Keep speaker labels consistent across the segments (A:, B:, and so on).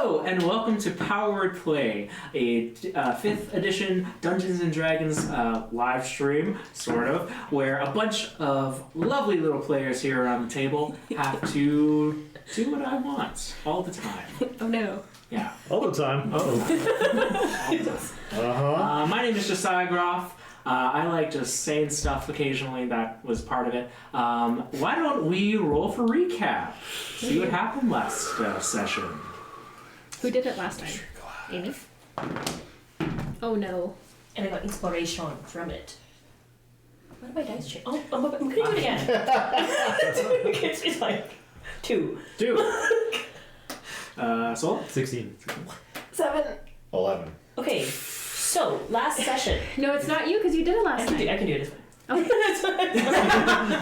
A: Hello and welcome to Powered Play, a 5th edition Dungeons and Dragons live stream, sort of, where a bunch of lovely little players here around the table have to do what I want all the time.
B: Oh no.
A: Yeah.
C: All the time.
A: My name is Josiah. I like just saying stuff occasionally. That was part of it. Why don't we roll for recap? See what happened last session.
B: Who did it last time? Amy? Oh no.
D: And I got inspiration from it. What did my dice change? Oh, I'm gonna do it again. It's like 2.
A: Sola?
C: 16.
D: 7.
E: 11.
D: Okay, so last session.
B: No, it's not you because you did it last time.
D: I can do it this way.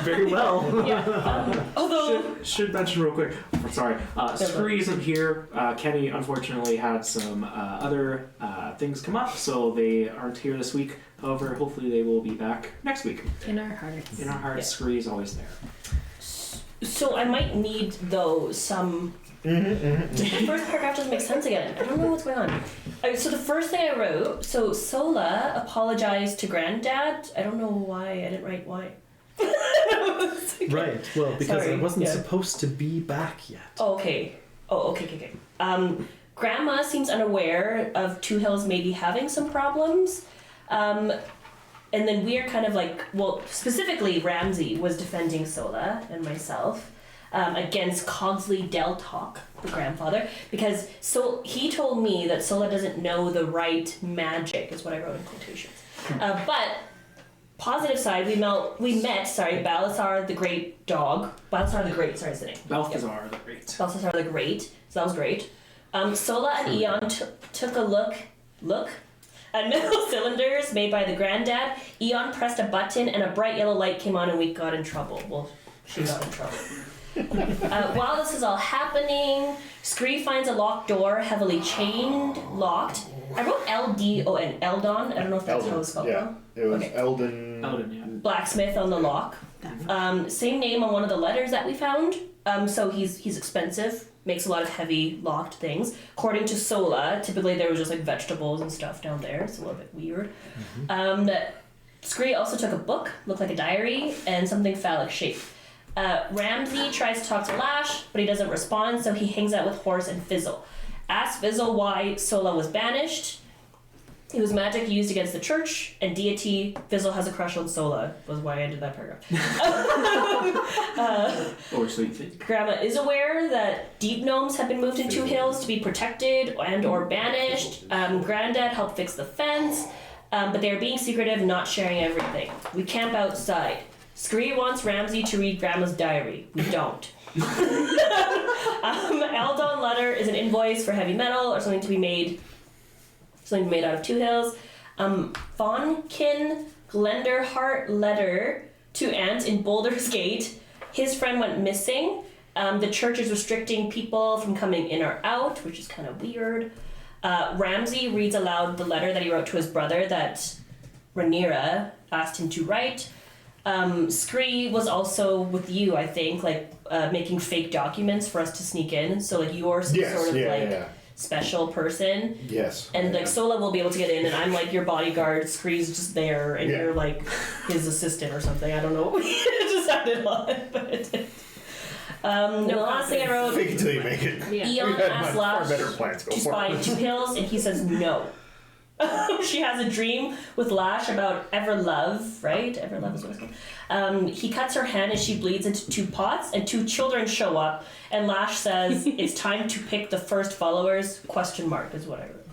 A: Very well.
D: Yeah. Although
A: should mention real quick. Sorry, Scree isn't here. Kenny unfortunately had some other things come up, so they aren't here this week. However, hopefully they will be back next week.
B: In our hearts.
A: In our hearts, Scree is always there.
D: So I might need though some. The first paragraph doesn't make sense again. I don't know what's going on. So the first thing I wrote, so Sola apologized to Granddad. I don't know why. I didn't write why.
C: Right. Well, because
D: Sorry,
C: I wasn't
D: yeah.
C: supposed to be back yet.
D: Oh, okay. Okay. Grandma seems unaware of Two Hills maybe having some problems. And then we are kind of like, well, specifically Ramsey was defending Sola and myself against Cogsley Deltalk, the grandfather, because he told me that Sola doesn't know the right magic, is what I wrote in quotations. But positive side, we met, Balthazar the Great Dog. Balthazar the Great, sorry, is the name.
A: Balthazar the Great.
D: Balthazar the Great, so that was great. Sola and Eon took a look at metal cylinders made by the granddad. Eon pressed a button and a bright yellow light came on and we got in trouble. Well, she got in trouble. While this is all happening, Scree finds a locked door, heavily chained, locked. I wrote L-D-O-N, Eldon. I don't know if that's how it's spelled.
E: Yeah, it was
D: okay.
E: Eldon.
A: Yeah.
D: Blacksmith on the lock. Same name on one of the letters that we found. So he's expensive, makes a lot of heavy locked things. According to Sola, typically there was just like vegetables and stuff down there. It's a little bit weird. Scree also took a book, looked like a diary, and something phallic shaped. Ramsey tries to talk to Lash, but he doesn't respond, so he hangs out with Horse and Fizzle. Asks Fizzle why Sola was banished. It was magic used against the church and deity. Fizzle has a crush on Sola, was why I did that paragraph.
A: Or so you think.
D: Grandma is aware that deep gnomes have been moved in Two Hills to be protected and or banished. Granddad helped fix the fence, but they're being secretive, not sharing everything. We camp outside. Scree wants Ramsey to read Grandma's diary. We don't. Eldon letter is an invoice for heavy metal or something made out of Two Hills. Fawnkin Glenderhart letter to Aunt in Boulder's Gate. His friend went missing. The church is restricting people from coming in or out, which is kind of weird. Ramsey reads aloud the letter that he wrote to his brother that Rhaenyra asked him to write. Scree was also with you, I think, like making fake documents for us to sneak in. So like you're some sort of special person.
E: Yes.
D: And like Sola will be able to get in, and I'm like your bodyguard. Scree's just there, and you're like his assistant or something. I don't know. It just sounded odd, but it did. The last thing I wrote.
E: Fake it till you make it.
B: Yeah.
D: Eon asks Lash
E: better plans. Go
D: to
E: for
D: spy
E: it.
D: Two Hills, and he says no. She has a dream with Lash about Everlove, right? Everlove is what it's called. He cuts her hand and she bleeds into 2 pots, and 2 children show up, and Lash says, it's time to pick the first followers, ? Is what I wrote.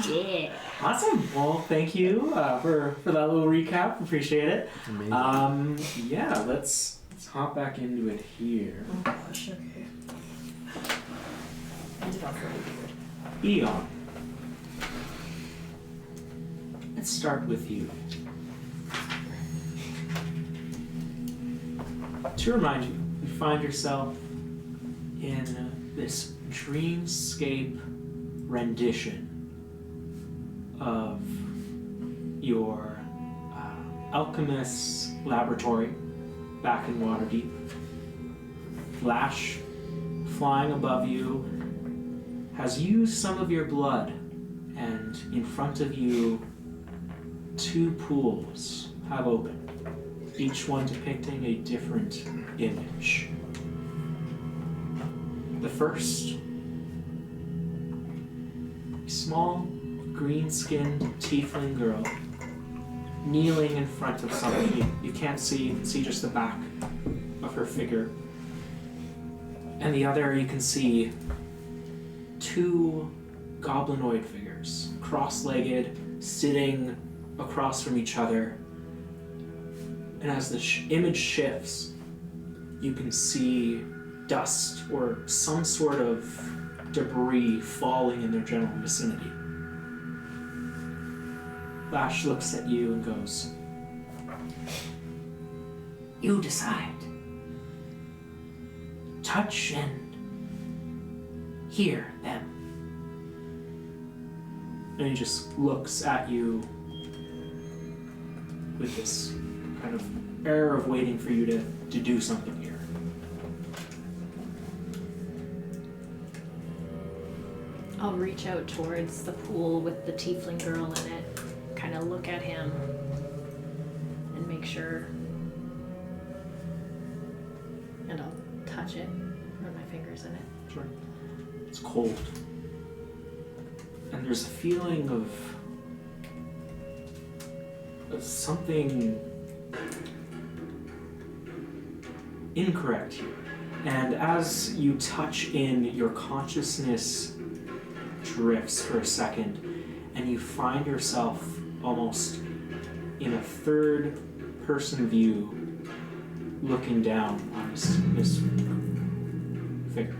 B: Yeah.
A: Awesome. Well, thank you for that little recap. Appreciate it.
C: Amazing.
A: Let's hop back into it here.
D: Oh gosh, okay. Ended off really weird.
A: Eon. Let's start with you. To remind you, you find yourself in this dreamscape rendition of your alchemist's laboratory back in Waterdeep. Lash flying above you, has used some of your blood, and in front of you, 2 pools have opened, each one depicting a different image. The first, a small, green-skinned tiefling girl kneeling in front of something you can't see. You can see just the back of her figure. And the other, you can see 2 goblinoid figures, cross-legged, sitting across from each other. And as the image shifts, you can see dust or some sort of debris falling in their general vicinity. Lash looks at you and goes, "You decide. Touch and hear them." And he just looks at you with this kind of air of waiting for you to do something here.
B: I'll reach out towards the pool with the tiefling girl in it, kind of look at him, and make sure. And I'll touch it, run my fingers in it.
A: Sure. It's cold. And there's a feeling of something incorrect here. And as you touch in, your consciousness drifts for a second, and you find yourself almost in a third-person view looking down on this figure.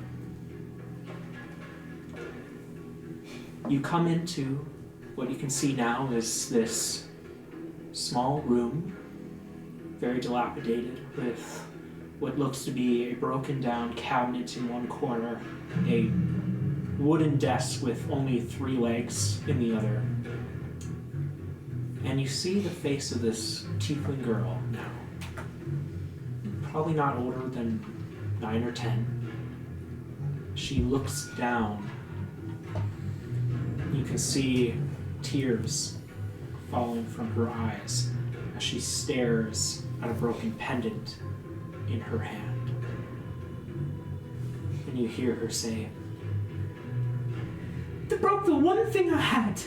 A: You come into what you can see now is this small room, very dilapidated, with what looks to be a broken down cabinet in one corner, a wooden desk with only 3 legs in the other. And you see the face of this tiefling girl now. Probably not older than 9 or 10. She looks down. You can see tears falling from her eyes as she stares at a broken pendant in her hand. And you hear her say, "They broke the one thing I had.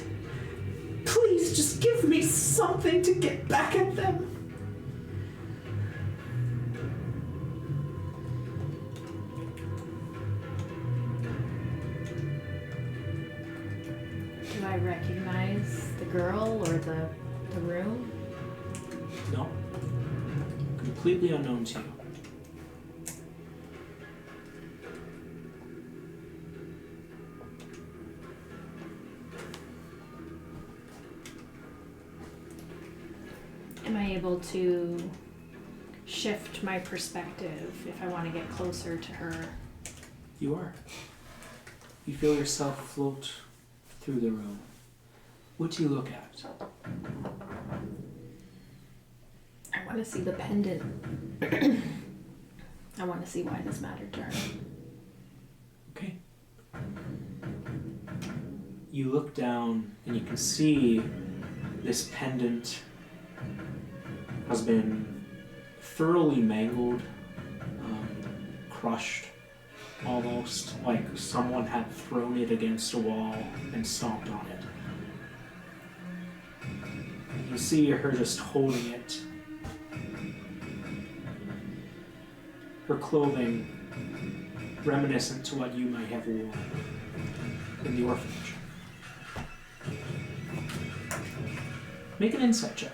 A: Please just give me something to get back at them."
B: Do I recognize the girl or the room?
A: No. Completely unknown to you.
B: Am I able to shift my perspective if I want to get closer to her?
A: You are. You feel yourself float through the room. What do you look at?
B: I want to see the pendant. I want to see why this mattered to her.
A: Okay. You look down and you can see this pendant has been thoroughly mangled, crushed, almost like someone had thrown it against a wall and stomped on it. You see her just holding it. Her clothing reminiscent to what you might have worn in the orphanage. Make an insight check.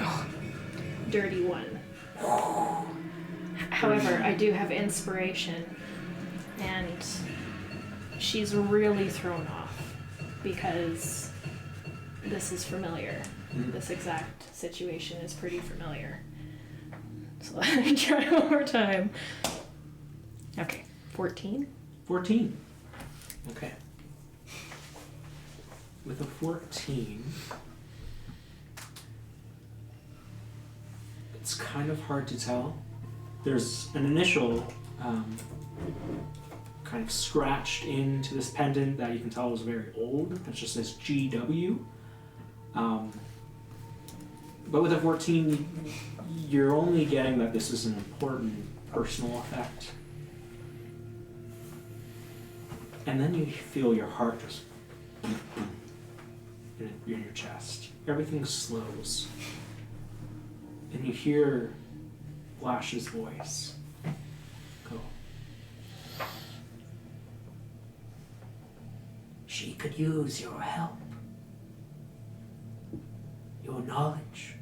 B: Oh, dirty 1. However, I do have inspiration, and she's really thrown off because this is familiar. This exact situation is pretty familiar. So let me try one more time. Okay, 14.
A: 14. Okay. With a 14, it's kind of hard to tell there's an initial kind of scratched into this pendant that you can tell is very old. It just says GW. But with a 14, you're only getting that this is an important personal effect. And then you feel your heart just in your chest. Everything slows. And you hear Lash's voice go, "She could use your help, your knowledge,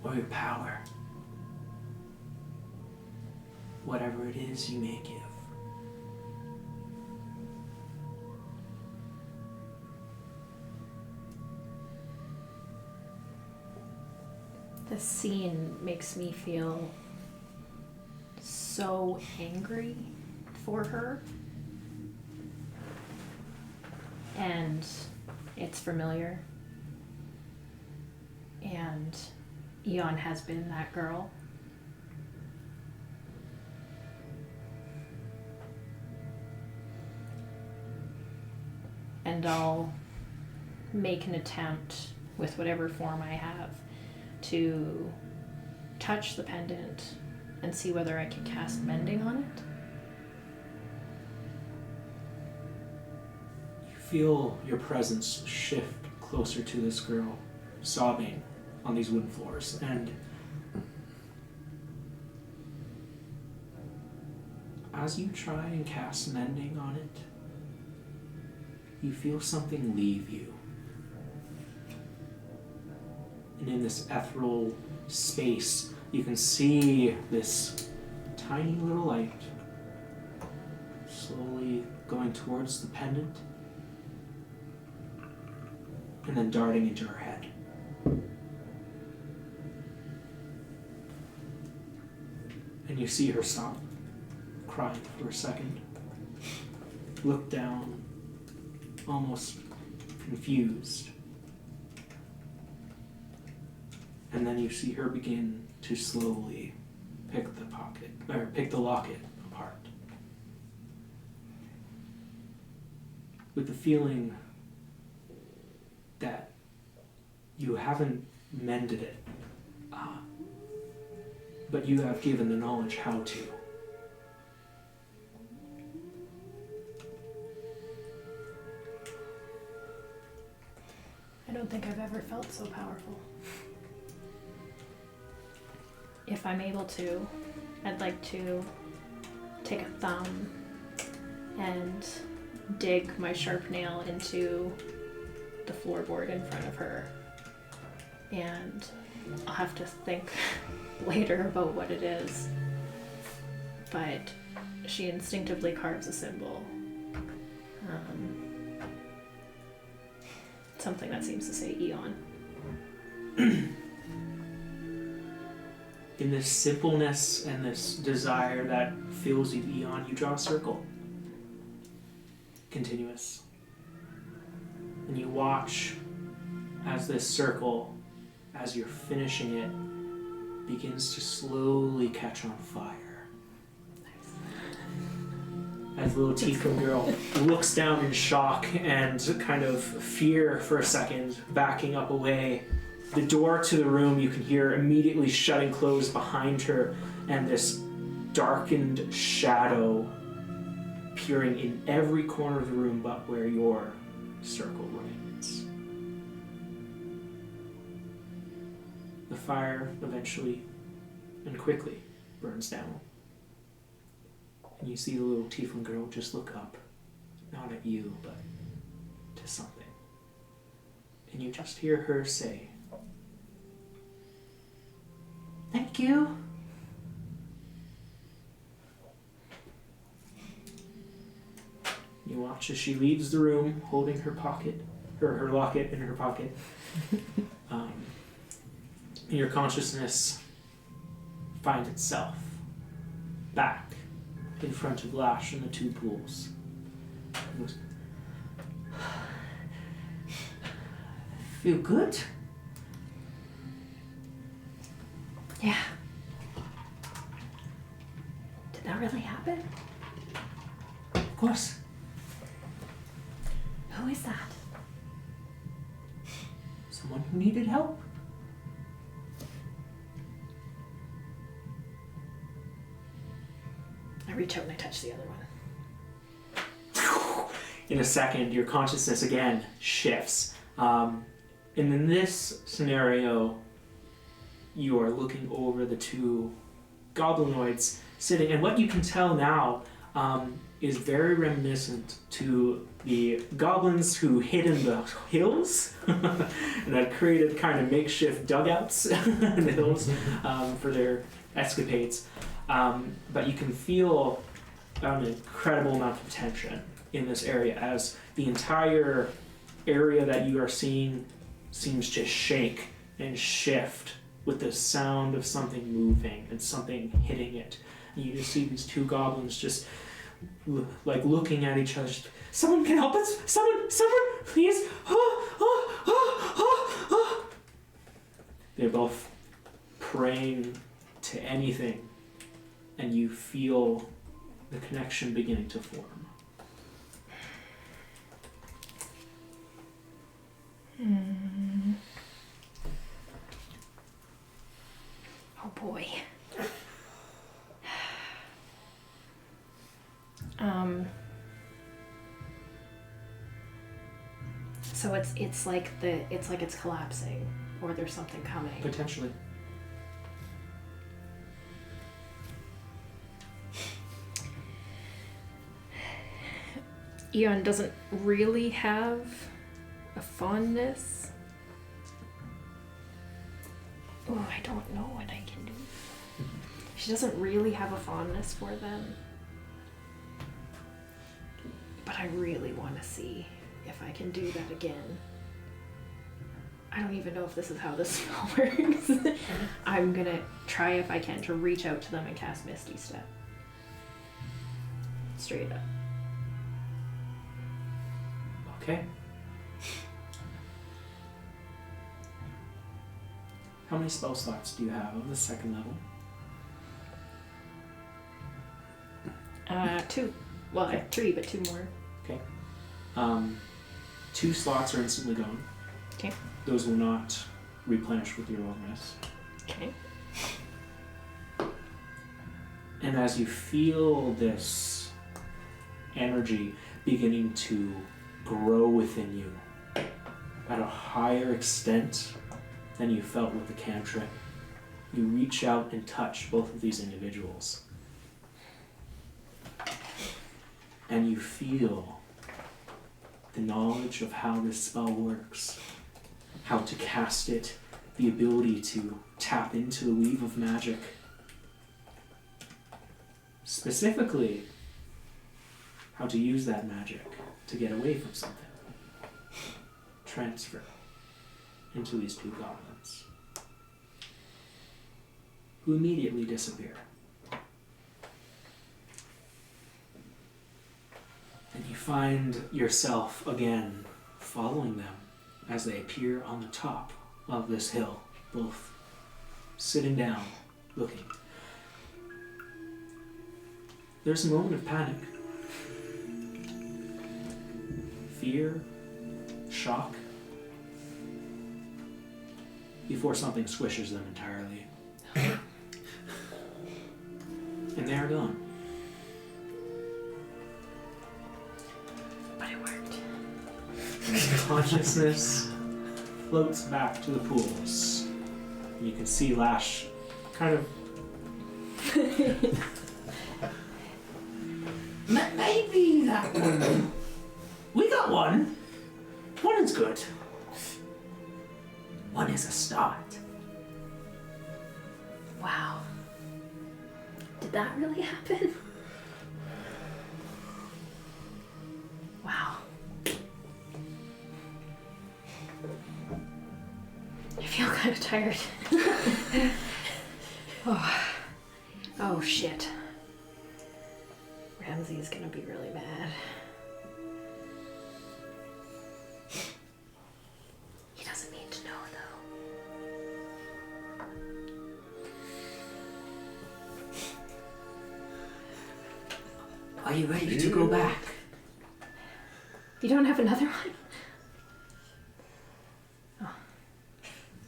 A: or your power. Whatever it is you may give."
B: This scene makes me feel so angry for her. And it's familiar. And Eon has been that girl. And I'll make an attempt with whatever form I have to touch the pendant and see whether I can cast mending on it.
A: You feel your presence shift closer to this girl, sobbing on these wooden floors, and as you try and cast mending on it, you feel something leave you. And in this ethereal space, you can see this tiny little light slowly going towards the pendant and then darting into her head. And you see her stop crying for a second, look down, almost confused. And then you see her begin to slowly pick the locket apart. With the feeling that you haven't mended it, but you have given the knowledge how to.
B: I don't think I've ever felt so powerful. If I'm able to, I'd like to take a thumb and dig my sharp nail into the floorboard in front of her. And I'll have to think later about what it is. But she instinctively carves a symbol. Something that seems to say Eon.
A: In this simpleness and this desire that fills you, Eon, you draw a circle. Continuous. And you watch as this circle, as you're finishing it, begins to slowly catch on fire. As the little tiefling girl looks down in shock and kind of fear for a second, backing up away. The door to the room you can hear immediately shutting closed behind her, and this darkened shadow appearing in every corner of the room but where your circle remains. The fire eventually and quickly burns down. And you see the little tiefling girl just look up, not at you, but to something. And you just hear her say, "Thank you." You watch as she leaves the room, holding her locket in her pocket. Your consciousness finds itself back in front of Lash and the two pools. It goes, "Feel good?"
B: Yeah. that really happen?
A: Of course.
B: Who is that?
A: Someone who needed help.
B: I reach out and I touch the other one.
A: In a second, your consciousness again shifts. And in this scenario, you are looking over the two goblinoids sitting, and what you can tell now is very reminiscent to the goblins who hid in the hills and had created kind of makeshift dugouts in the hills for their escapades. But you can feel an incredible amount of tension in this area as the entire area that you are seeing seems to shake and shift with the sound of something moving and something hitting it. And you just see these two goblins just like looking at each other. Just, someone can help us! Someone, please! They're both praying to anything, and you feel the connection beginning to form.
B: Oh boy. So it's like it's collapsing, or there's something coming.
A: Potentially.
B: Eon doesn't really have a fondness. Oh, I don't know what I can do. She doesn't really have a fondness for them. But I really want to see if I can do that again. I don't even know if this is how this spell works. I'm gonna try if I can to reach out to them and cast Misty Step. Straight up.
A: Okay. How many spell slots do you have of the second level?
B: 2. Well, I have 3, but 2 more.
A: Okay. 2 slots are instantly gone.
B: Okay.
A: Those will not replenish with your long rest.
B: Okay.
A: And as you feel this energy beginning to grow within you at a higher extent than you felt with the cantrip, you reach out and touch both of these individuals. And you feel the knowledge of how this spell works, how to cast it, the ability to tap into the weave of magic. Specifically, how to use that magic to get away from something. Transfer into these two goblins, who immediately disappear. And you find yourself again following them as they appear on the top of this hill, both sitting down, looking. There's a moment of panic. Fear, shock, before something squishes them entirely. And they are gone.
B: But it worked.
A: And consciousness floats back to the pools. And you can see Lash kind of... Maybe that one. We got one. One is good. One is a start.
B: Wow. Did that really happen? Wow. I feel kind of tired. Oh shit. Ramsey is gonna be really mad. He doesn't need to know though.
A: Are you ready to go back?
B: You don't have another one?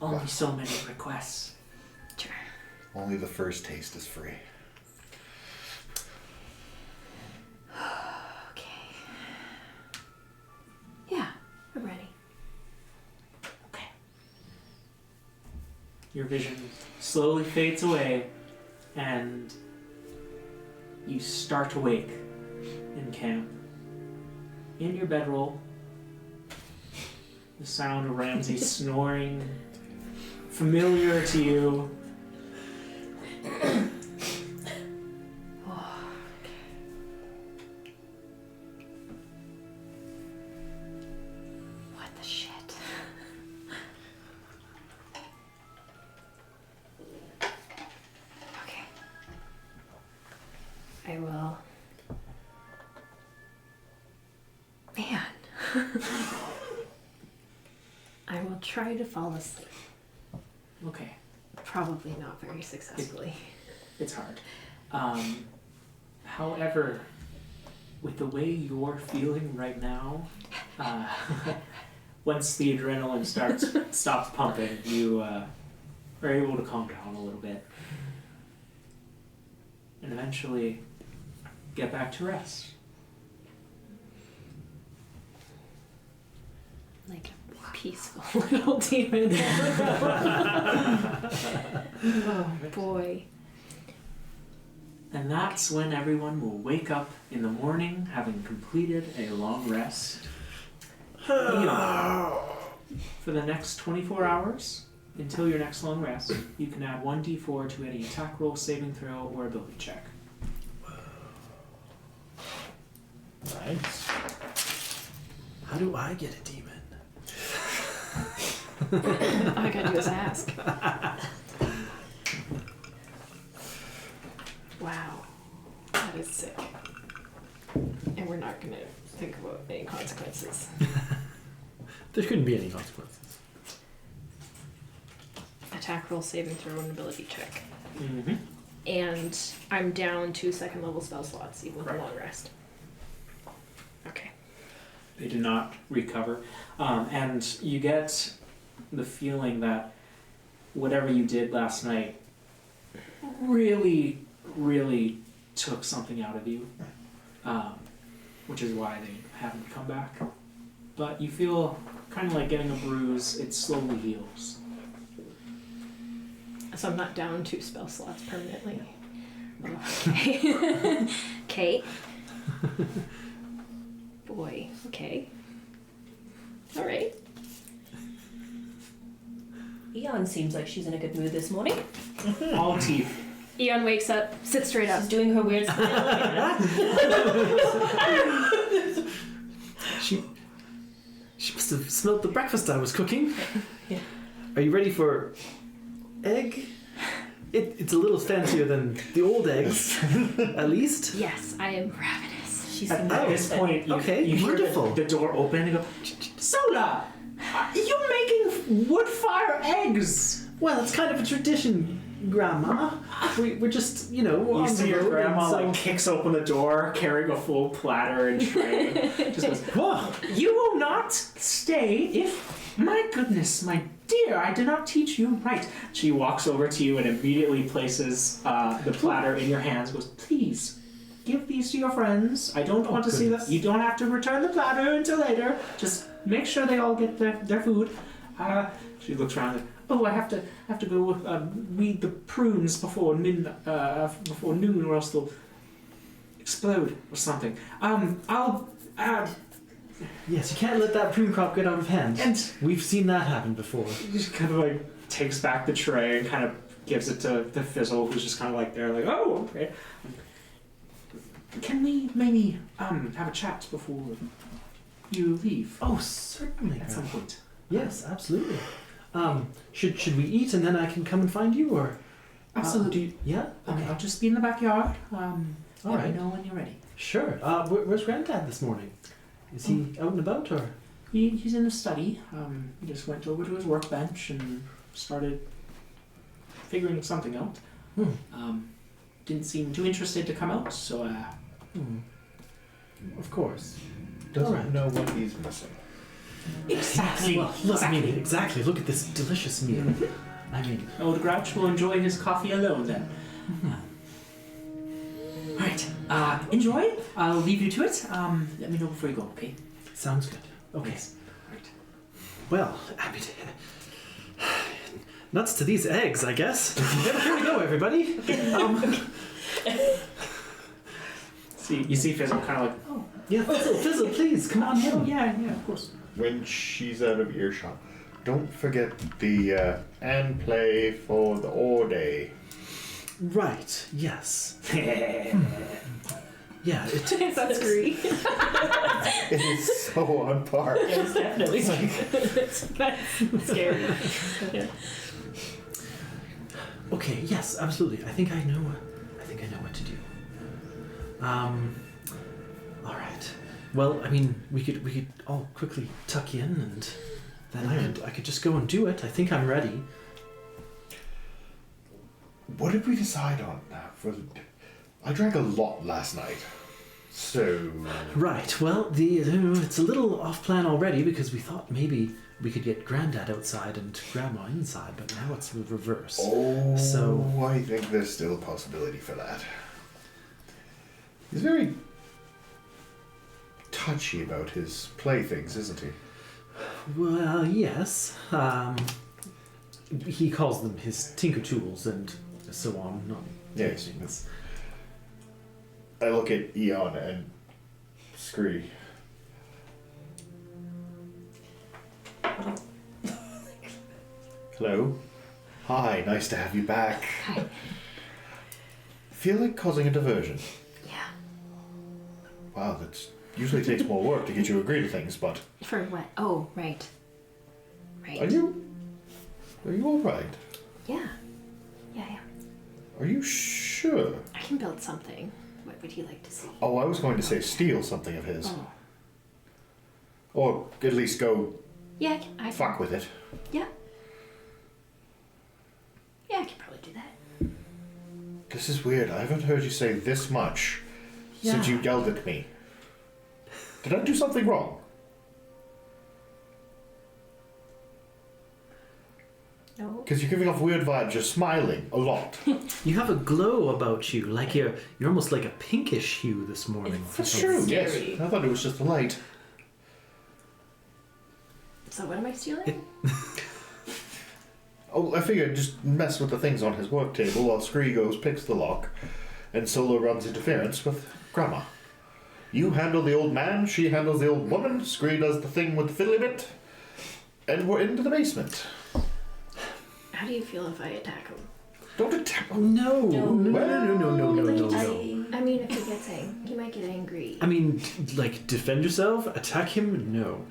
A: Only so many requests.
B: Sure.
E: Only the first taste is free.
B: Okay. Yeah, we're ready.
A: Okay. Your vision slowly fades away, and you start to wake in camp. In your bedroll, the sound of Ramsay snoring, familiar to you.
B: What the shit? Okay. I will. Man. I will try to fall asleep.
A: Okay,
B: Probably not very successfully.
A: it's hard. However, with the way you're feeling right now, once the adrenaline stops pumping, you are able to calm down a little bit, and eventually get back to rest.
B: Like a peaceful little demon. Oh boy.
A: And that's when everyone will wake up in the morning having completed a long rest. For the next 24 hours, until your next long rest, you can add 1d4 to any attack roll, saving throw, or ability check.
C: Nice. How do I get a demon?
B: All I gotta do is ask. Wow. That is sick. And we're not gonna think about any consequences.
C: There couldn't be any consequences.
B: Attack roll, saving throw, and ability check.
A: Mm-hmm.
B: And I'm down 2 second level spell slots, even with a long rest. Okay.
A: They do not recover. And you get the feeling that whatever you did last night really, really took something out of you, which is why they haven't come back. But you feel kind of like getting a bruise. It slowly heals.
B: So I'm not down 2 spell slots permanently. Okay. Okay. Boy. Okay. All right.
D: Eon seems like she's in a good mood this morning.
A: All teeth.
B: Eon wakes up, sits straight up.
D: She's doing her weird stuff.
C: She must have smelled the breakfast I was cooking.
D: Yeah.
C: Are you ready for egg? It's a little fancier than the old eggs, at least.
B: Yes, I am ravenous.
D: She's
A: At this point, you hear
C: wonderful.
A: the door open and you go, Sola! Are you making wood fire eggs?
C: Well, it's kind of a tradition, Grandma. We're just,
A: You
C: on
A: see
C: the
A: your
C: road,
A: grandma
C: and
A: like kicks open the door, carrying a full platter and tray. Just goes,
C: Whoa!
A: you will not stay if... My goodness, my dear, I did not teach you right. She walks over to you and immediately places the platter in your hands. Goes, please, give these to your friends. I don't want to see that. You don't have to return the platter until later. Just make sure they all get their food. She looks around and, oh, I have to go weed the prunes before noon, or else they'll explode or something. I'll
C: Yes, you can't let that prune crop get out of hand.
A: and
C: We've seen that happen before.
A: he just kind of like takes back the tray and kind of gives it to Fizzle, who's just kind of like there, like, oh, okay. Can we maybe have a chat before you leave
C: Oh, certainly.
A: at some point?
C: Yes, absolutely. Should we eat and then I can come and find you, or?
A: Absolutely.
C: Yeah. Okay.
A: I'll just be in the backyard.
C: All
A: Let
C: right.
A: me know when you're ready.
C: Sure. Where's Granddad this morning? Is he out and about, or?
A: He's in the study. He just went over to his workbench and started figuring something out. Didn't seem too interested to come out, so
C: Of course.
E: Doesn't
C: Alright.
E: know what he's missing.
A: Exactly.
C: Well, look, I mean, exactly. Look at this delicious meal. I mean,
A: Oh, the Grouch will enjoy his coffee alone then. Alright, enjoy. I'll leave you to it. Let me know before you go, okay?
C: sounds good. Okay.
A: Yes. Right.
C: Well, I mean, nuts to these eggs, I guess. Here we go, everybody.
A: You see Fizzle kind of like, oh,
C: Yeah, Fizzle, please, come on in.
A: yeah, of course.
E: When she's out of earshot, don't forget the and play for the all day.
C: Right, yes. Yeah,
B: That's great.
E: It is so on par.
D: It's definitely
B: That's scary. Yeah.
C: okay, yes, absolutely. I think I know what to do. All right. Well, I mean, we could all quickly tuck in, and then I could just go and do it. I think I'm ready.
E: What did we decide on? I drank a lot last night, so
C: Right. Well, it's a little off plan already because we thought maybe we could get Granddad outside and Grandma inside, but now it's the reverse. So
E: I think there's still a possibility for that. He's very touchy about his playthings, isn't he?
C: Well, yes. He calls them his tinker tools and so on.
E: Yes. I look at Eon and Scree. Hello. Hi, nice to have you back.
B: Hi.
E: Feel like causing a diversion.
B: Yeah.
E: Wow, that usually takes more work to get you to agree to things, but
B: For what? Oh, right.
E: are you alright?
B: Yeah. Yeah.
E: Are you sure?
B: I can build something. What would you like to see?
E: Oh, I was going to say steal something of his.
B: Oh.
E: Or at least go
B: Yeah, I can.
E: fuck with it.
B: Yeah. Yeah, I can probably do that.
E: This is weird. I haven't heard you say this much since
C: Yeah.
E: you yelled at me. Did I do something wrong?
B: No.
E: Because you're giving off weird vibes. You're smiling a lot.
C: You have a glow about you, like you're almost like a pinkish hue this morning. for
D: That's
C: some
D: true.
C: reason.
E: Yes.
D: Scary.
E: I thought it was just the light.
B: So what am I stealing?
E: Oh, I figured just mess with the things on his work table while Scree goes, picks the lock, and Sola runs interference with Grandma. You handle the old man, she handles the old woman, Scree does the thing with the fiddly bit, and we're into the basement.
B: How do you feel if I attack him?
E: Don't attack.
C: No, no, no, no, no, no, no,
B: Like,
C: no,
B: I-
C: no.
B: I mean, if he gets he might get angry.
C: I mean, like, defend yourself, attack him, no.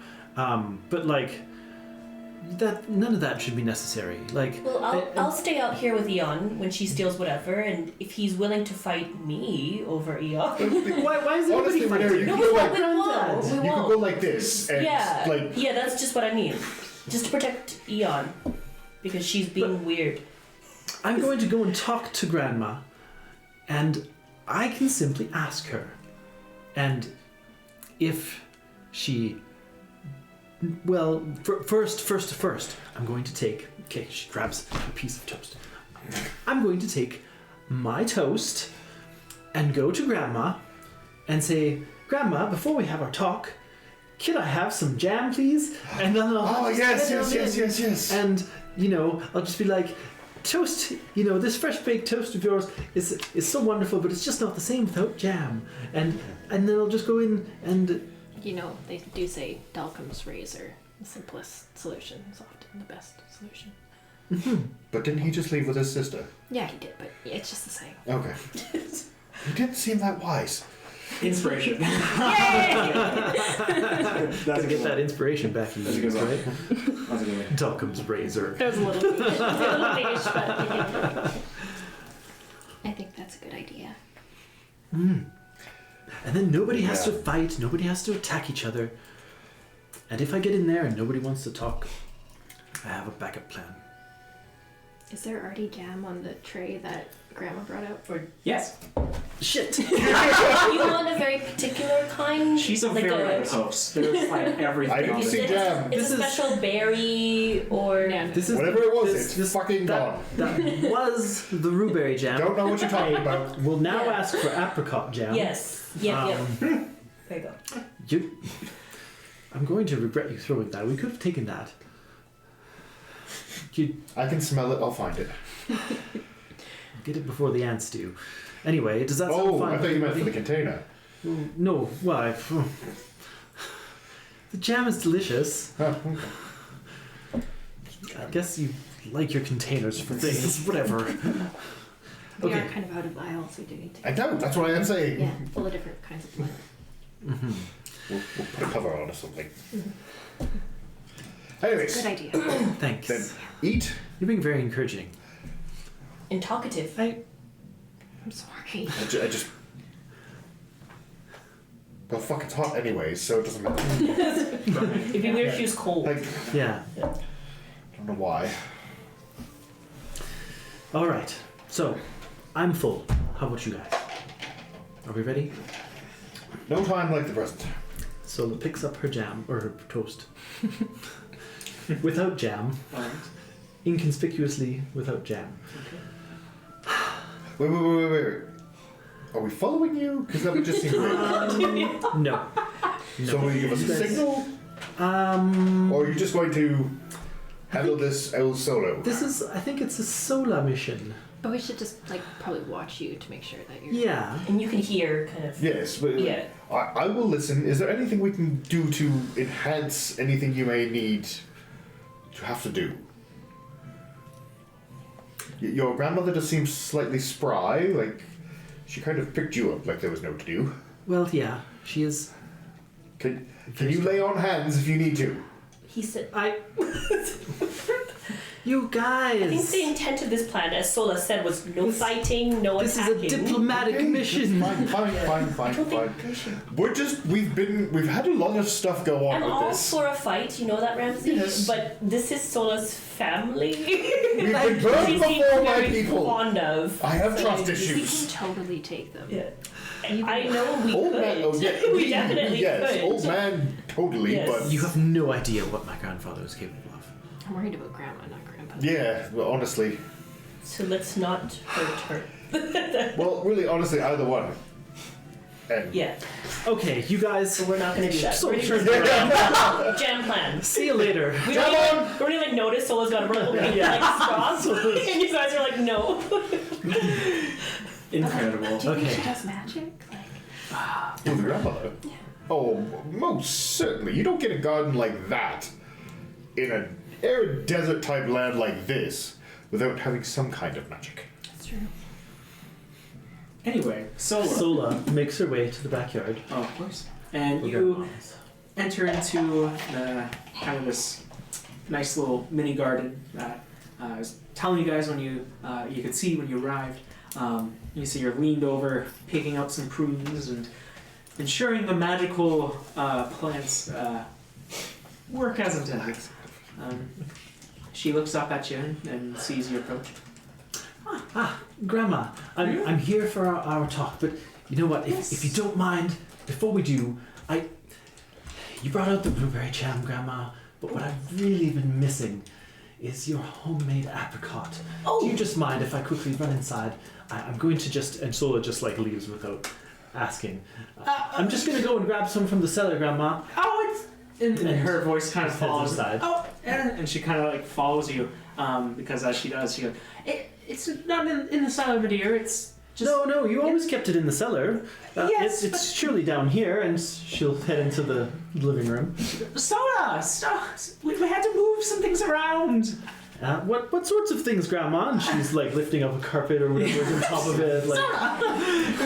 C: But like, that none of that should be necessary. Like,
D: Well, I'll stay out here with Eon when she steals whatever, and if he's willing to fight me over Eon.
C: why is
E: Honestly,
C: everybody
E: Renee,
C: fighting?
E: you
D: No,
E: can
D: we
E: go
D: won't.
E: like
D: We won't. We
E: you can
D: won't.
E: go like this and
D: Yeah,
E: like
D: yeah, that's just what I mean. Just to protect Eon, because she's being weird.
C: I'm going to go and talk to Grandma, and I can simply ask her. And if she... Well, first, I'm going to take... Okay, she grabs a piece of toast. I'm going to take my toast and go to Grandma and say, Grandma, before we have our talk, can I have some jam, please? And then I'll
E: oh
C: just
E: yes,
C: get
E: yes,
C: on
E: yes,
C: in.
E: yes, yes.
C: And, you know, I'll just be like, toast, you know, this fresh baked toast of yours is so wonderful, but it's just not the same without jam. And then I'll just go in and...
B: You know, they do say Dalcom's razor, the simplest solution is often the best solution.
E: But didn't he just leave with his sister?
B: Yeah, he did, but it's just the same.
E: Okay. He didn't seem that wise.
A: Inspiration.
C: Gotta get that inspiration back in
A: That's a
C: you,
A: good one.
C: right?
A: That's a good one.
C: Dalcom's razor.
B: That was a little niche, but I think that's a good idea.
C: And then nobody has to
E: Yeah.
C: fight, nobody has to attack each other. And if I get in there and nobody wants to talk, I have a backup plan.
B: Is there already jam on the tray that Grandma brought out? Or
A: Yes,
C: Shit.
D: You want a very particular kind?
A: she's a
D: like
A: very good host. There's like everything.
E: I didn't
A: on
E: see
A: it.
E: jam.
D: It's a
C: This is-
D: special berry or
B: no.
C: This is
E: Whatever it was,
C: this-
E: it's fucking gone.
C: That was the rhubarb jam.
E: Don't know what you're talking about.
C: We'll now
D: Yeah.
C: ask for apricot jam.
D: yes. Yep. There you go.
C: I'm going to regret you throwing that. We could have taken that.
E: I can smell it. I'll find it.
C: Get it before the ants do. Anyway, does that sound
E: Oh,
C: fine?
E: I thought you meant for the
C: everybody?
E: container.
C: No, well, the jam is delicious.
E: Huh, okay.
C: I guess you like your containers for things, whatever.
B: We
C: Okay.
B: are kind of out of aisles. We do need to.
E: I know, that's what I am saying.
B: Yeah, full of different kinds of plant.
E: We'll put a cover on or something. Anyways,
B: Good idea.
C: Thanks.
E: then eat.
C: You're being very encouraging.
D: And talkative.
B: I'm sorry.
E: I just. Well, fuck, it's hot anyways, so it doesn't matter.
D: It'd be weird if she was cold.
E: Like,
C: Yeah.
E: I don't know why.
C: All right. So, I'm full. How about you guys? Are we ready?
E: No time like the present.
C: Sola picks up her jam, or her toast. Without jam.
A: Alright.
C: Inconspicuously without jam.
E: Wait. Are we following you? Because that would just seem weird.
C: No.
E: So will you give us a signal? Or are you just going to handle this el solo?
C: This is, I think it's a Sola mission.
B: But we should just probably watch you to make sure that you're.
C: Yeah.
D: And you can hear kind of.
E: Yes, but
D: Yeah.
E: I will listen. Is there anything we can do to enhance anything you may need to have to do? Your grandmother just seems slightly spry, like she kind of picked you up like there was no to do.
C: Well, yeah. She is.
E: Can you lay on hands if you need to?
D: He said.
C: You guys.
D: I think the intent of this plan, as Sola said, was no fighting, no
C: This
D: attacking.
C: is a diplomatic
E: Okay,
C: mission.
E: Fine.
D: I don't think we should.
E: We've had a lot of stuff go on
D: I'm
E: with
D: all
E: this.
D: for a fight, you know that, Ramsey?
E: Yes.
D: But this is Sola's family.
E: We've been burned
D: She's
E: before by
D: very
E: people.
D: fond of.
E: I have trust
B: We
E: issues.
B: can totally take them.
D: Yeah. I know we
E: Old
D: could.
E: man, oh yeah,
D: we definitely
E: yes,
D: could.
E: old man, totally.
D: Yes.
E: But
C: You have no idea what my grandfather is capable of.
B: I'm worried about Grandma, not Grandpa.
E: yeah, well, honestly,
D: So let's not hurt her.
E: well, really, honestly, either one. And
D: Yeah.
C: Okay, you guys.
D: So we're not gonna do that.
C: So
D: We're gonna
C: turn
D: do
C: around.
D: jam plan.
C: See you later.
D: We
E: Come
D: don't even notice Sola's got a little
C: Yeah.
D: like straws. And you guys are like, no.
A: Incredible.
B: Do you
C: Okay.
B: think she does magic? Like,
E: With grandmother? Oh, most certainly. You don't get a garden like that in an arid desert type land like this without having some kind of magic.
B: that's true.
A: Anyway, Sola.
C: Sola makes her way to the backyard.
A: Oh, of course. And
C: With
A: you
C: her-
A: enter into the kind of this nice little mini garden that I was telling you guys when you could see when you arrived. You see you're leaned over, picking out some prunes and ensuring the magical plants work as intended. She looks up at you and sees you approach.
C: Grandma, I'm here for our talk, but you know what?
A: Yes.
C: If you don't mind, before we do, you brought out the blueberry jam, Grandma, but what I've really been missing is your homemade apricot.
D: Oh.
C: Do you just mind if I quickly run inside? I'm going to just, and Sola just like leaves without asking. I'm just going to go and grab some from the cellar, Grandma.
A: Oh, it's... And her voice kind of
C: Heads
A: follows.
C: aside.
A: Oh, and she kind of like follows you because as she does, she goes, it's not in the cellar, my dear. It's just...
C: No, you always kept it in the cellar.
A: Yes,
C: it's surely down here, and she'll head into the living room.
A: Soda! We had to move some things around.
C: What sorts of things, Grandma? And she's like lifting up a carpet or whatever's on top of it. Like,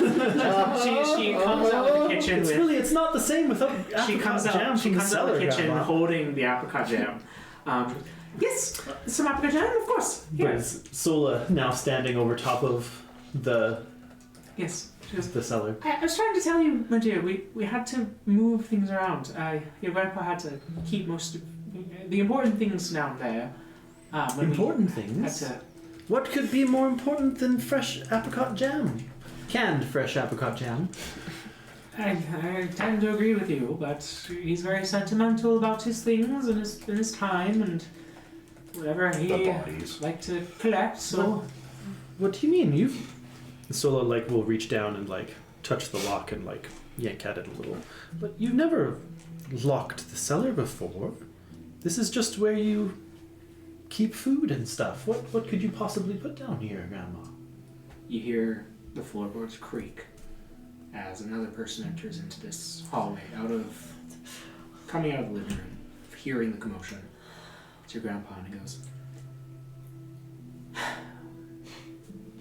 A: She comes out of the kitchen with...
C: it's not the same without
A: She comes
C: apricot jam
A: out. She
C: from the
A: comes out of
C: cellar,
A: the kitchen
C: Grandma.
A: holding the apricot jam. Yes, some apricot jam, of course.
C: But
A: Here.
C: is Sola now standing over top of the
A: Yes. She goes,
C: cellar?
A: I was trying to tell you, my dear. We had to move things around. Your grandpa had to keep most of the important things down there. When
C: Important
A: we had
C: things.
A: to
C: What could be more important than fresh apricot jam? Canned fresh apricot jam.
A: I tend to agree with you, but he's very sentimental about his things and his time and whatever he
E: The bodies.
A: like to collect. So
C: What do you mean? Sola will reach down and touch the lock and yank at it a little. But you've never locked the cellar before. This is just where you keep food and stuff. What could you possibly put down here, Grandma?
A: you hear the floorboards creak as another person enters into this hallway coming out of the living room, hearing the commotion. It's your grandpa, and he goes,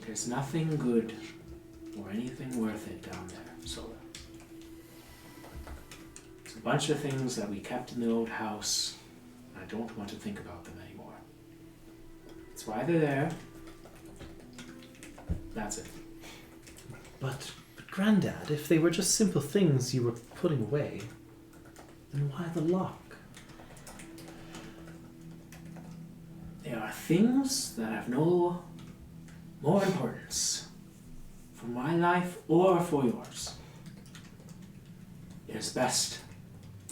A: "There's nothing good or anything worth it down there, Sola. It's a bunch of things that we kept in the old house, and I don't want to think about them anymore. It's why they're there. That's it."
C: But Granddad, if they were just simple things you were putting away, then why the lock?
A: There are things that have no more importance for my life or for yours. It is best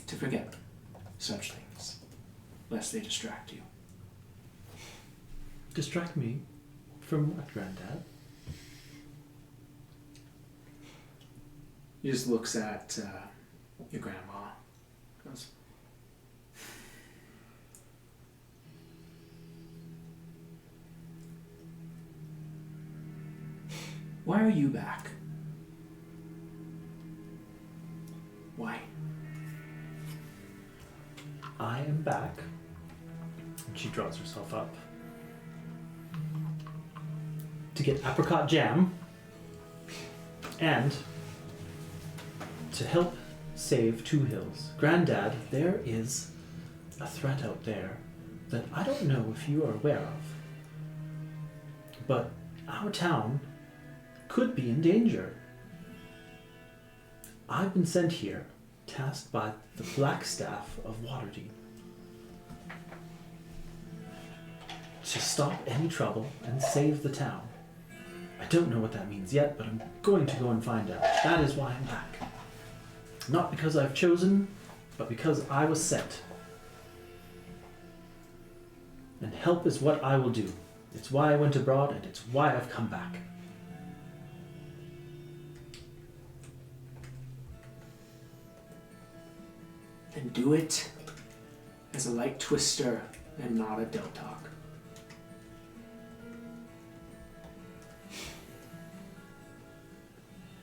A: to forget such things, lest they distract you.
C: Distract me from what, Granddad?
A: He just looks at your grandma. Goes, "Why are you back? Why?"
C: I am back. And she draws herself up. To get apricot jam. And to help save Two Hills. Granddad, there is a threat out there that I don't know if you are aware of. But our town could be in danger. I've been sent here, tasked by the Black Staff of Waterdeep, to stop any trouble and save the town. I don't know what that means yet, but I'm going to go and find out. That is why I'm back. Not because I've chosen, but because I was sent. And help is what I will do. It's why I went abroad, and it's why I've come back.
A: And do it as a light twister and not a Deltok.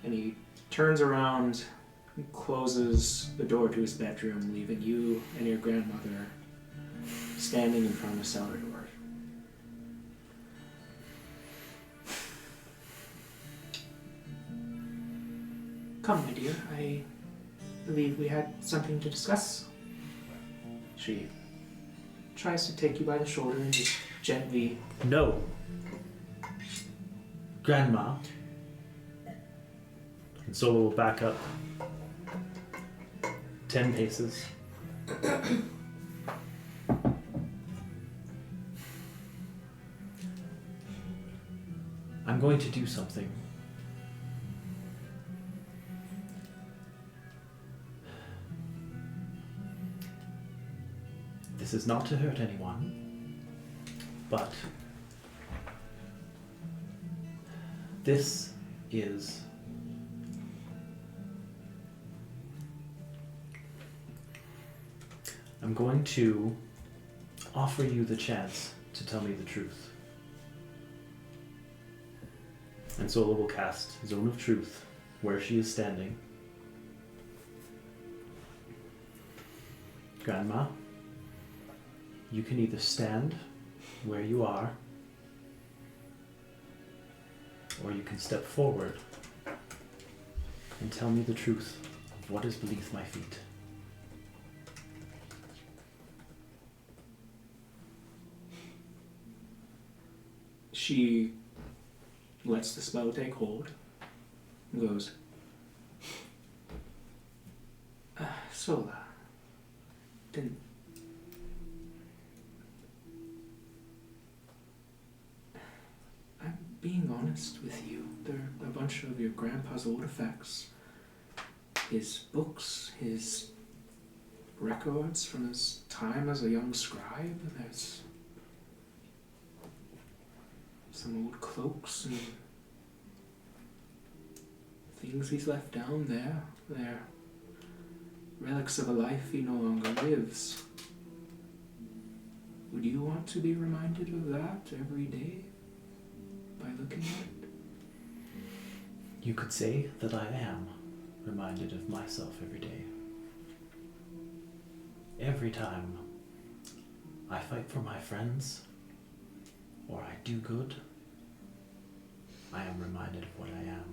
A: And he turns around and closes the door to his bedroom, leaving you and your grandmother standing in front of the cellar door. "Come, my dear, I believe we had something to discuss." She tries to take you by the shoulder and just gently...
C: No. Grandma. And Sola will back up 10 paces. I'm going to do something. This is not to hurt anyone, but this is I'm going to offer you the chance to tell me the truth. And Sola will cast Zone of Truth where she is standing. Grandma, you can either stand where you are, or you can step forward and tell me the truth of what is beneath my feet.
A: She lets the spell take hold and goes, "Sola, being honest with you, they're a bunch of your grandpa's old effects. His books, his records from his time as a young scribe. There's some old cloaks and things he's left down there. They're relics of a life he no longer lives. Would you want to be reminded of that every day by looking at it?
C: You could say that I am reminded of myself every day. Every time I fight for my friends or I do good, I am reminded of what I am.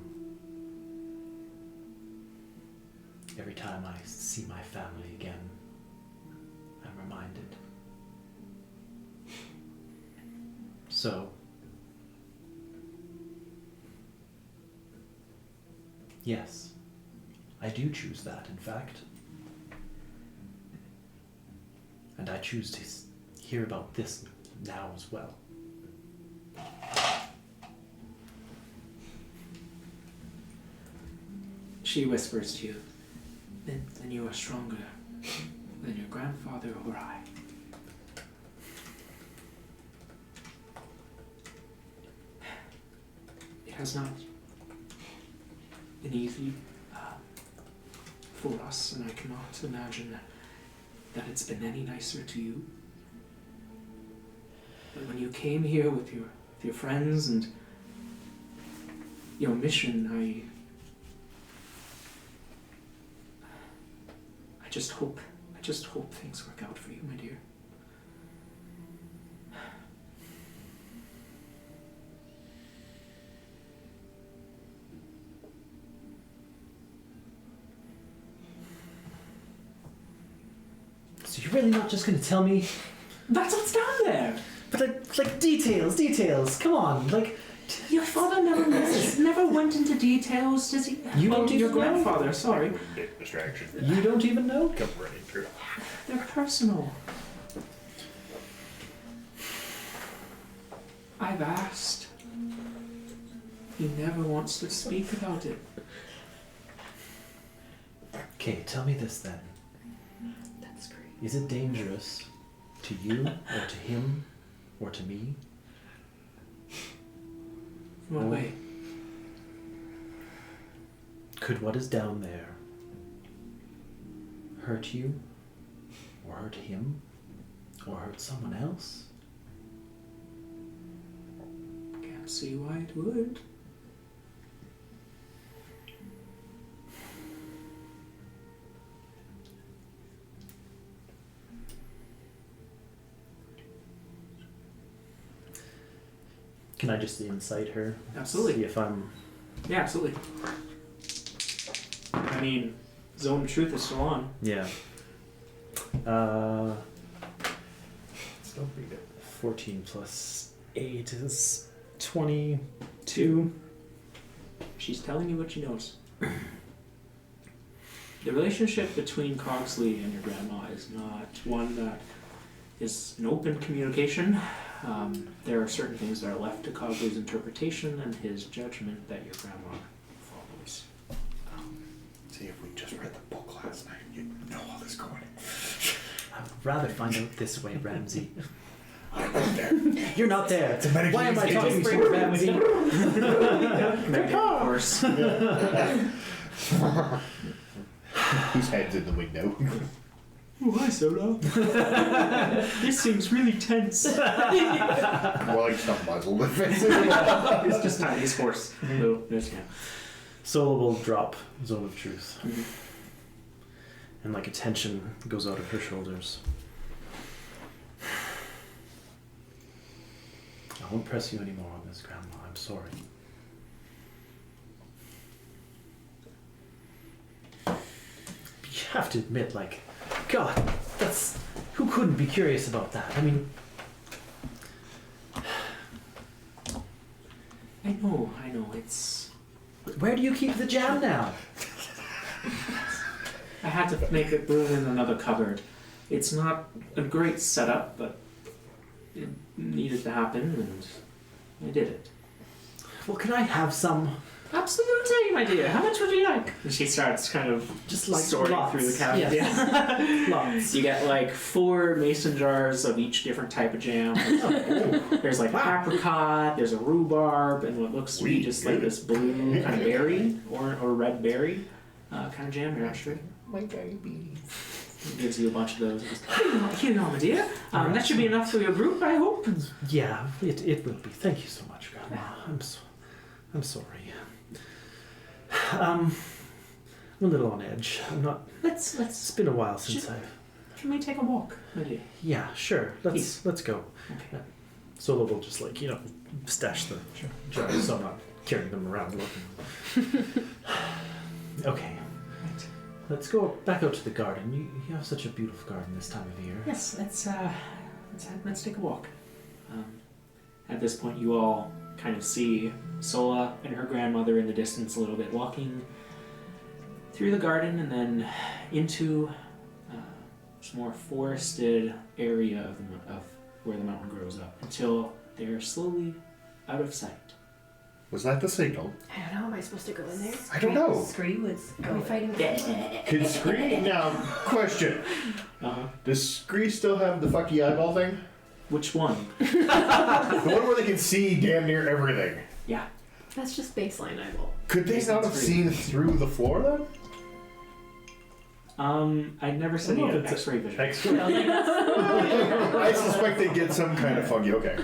C: Every time I see my family again, I'm reminded. So, yes, I do choose that, in fact. And I choose to hear about this now as well.
A: She whispers to you, then you are stronger than your grandfather or I. It has not been easy for us, and I cannot imagine that it's been any nicer to you. But when you came here with your friends and your mission, I just hope things work out for you, my dear.
C: So you're really not just going to tell me?
A: That's what's down there!
C: But like details, come on, like...
A: Your father never went into details, does he?
C: You don't
A: your
C: even know?
A: grandfather, sorry.
E: Distraction.
C: You don't even know?
E: Come running through.
A: They're personal. I've asked. He never wants to speak about it.
C: Okay, tell me this then.
B: That's great.
C: Is it dangerous to you, or to him, or to me?
A: In what way?
C: Could what is down there hurt you, or hurt him, or hurt someone else?
A: Can't see why it would.
C: Can I just incite her?
A: Absolutely.
C: See if I'm...
A: Yeah, absolutely. I mean, Zone of Truth is still on.
C: Yeah.
E: Still read it.
C: 14 plus 8 is 22.
A: She's telling you what she knows. The relationship between Cogsley and your grandma is not one that is an open communication. There are certain things that are left to Cogsley's interpretation and his judgment that your grandma follows.
E: See, if we just read the book last night, you'd know all this going.
C: I would rather find out this way, Ramsey.
E: I'm not there.
C: You're not there.
E: It's a medication.
C: Why am I talking to you, Ramsey?
A: Of course.
E: Whose head's in the window?
A: Oh, hi, Sola. This seems really tense.
E: Well, he's not muzzled.
A: It's just tiny. He's hoarse. No, there's yeah.
C: Sola will drop Zone of Truth.
A: Mhm.
C: And like a tension goes out of her shoulders. I won't press you anymore on this, Grandma. I'm sorry. You have to admit, like, God, that's... Who couldn't be curious about that? I mean...
A: I know, it's...
C: Where do you keep the jam now?
A: I had to make it room in another cupboard. It's not a great setup, but it needed to happen, and I did it.
C: Well, can I have some?
A: Absolutely, my dear. How much would you like? And she starts kind of
C: Just like
A: sorting
C: lots.
A: through the cabinet.
C: Yes. Lots.
A: You get like 4 mason jars of each different type of jam. There's like apricot, there's a rhubarb, and what looks to be just like this blue kind of berry or red berry kind of jam. You're not sure.
E: My baby.
A: It gives you a bunch of those. It goes, here you go, my dear. That should be enough for your group, I hope.
C: Yeah, it will be. Thank you so much, Grandma. I'm sorry. I'm a little on edge. I'm not.
A: Let's.
C: It's been a while since I've.
A: Can we take a walk, my dear?
C: Yeah, sure. Let's go.
A: Okay.
C: Sola will just stash the jars so I'm not carrying them around looking. Okay.
A: Right.
C: Let's go back out to the garden. You have such a beautiful garden this time of year.
A: Yes. Let's take a walk. At this point, you all kind of see Sola and her grandmother in the distance a little bit, walking through the garden and then into this more forested area of where the mountain grows up until they're slowly out of sight.
E: Was that the signal?
B: I don't know. Am I supposed to go in there?
E: I don't know.
D: Scree was.
B: Are we fighting?
E: Can Scree now? Question: Does Scree still have the fucky eyeball thing?
A: Which one?
E: The one where they can see damn near everything.
A: Yeah.
B: That's just baseline eyeball.
E: Could they not have seen through the floor then?
A: I never said you had X-ray vision.
E: I suspect they get some kind of foggy. Okay.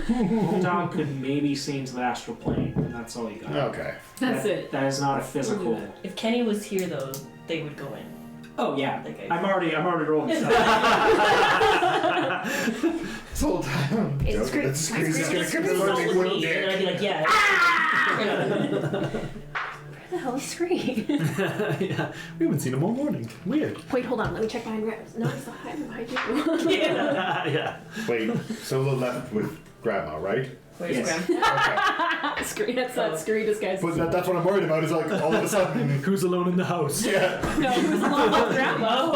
A: Dog could maybe see into the astral plane, and that's all he got.
E: Okay.
B: That's
A: That-
B: it.
A: That is not a physical.
D: If Kenny was here though, they would go in.
A: Oh yeah,
D: Okay.
A: I'm already rolling stuff.
E: This whole time.
B: It's Scree.
E: That's Scree's just gonna come
D: Scree's
E: to
D: always
E: the
D: me, and I'd be like, yeah.
B: Where the hell is Scree?
C: Yeah, we haven't seen him all morning. Weird.
B: Wait, hold on. Let me check behind Rams. No, he's not hiding behind you.
C: Yeah.
E: Wait, Sola left with Grandma, right?
D: Where's
A: Yes.
D: Grandpa?
E: Okay.
B: Scree, that's that Scree disguise.
E: But that's what I'm worried about is like all of a sudden.
C: Who's alone in the house?
E: Yeah.
B: No, who's along with Grandma?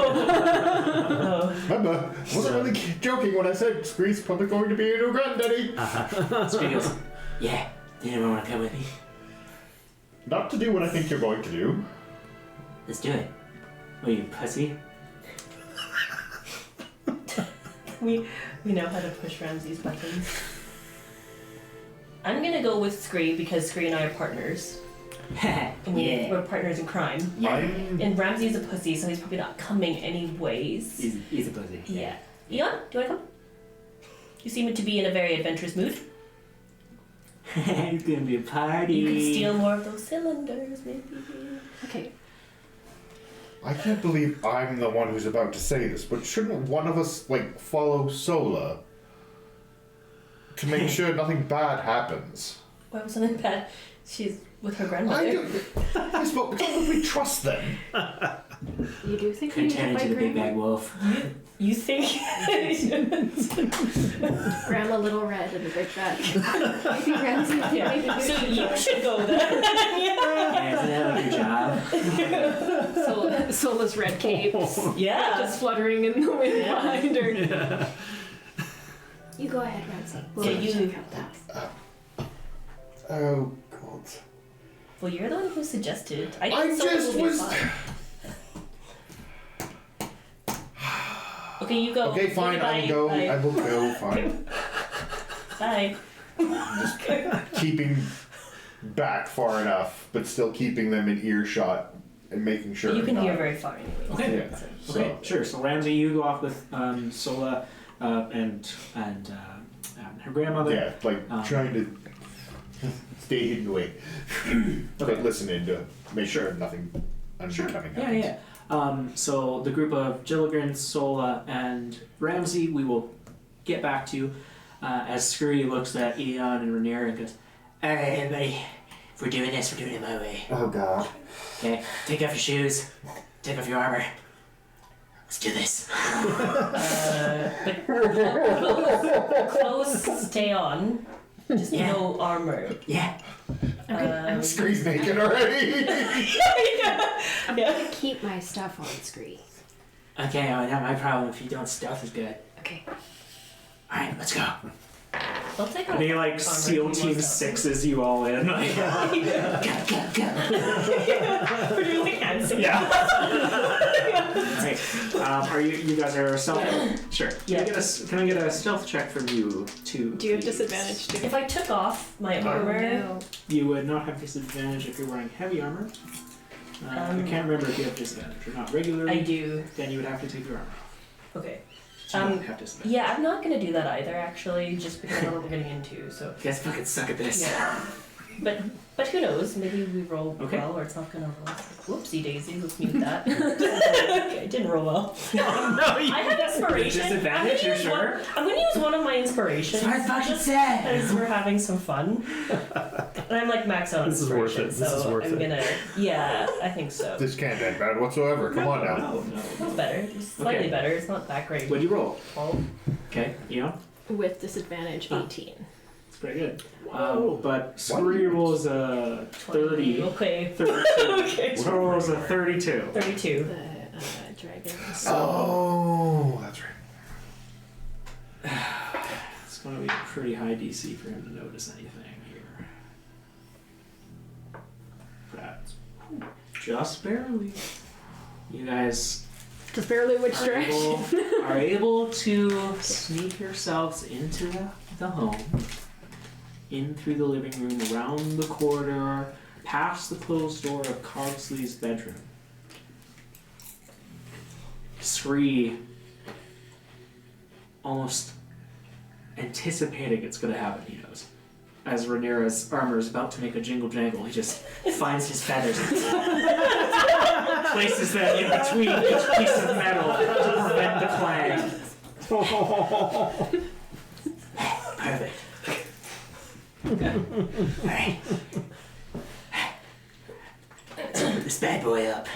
E: Remember, I wasn't really joking when I said Scree's probably going to be your new granddaddy.
A: Scree goes, yeah. Do you want to come with me?
E: Not to do what I think you're going to do.
A: Let's do it. Oh, you pussy.
D: We know how to push Ramsey's buttons. I'm gonna go with Scree because Scree and I are partners. And we're partners in crime.
E: I'm
D: And Ramsey's a pussy, so he's probably not coming anyways.
A: He's a pussy.
D: Yeah. Eon, do you wanna come? You seem to be in a very adventurous mood.
A: It's gonna be a party.
D: You could steal more of those cylinders, maybe.
B: Okay.
E: I can't believe I'm the one who's about to say this, but shouldn't one of us follow Sola to make sure nothing bad happens?
D: Why was something bad? She's with her grandmother.
E: I spoke. Don't we trust them?
B: You do think we
A: Could
B: need
A: turn
B: to
A: into
B: fight
A: the big
B: Grandma?
A: bad wolf.
D: You think?
B: Grandma Little Red and the Big Bad. Maybe Ramsey.
D: Yeah.
B: Maybe we
D: So
B: should
D: you
B: go.
D: should go there.
A: Yeah, isn't that like your job?
B: Sola's red capes.
D: Yeah.
B: Just fluttering in the wind
D: Yeah.
B: behind her. You go ahead, Ramsey. We'll
D: Yeah, you-
B: check out that.
E: Oh God!
D: Well, you're the one who suggested.
E: I
D: think Sola
E: just
D: will be
E: was.
D: fun. Okay, you go.
E: Okay, fine.
D: Bye.
E: I'll go.
D: Bye.
E: I will go. Fine.
D: Bye.
E: Keeping back far enough, but still keeping them in earshot and making sure.
D: You can
E: not-
D: hear very far anyway.
A: Okay.
E: Yeah.
A: Okay,
E: So-
A: sure. So Ramsey, you go off with Sola and her grandmother.
E: Yeah, trying to stay hidden away, but listening to make sure nothing unbecoming happens.
A: Yeah. So the group of Gilligren, Sola, and Ramsey, we will get back to as Scurry looks at Eon and Rainier and goes, "All right, everybody, if we're doing this, we're doing it my way.
E: Oh God.
A: Okay, take off your shoes, take off your armor. Let's do this."
D: Clothes stay on. Just
A: Yeah.
D: no armor.
A: Yeah.
E: Scree's naked already.
B: I'm gonna keep my stuff on Scree.
A: Okay, not my problem if you don't. Stealth is good.
B: Okay.
A: All right, let's go.
D: I'll take
A: And he like SEAL Team 6s you all in. Like,
D: We're doing like hand signals.
A: yeah. Right. Are you guys are stealth? Sure.
D: Yeah.
A: Can I get a stealth check from you too?
B: Do you have
A: please?
B: disadvantage too?
D: If I took off my armor,
B: No.
A: You would not have disadvantage if you're wearing heavy armor. I can't remember if you have disadvantage or not. Regularly,
D: I do.
A: then you would have to take your armor off.
D: Okay.
A: So you don't have disadvantage.
D: Yeah, I'm not gonna do that either, actually, just because I know what we're getting into. So.
A: You guys fucking suck at this.
D: Yeah. But who knows? Maybe we roll
A: Okay.
D: well, or it's not gonna roll. Whoopsie daisy. Let's mute that. Okay, it didn't roll well.
C: No,
D: I have inspiration.
A: Disadvantage, you're sure?
D: I'm gonna use one of my inspirations.
A: That's what I fucking said.
D: Because we're having some fun. And I'm like max out on
C: This is worth
D: inspiration,
C: it. This
D: so
C: is worth
D: I'm
C: it.
D: gonna. Yeah, I think so.
E: This can't end bad whatsoever. Come on now.
A: No.
D: It's better. It's slightly
A: Okay.
D: better. It's not that great.
A: What'd you roll?
D: 12.
A: Okay, you know,
B: With disadvantage,
A: Oh.
B: 18.
A: it's pretty good.
E: Whoa.
A: But Scree rolls a 30.
D: Okay.
A: 32.
D: Okay.
A: Scroll rolls a 32.
D: 32.
B: The dragon.
E: Oh, that's right.
A: It's going to be a pretty high DC for him to notice anything here. That's just barely. You guys
B: Just barely which direction?
A: are able to sneak yourselves into the home, in through the living room, around the corridor, past the closed door of Cardsley's bedroom. Scree, almost anticipating it's going to happen, he knows. As Rhaenyra's armor is about to make a jingle jangle, he just finds his feathers and places them in between each piece of metal to prevent the clang. Perfect. Alright. Let's put this bad boy up.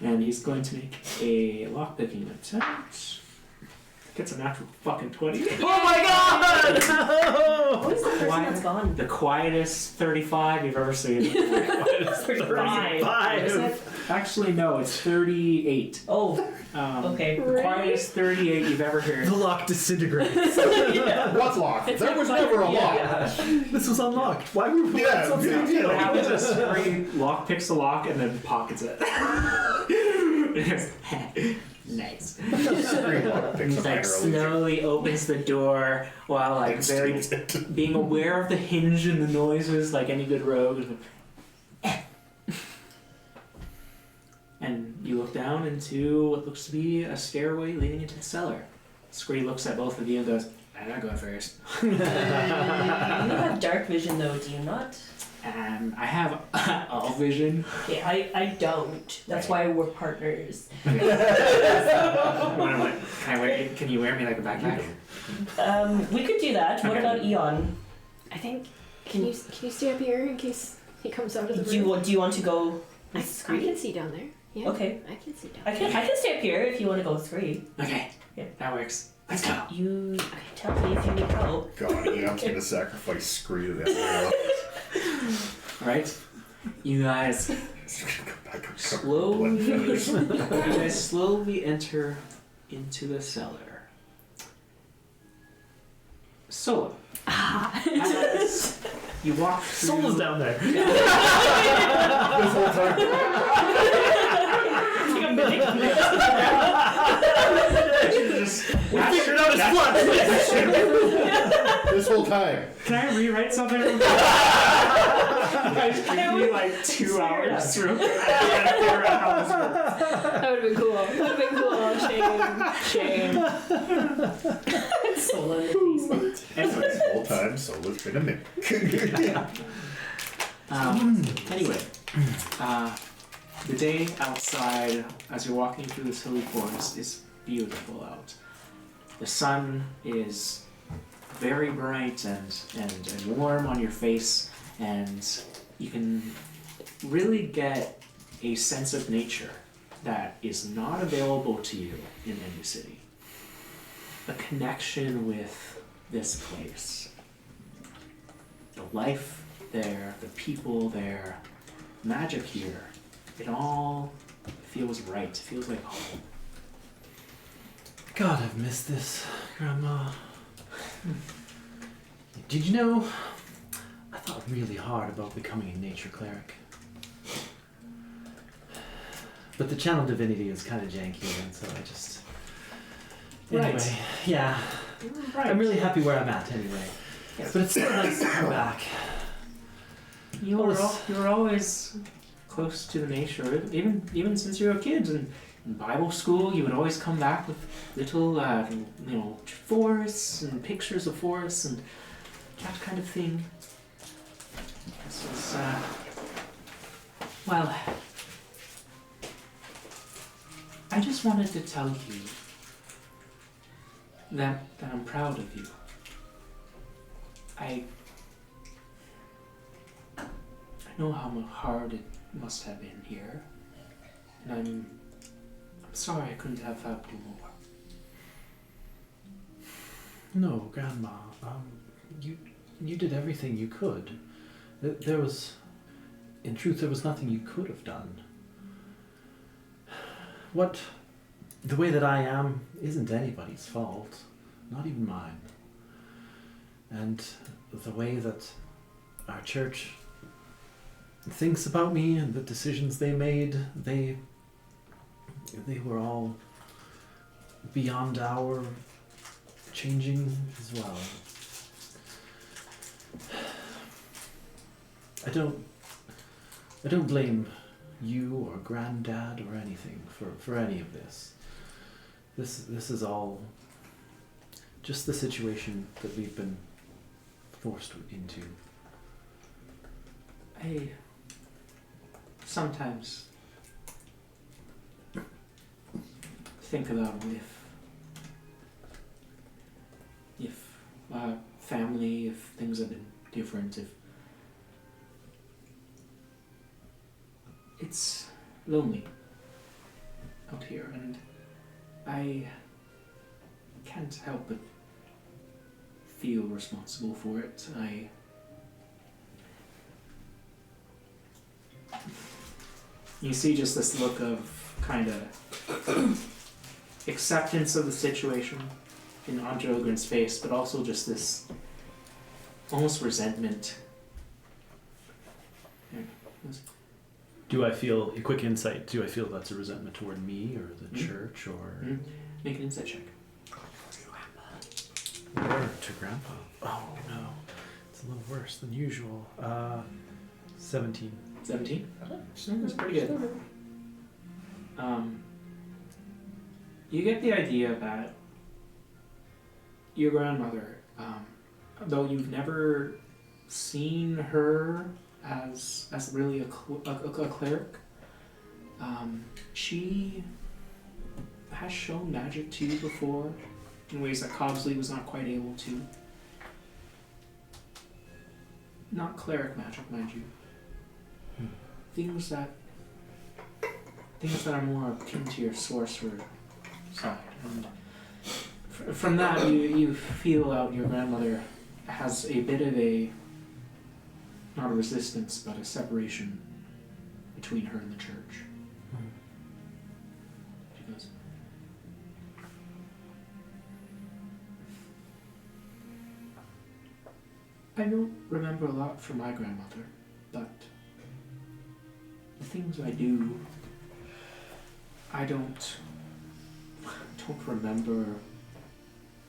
A: And he's going to make a lockpicking attempt. Gets a natural fucking 20.
C: Oh my god!
D: Who's the person that's gone?
A: The quietest 35 you've ever seen.
D: 35.
A: Actually, no, it's 38.
D: Oh, okay.
A: The quietest 38 you've ever heard.
C: The lock disintegrates.
E: What's locked? There was never a lock.
C: This was unlocked. Why were we
E: Yeah,
C: so big
E: yeah.
C: deal?
A: What happens is Scree lock picks the lock and then pockets it. Nice.
E: Screen lock picks
A: He
E: up
A: like
E: my early
A: slowly opens the door while like
E: and
A: very
E: steals it.
A: being aware of the hinge and the noises like any good rogue. And you look down into what looks to be a stairway leading into the cellar. Scree looks at both of you and goes, I'm not going first.
D: You have dark vision though, do you not?
A: I have all vision.
D: Okay, I don't. That's why we're partners.
A: Can you wear me like a backpack?
D: We could do that. What
A: Okay.
D: about Eon?
B: I think. Can you stay up here in case he comes out of the
D: Do
B: room?
D: you want to go
B: I
D: with Scree?
B: can see down there. Yeah.
D: Okay.
B: I can see down
D: I can stay up here if you want to go with Scree.
A: Okay.
D: Yeah.
A: That works. Let's go.
D: You tell me if you need help.
E: God, Eon's gonna sacrifice Scree to that.
A: Alright. You guys slowly enter into the cellar. Sola. As you walk through...
C: Sola's down there.
E: This whole time.
C: We figured out his plot.
E: This whole time.
A: Can I rewrite something? Guys, give me like 2 hours to figure out how this works.
B: That would have been cool. That would have been cool. Shame.
D: Sola in the basement.
A: Anyway,
E: This whole time, Sola's been a mimic.
A: anyway, the day outside, as you're walking through this hilly forest, is beautiful out. The sun is very bright and warm on your face, and you can really get a sense of nature that is not available to you in any city. A connection with this place. The life there, the people there, magic here. It all feels right. It feels like home.
C: God, I've missed this, Grandma. Did you know, I thought really hard about becoming a nature cleric. But the channel divinity is kind of janky, and so I just... Anyway,
A: Right.
C: yeah.
A: Right.
C: I'm really happy where I'm at anyway.
A: Yes.
C: But it's so nice to come back.
A: You're always close to the nature, even since you were a kid. And in Bible school, you would always come back with little, forests and pictures of forests and that kind of thing. This was, well, I just wanted to tell you that I'm proud of you. I know how hard it must have been here, and I'm sorry I couldn't have helped you more.
C: No, Grandma. You did everything you could. There was, in truth, there was nothing you could have done. The way that I am isn't anybody's fault, not even mine. And the way that our church thinks about me and the decisions they made, they were all beyond our changing as well. I don't blame you or Granddad or anything for any of this. This is all just the situation that we've been forced into.
A: I sometimes think about if family, if things have been different, if it's lonely out here, and I can't help but feel responsible for it. You see just this look of kind of acceptance of the situation in Aunt Ogren's face, but also just this almost resentment.
C: Do I feel, a quick insight, do I feel that's a resentment toward me or the church or...
A: Make an insight check.
C: Or to Grandpa? Oh no, it's a little worse than usual. 17.
A: 17? That's pretty good. You get the idea that your grandmother, though you've never seen her as really a cleric, she has shown magic to you before in ways that Cobsley was not quite able to. Not cleric magic, mind you. Things that are more akin to your sorcerer side. And from that, you feel out your grandmother has a bit of not a resistance, but a separation between her and the church. She goes, I don't remember a lot from my grandmother, but the things I do, I don't remember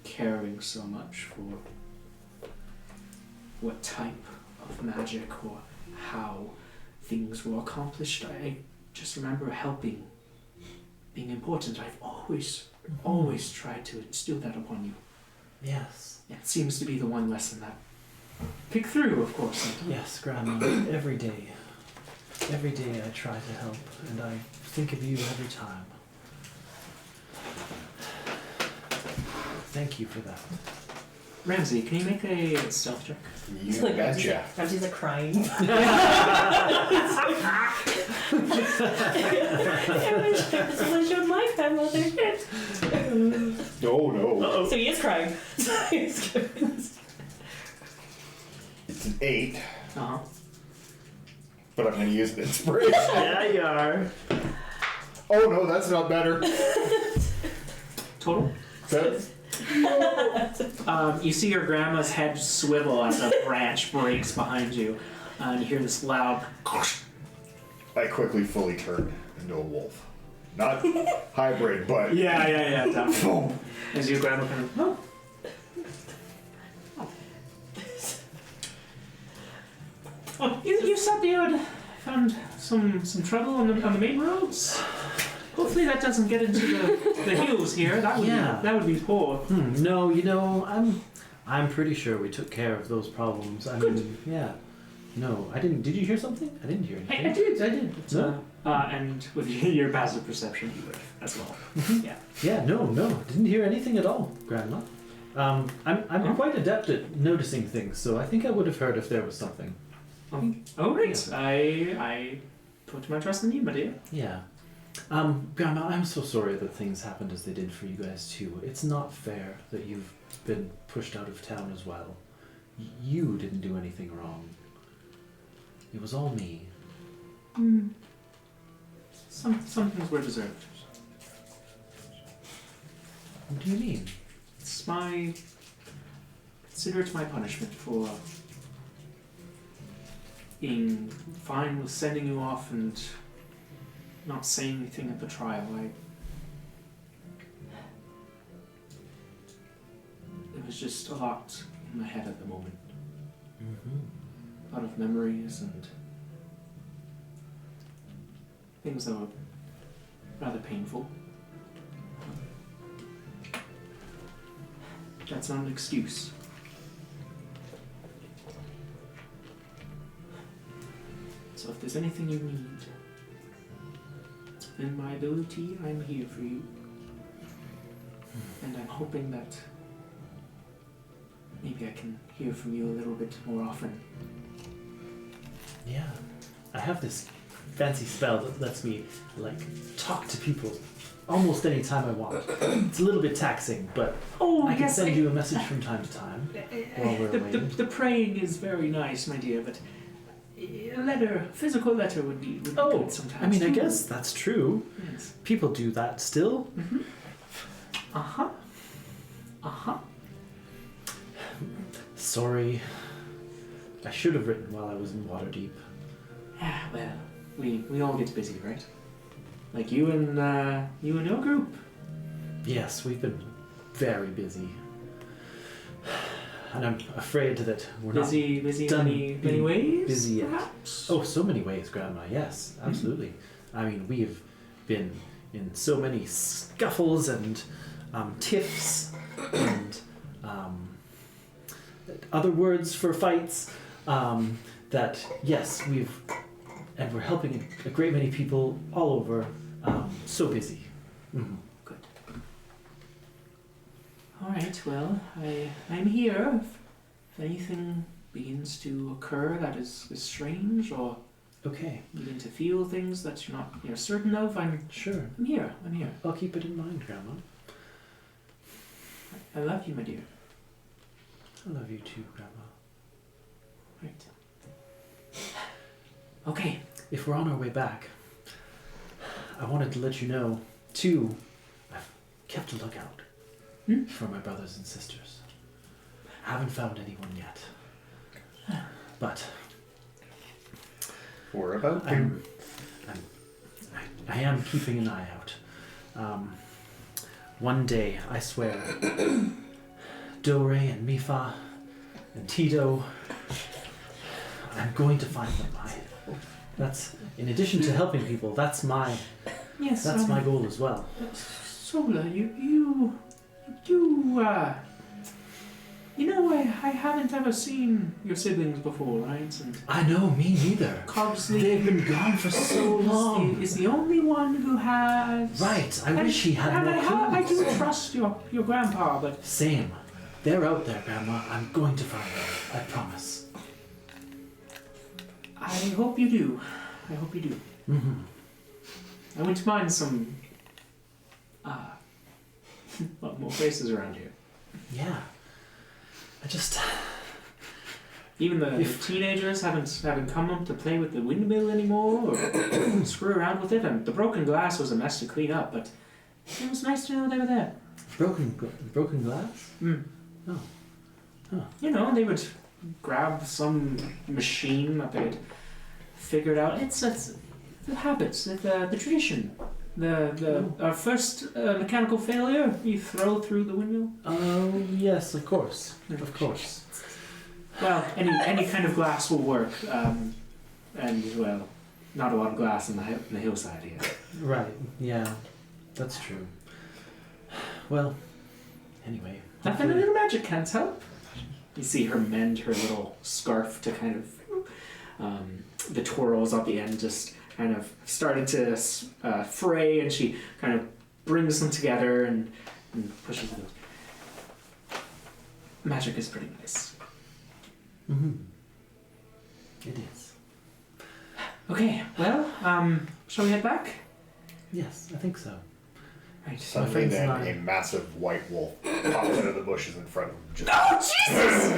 A: caring so much for what type of magic or how things were accomplished. I just remember helping, being important. I've always tried to instill that upon you.
C: Yes.
A: It seems to be the one lesson that pick through, of course.
C: Yes, Grandma. Every day I try to help, and I think of you every time. Thank you for that.
A: Ramsey, can you make a stealth check?
E: You betcha.
D: Ramsey's like crying. Someone showed my grandmother.
E: Oh no.
D: So he is crying.
E: It's an 8,
A: Uh-huh.
E: but I'm going to use an inspiration.
C: Yeah, you are.
E: Oh no, that's not better.
A: Total? You see your grandma's head swivel as a branch breaks behind you, and you hear this loud.
E: I quickly fully turn into a wolf. Not hybrid, but
A: Yeah, definitely. As your grandma kind of. Oh. Oh, you said you had found some trouble on the main roads. Hopefully that doesn't get into the hills here. That would be poor.
C: No, I'm pretty sure we took care of those problems. I mean, yeah. No, I didn't. Did you hear something? I didn't hear anything.
A: I did.
C: No?
A: And with your passive perception, you would as well. Yeah.
C: Yeah, no, didn't hear anything at all, Grandma. I'm quite adept at noticing things, so I think I would have heard if there was something.
A: Oh, great. Yeah. I put my trust in you, my dear.
C: Yeah. Grandma, I'm so sorry that things happened as they did for you guys too. It's not fair that you've been pushed out of town as well. You didn't do anything wrong. It was all me.
A: Some things were deserved.
C: What do you mean?
A: Consider it my punishment for being fine with sending you off and not saying anything at the trial. It was just a lot in my head at the moment. A lot of memories and things that were rather painful. That's not an excuse. So if there's anything you need, within my ability, I'm here for you. And I'm hoping that maybe I can hear from you a little bit more often.
C: Yeah. I have this fancy spell that lets me, talk to people almost any time I want. It's a little bit taxing, but I can send you a message from time to time while we're waiting.
A: The praying is very nice, my dear, but a physical letter would be good sometimes.
C: I mean, I guess that's true.
A: Yes.
C: People do that still. Sorry. I should have written while I was in Waterdeep.
A: Yeah, well, we all get busy, right? Like you and your group.
C: Yes, we've been very busy. And I'm afraid that we're
A: busy
C: done
A: many ways.
C: Busy yet.
A: Perhaps?
C: Oh, so many ways, Grandma. Yes, absolutely. I mean, we've been in so many scuffles and tiffs and other words for fights. That yes, we're helping a great many people all over. So busy.
A: Good. All right. Well, I'm here. If anything begins to occur that is strange or
C: okay,
A: begin to feel things that you're not certain of, I'm here.
C: I'll keep it in mind, Grandma.
A: I love you, my dear.
C: I love you too, Grandma.
A: Right. Okay.
C: If we're on our way back, I wanted to let you know, too, I've kept a lookout for my brothers and sisters. I haven't found anyone yet. But
E: we're about
C: to. I am keeping an eye out. One day, I swear, Dore and Mifa and Tito, I'm going to find them. That's, in addition to helping people, that's my goal as well.
A: Sola, I haven't ever seen your siblings before, right? And
C: I know, me neither.
A: Cogsley,
C: they've been gone for so long.
A: Is the only one who has.
C: Right, I wish he had more clues.
A: I do trust your grandpa, but.
C: Same. They're out there, Grandma. I'm going to find them. I promise.
A: I hope you do. I wouldn't mind some more faces around here.
C: Yeah.
A: Even the teenagers haven't come up to play with the windmill anymore or screw around with it. And the broken glass was a mess to clean up, but it was nice to know they were there.
C: Broken glass?
A: Mm.
C: Oh. Huh.
A: You know, they would grab some machine that they'd figured out. It's the habits, the tradition. Our first mechanical failure, you throw through the windmill.
C: Oh, yes, of course. Of course.
A: Well, any kind of glass will work. And, well, not a lot of glass in the hillside here.
C: Right, yeah. That's true. Well, anyway.
A: Nothing a little magic can't help. You see her mend her little scarf to kind of, the twirls at the end just kind of started to fray, and she kind of brings them together and pushes them. Magic is pretty nice.
C: Mm-hmm. It is.
A: Okay, well, shall we head back?
C: Yes, I think so.
A: Right.
E: Suddenly
C: friends
E: then,
C: and I-
E: a massive white wolf pops out of the bushes in front of him. Just
A: Oh, Jesus!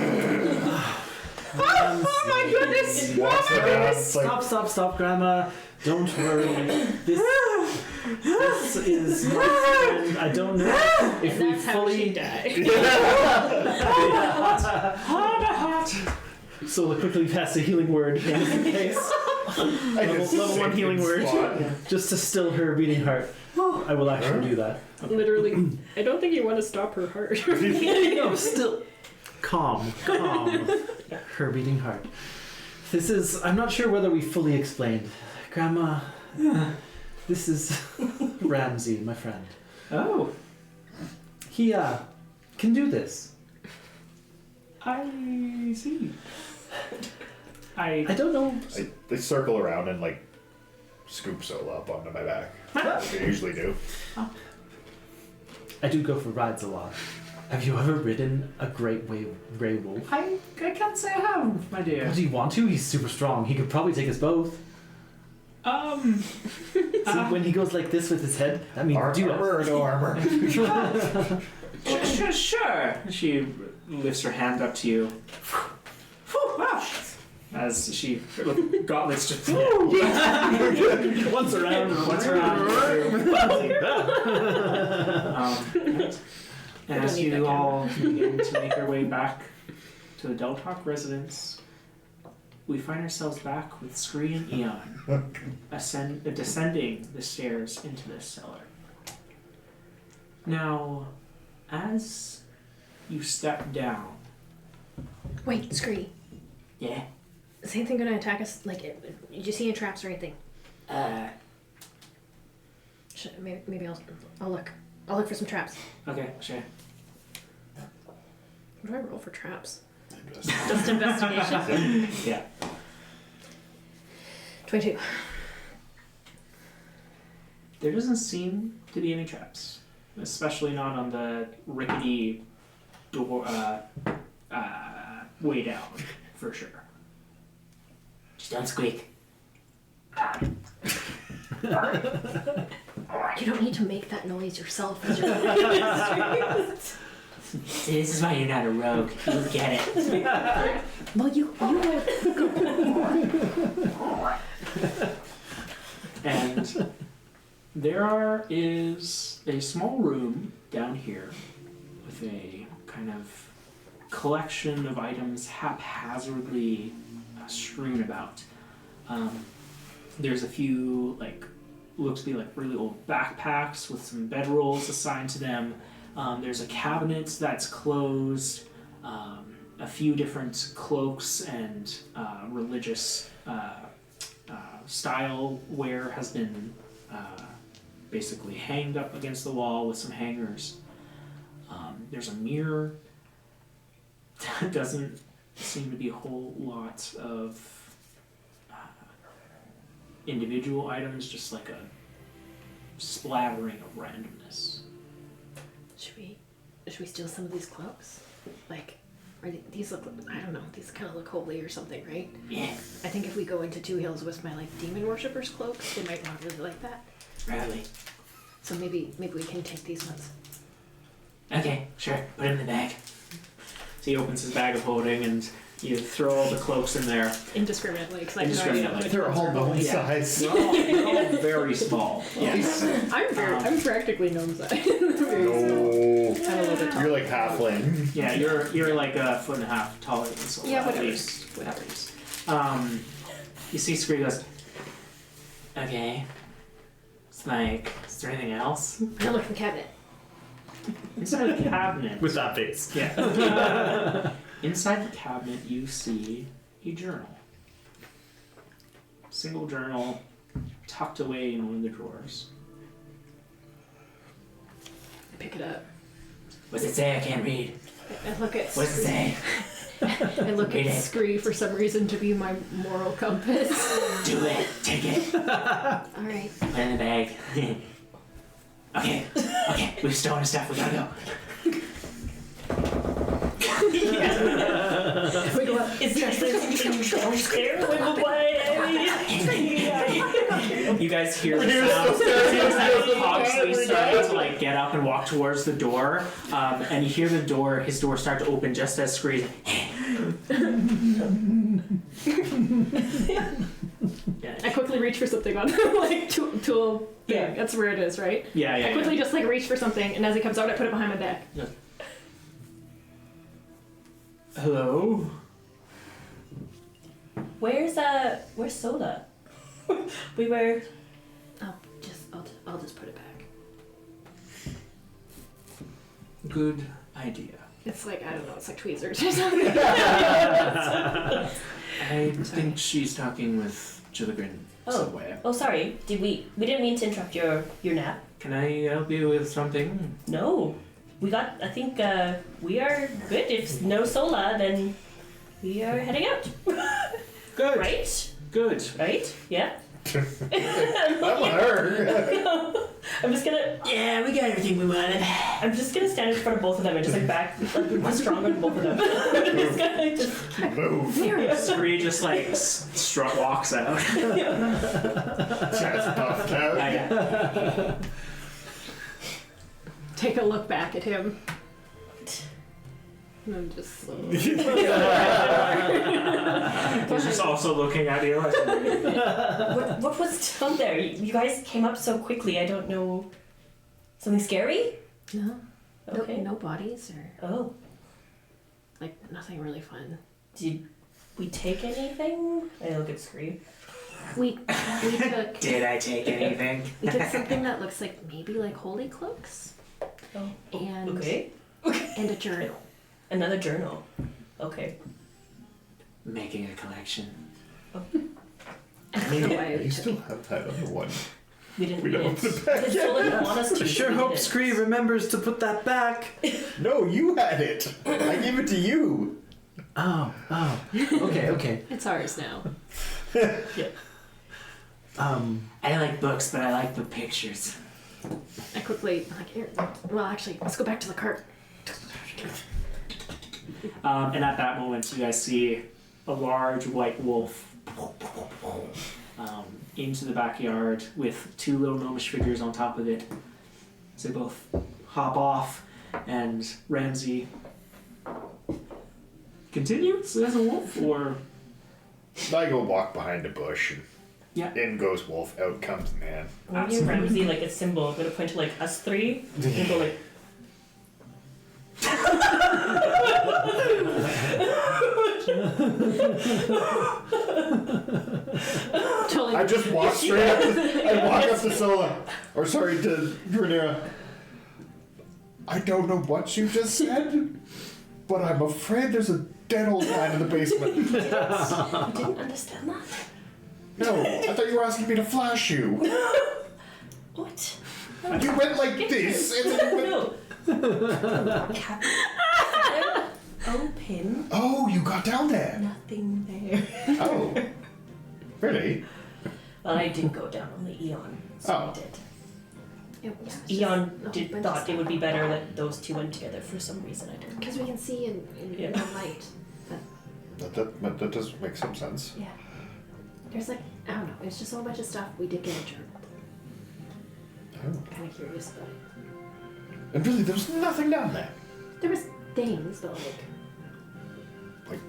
A: Oh my goodness!
E: walks around. It's like,
C: Stop, Grandma. Don't worry. This is my friend. I don't know if we
B: That's how she
C: fully...
B: died.
A: Hot.
C: Sola quickly casts a healing word in his case. Level 1 healing word. Just to still her beating heart. I will actually do that.
B: Literally, I don't think you want to stop her heart.
C: No, still... Calm. Her beating heart. This is... I'm not sure whether we fully explained. Grandma... This is Ramsey, my friend.
A: Oh,
C: He, can do this.
A: I see.
C: I don't know...
E: they circle around and like scoop Sola up onto my back. Like they usually do.
C: I do go for rides a lot. Have you ever ridden a great gray wolf?
A: I can't say I have, my dear.
C: Do you want to? He's super strong. He could probably take us both. See, when he goes like this with his head, that means do
E: Armor or no armor?
A: Sure. She lifts her hand up to you. Wow. As she gauntlets just
C: once around.
A: And as you all begin to make our way back to the Deltalk residence, we find ourselves back with Scree and Eon descending the stairs into this cellar. Now, as you step down...
B: Wait, Scree.
A: Yeah?
B: Is anything gonna attack us? Like, did you see any traps or anything? Maybe I'll look. I'll look for some traps.
A: Okay, sure.
B: What do I roll for traps? Just investigation.
A: Yeah.
B: 22.
A: There doesn't seem to be any traps, especially not on the rickety door way down, for sure. Just don't squeak.
B: You don't need to make that noise yourself.
A: See, this is why you're not a rogue. You get it.
B: Well, you
A: And there is a small room down here with a kind of collection of items haphazardly strewn about. There's a few, looks to be really old backpacks with some bedrolls assigned to them. There's a cabinet that's closed. A few different cloaks and religious style wear has been basically hanged up against the wall with some hangers. There's a mirror. Doesn't seem to be a whole lot of individual items, just like a splattering of randomness.
B: Should we steal some of these cloaks? These look, I don't know, these kind of look holy or something, right?
A: Yeah.
B: I think if we go into Two Hills with my demon worshippers cloaks, they might not really like that.
A: Really?
B: So maybe we can take these ones.
A: Okay, sure. Put him in the bag. So he opens his bag of holding and You throw all the cloaks in there.
B: Indiscriminately, because I can
A: Indiscriminately.
B: already know
E: They're
B: which
E: all
B: ones are
E: gnome
B: going.
E: size.
A: They're all very small. Yes.
B: I'm practically gnome size.
E: No.
B: I'm a little bit tall.
E: You're like halfling.
A: Yeah, you're like a foot and a half taller than Sola.
B: Yeah,
A: at
B: whatever.
A: least.
B: Whatever.
A: You see Scree goes, okay. It's like, is there anything else?
B: I look in the cabinet.
A: Inside the cabinet.
C: With that face.
A: Yeah. Inside the cabinet, you see a journal. Single journal tucked away in one of the drawers.
B: I pick it up.
A: What's it say? I can't read.
B: I look at
A: What's it say?
B: I look
A: Read
B: at
A: it.
B: Scree for some reason to be my moral compass.
A: Do it. Take it.
B: Alright.
A: Put it in the bag. Okay. Okay. We've stolen his stuff. We gotta go.
B: We go up.
D: Is there downstairs?
A: You guys hear the sound. Pogsley starting to like get up and walk towards the door, and you hear the door, his door start to open just as Scree's.
B: I quickly reach for something on like tool thing.
D: Yeah.
B: That's where it is, right?
A: Yeah,
B: I quickly just like reach for something, and as it comes out, I put it behind my back.
A: Hello.
D: Where's Sola? We were.
B: I'll just put it back.
A: Good idea.
B: It's like I don't know. It's like tweezers or something.
A: I think she's talking with Jilligren somewhere.
D: Oh, sorry. We didn't mean to interrupt your nap.
A: Can I help you with something?
D: No. I think we are good. If no Sola, then we are heading out.
A: Good.
D: Right?
A: Good.
D: Right? Yeah?
E: I'm her.
D: I'm just gonna.
A: Yeah, we got everything we wanted.
D: I'm just gonna stand in front of both of them and just like back, like stronger than both of them. I'm just gonna just.
E: Move.
A: Scree just like walks out.
E: Chest puffed out.
A: Yeah.
B: Take a look back at him. And I'm just slowly.
A: He's just also looking at you.
D: What was down there? You guys came up so quickly. I don't know. Something scary?
B: No.
D: Okay.
B: No bodies or
D: Oh.
B: like nothing really fun.
D: Did we take anything? I look at Scree.
B: We took
A: Did I take anything?
B: we took something that looks like maybe like holy cloaks
D: Oh.
B: and
D: Okay.
B: and a journal.
D: Another journal. Okay.
A: Making a collection.
B: That's the way we
E: You
B: took
E: still
B: it.
E: have that other one.
D: We didn't.
E: We don't
D: didn't.
E: put it back
D: Because
E: yet.
D: Sola didn't want us to.
C: I sure
D: so we
C: hope
D: didn't.
C: Scree remembers to put that back.
E: No, you had it. I gave it to you.
C: Oh. Okay.
B: It's ours now.
A: I like books, but I like the pictures.
B: I quickly like here. Well, actually, let's go back to the cart.
A: And at that moment, you guys see a large white wolf into the backyard with two little gnomish figures on top of it. So they both hop off, and Ramsey continues as a wolf, or
E: I go walk behind a bush and
A: Yeah.
E: in goes wolf, out comes man.
D: When you Ramsey like a symbol, I'm gonna point to like us three and go like.
B: Totally.
E: I just walk straight up to, I walk up to Sola, or sorry, to Rhaenyra. I don't know what you just said, but I'm afraid there's a dead old man in the basement.
D: You didn't understand that?
E: No, I thought you were asking me to flash you.
D: What?
E: You went like this, and then you went...
D: No. Cabin. Open.
E: Oh, you got down there.
D: Nothing there.
E: Oh. Really?
D: Well, I did go down on the Eon. So
E: Oh.
D: I did.
B: Eon
D: Eon thought it would be better that those two went together for some reason. I don't.
B: because we can see in
D: Yeah.
B: the light.
E: That does make some sense.
B: Yeah. There's like I don't know. It's just a whole bunch of stuff. We did get a journal.
E: Oh.
B: Kind of curious about it.
E: And really, there was nothing down there.
B: There was things, but like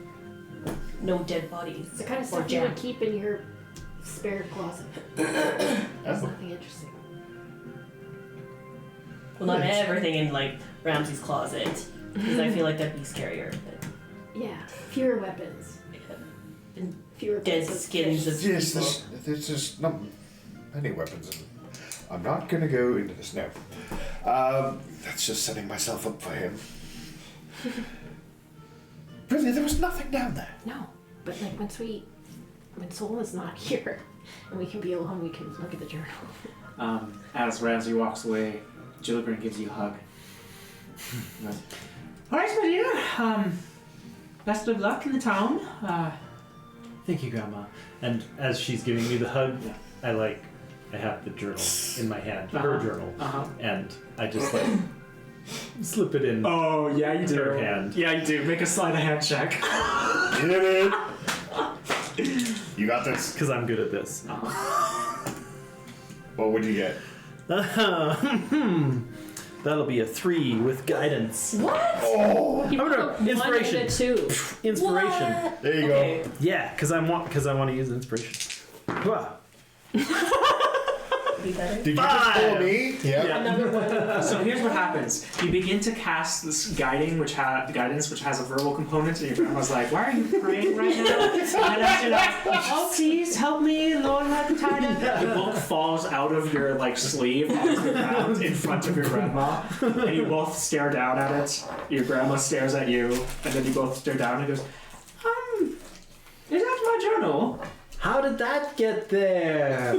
D: no dead bodies.
B: It's the kind of
D: or
B: stuff you
D: jam.
B: would keep in your spare closet. There's nothing interesting.
D: Well, not everything in like Ramsey's closet, because I feel like that'd be scarier. But
B: Yeah, fewer weapons.
D: and
B: Fewer
D: dead
B: places.
D: skins of
E: Yes,
D: people.
E: there's just not many weapons. I'm not going to go into this now. That's just setting myself up for him. Really, there was nothing down there.
B: No, but like when Sola's not here, and we can be alone, we can look at the journal.
A: As Ramsey walks away, Gillibrand gives you a hug. He goes, all right, my dear. Best of luck in the town.
C: Thank you, Grandma. And as she's giving me the hug,
A: Yeah.
C: I have the journal in my hand, her journal, and I just slip it in.
A: Oh, yeah, you do.
C: Her hand.
A: Yeah, you do. Make a sleight of hand check.
E: You did it. You got this.
C: Because I'm good at this.
E: What would you get?
C: That'll be a 3 with guidance.
D: What?
E: Oh,
B: You
C: I'm gonna-
B: put one
C: inspiration.
B: and a 2.
C: Inspiration.
D: What?
E: there you
D: Okay.
E: go.
C: Yeah, because I want to use inspiration. Hooah.
D: Be better.
E: Did you just pull me? Yeah.
D: Another one.
A: So here's what happens. You begin to cast this guidance, which has a verbal component, and your grandma's like, why are you praying right now? And as you're like, oh, please help me, Lord, I'm tired. The book falls out of your sleeve onto the ground in front of your grandma, and you both stare down at it. Your grandma stares at you, and then you both stare down and goes, is that my journal?
C: How did that get there?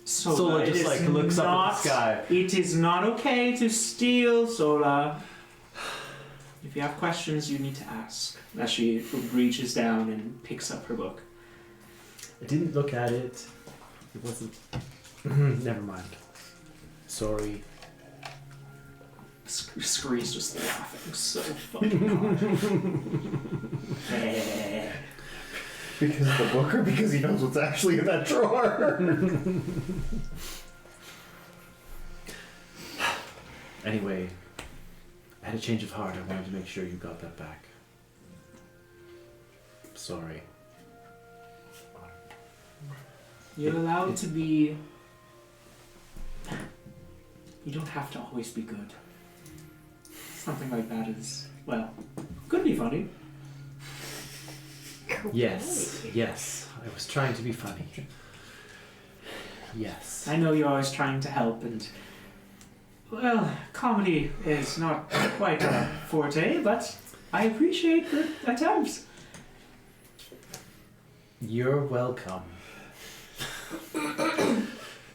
C: Sola
A: it
C: just
A: is
C: looks up at the sky.
A: It is not okay to steal, Sola. If you have questions, you need to ask. As she reaches down and picks up her book.
C: I didn't look at it. It wasn't. Never mind. Sorry.
A: Scree's just laughing so fucking hard.
E: Because of the book or because he knows what's actually in that drawer?
C: Anyway, I had a change of heart. I wanted to make sure you got that back. Sorry.
A: You're allowed to be... You don't have to always be good. Something like that is, could be funny.
C: Yes, yes. I was trying to be funny. Yes.
A: I know you're always trying to help, and comedy is not quite a forte, but I appreciate the attempts.
C: You're welcome.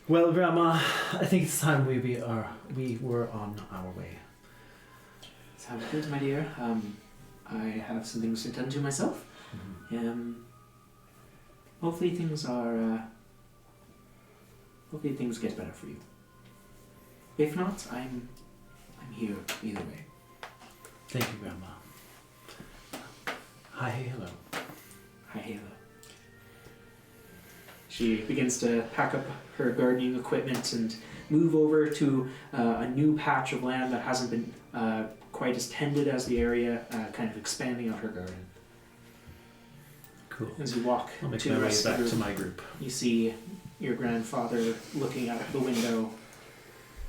C: Well, Grandma, I think it's time we were on our way.
A: Sounds good, my dear. I have some things to tend to myself. Hopefully things get better for you. If not, I'm here either way.
C: Thank you, Grandma. Hi, hello.
A: Hi, Halo. She begins to pack up her gardening equipment and move over to a new patch of land that hasn't been quite as tended as the area, kind of expanding out her garden.
C: Cool.
A: As you walk
C: I'll make
A: to
C: my
A: the
C: way
A: rest
C: back
A: of
C: to
A: the
C: my group.
A: you see your grandfather looking out the window,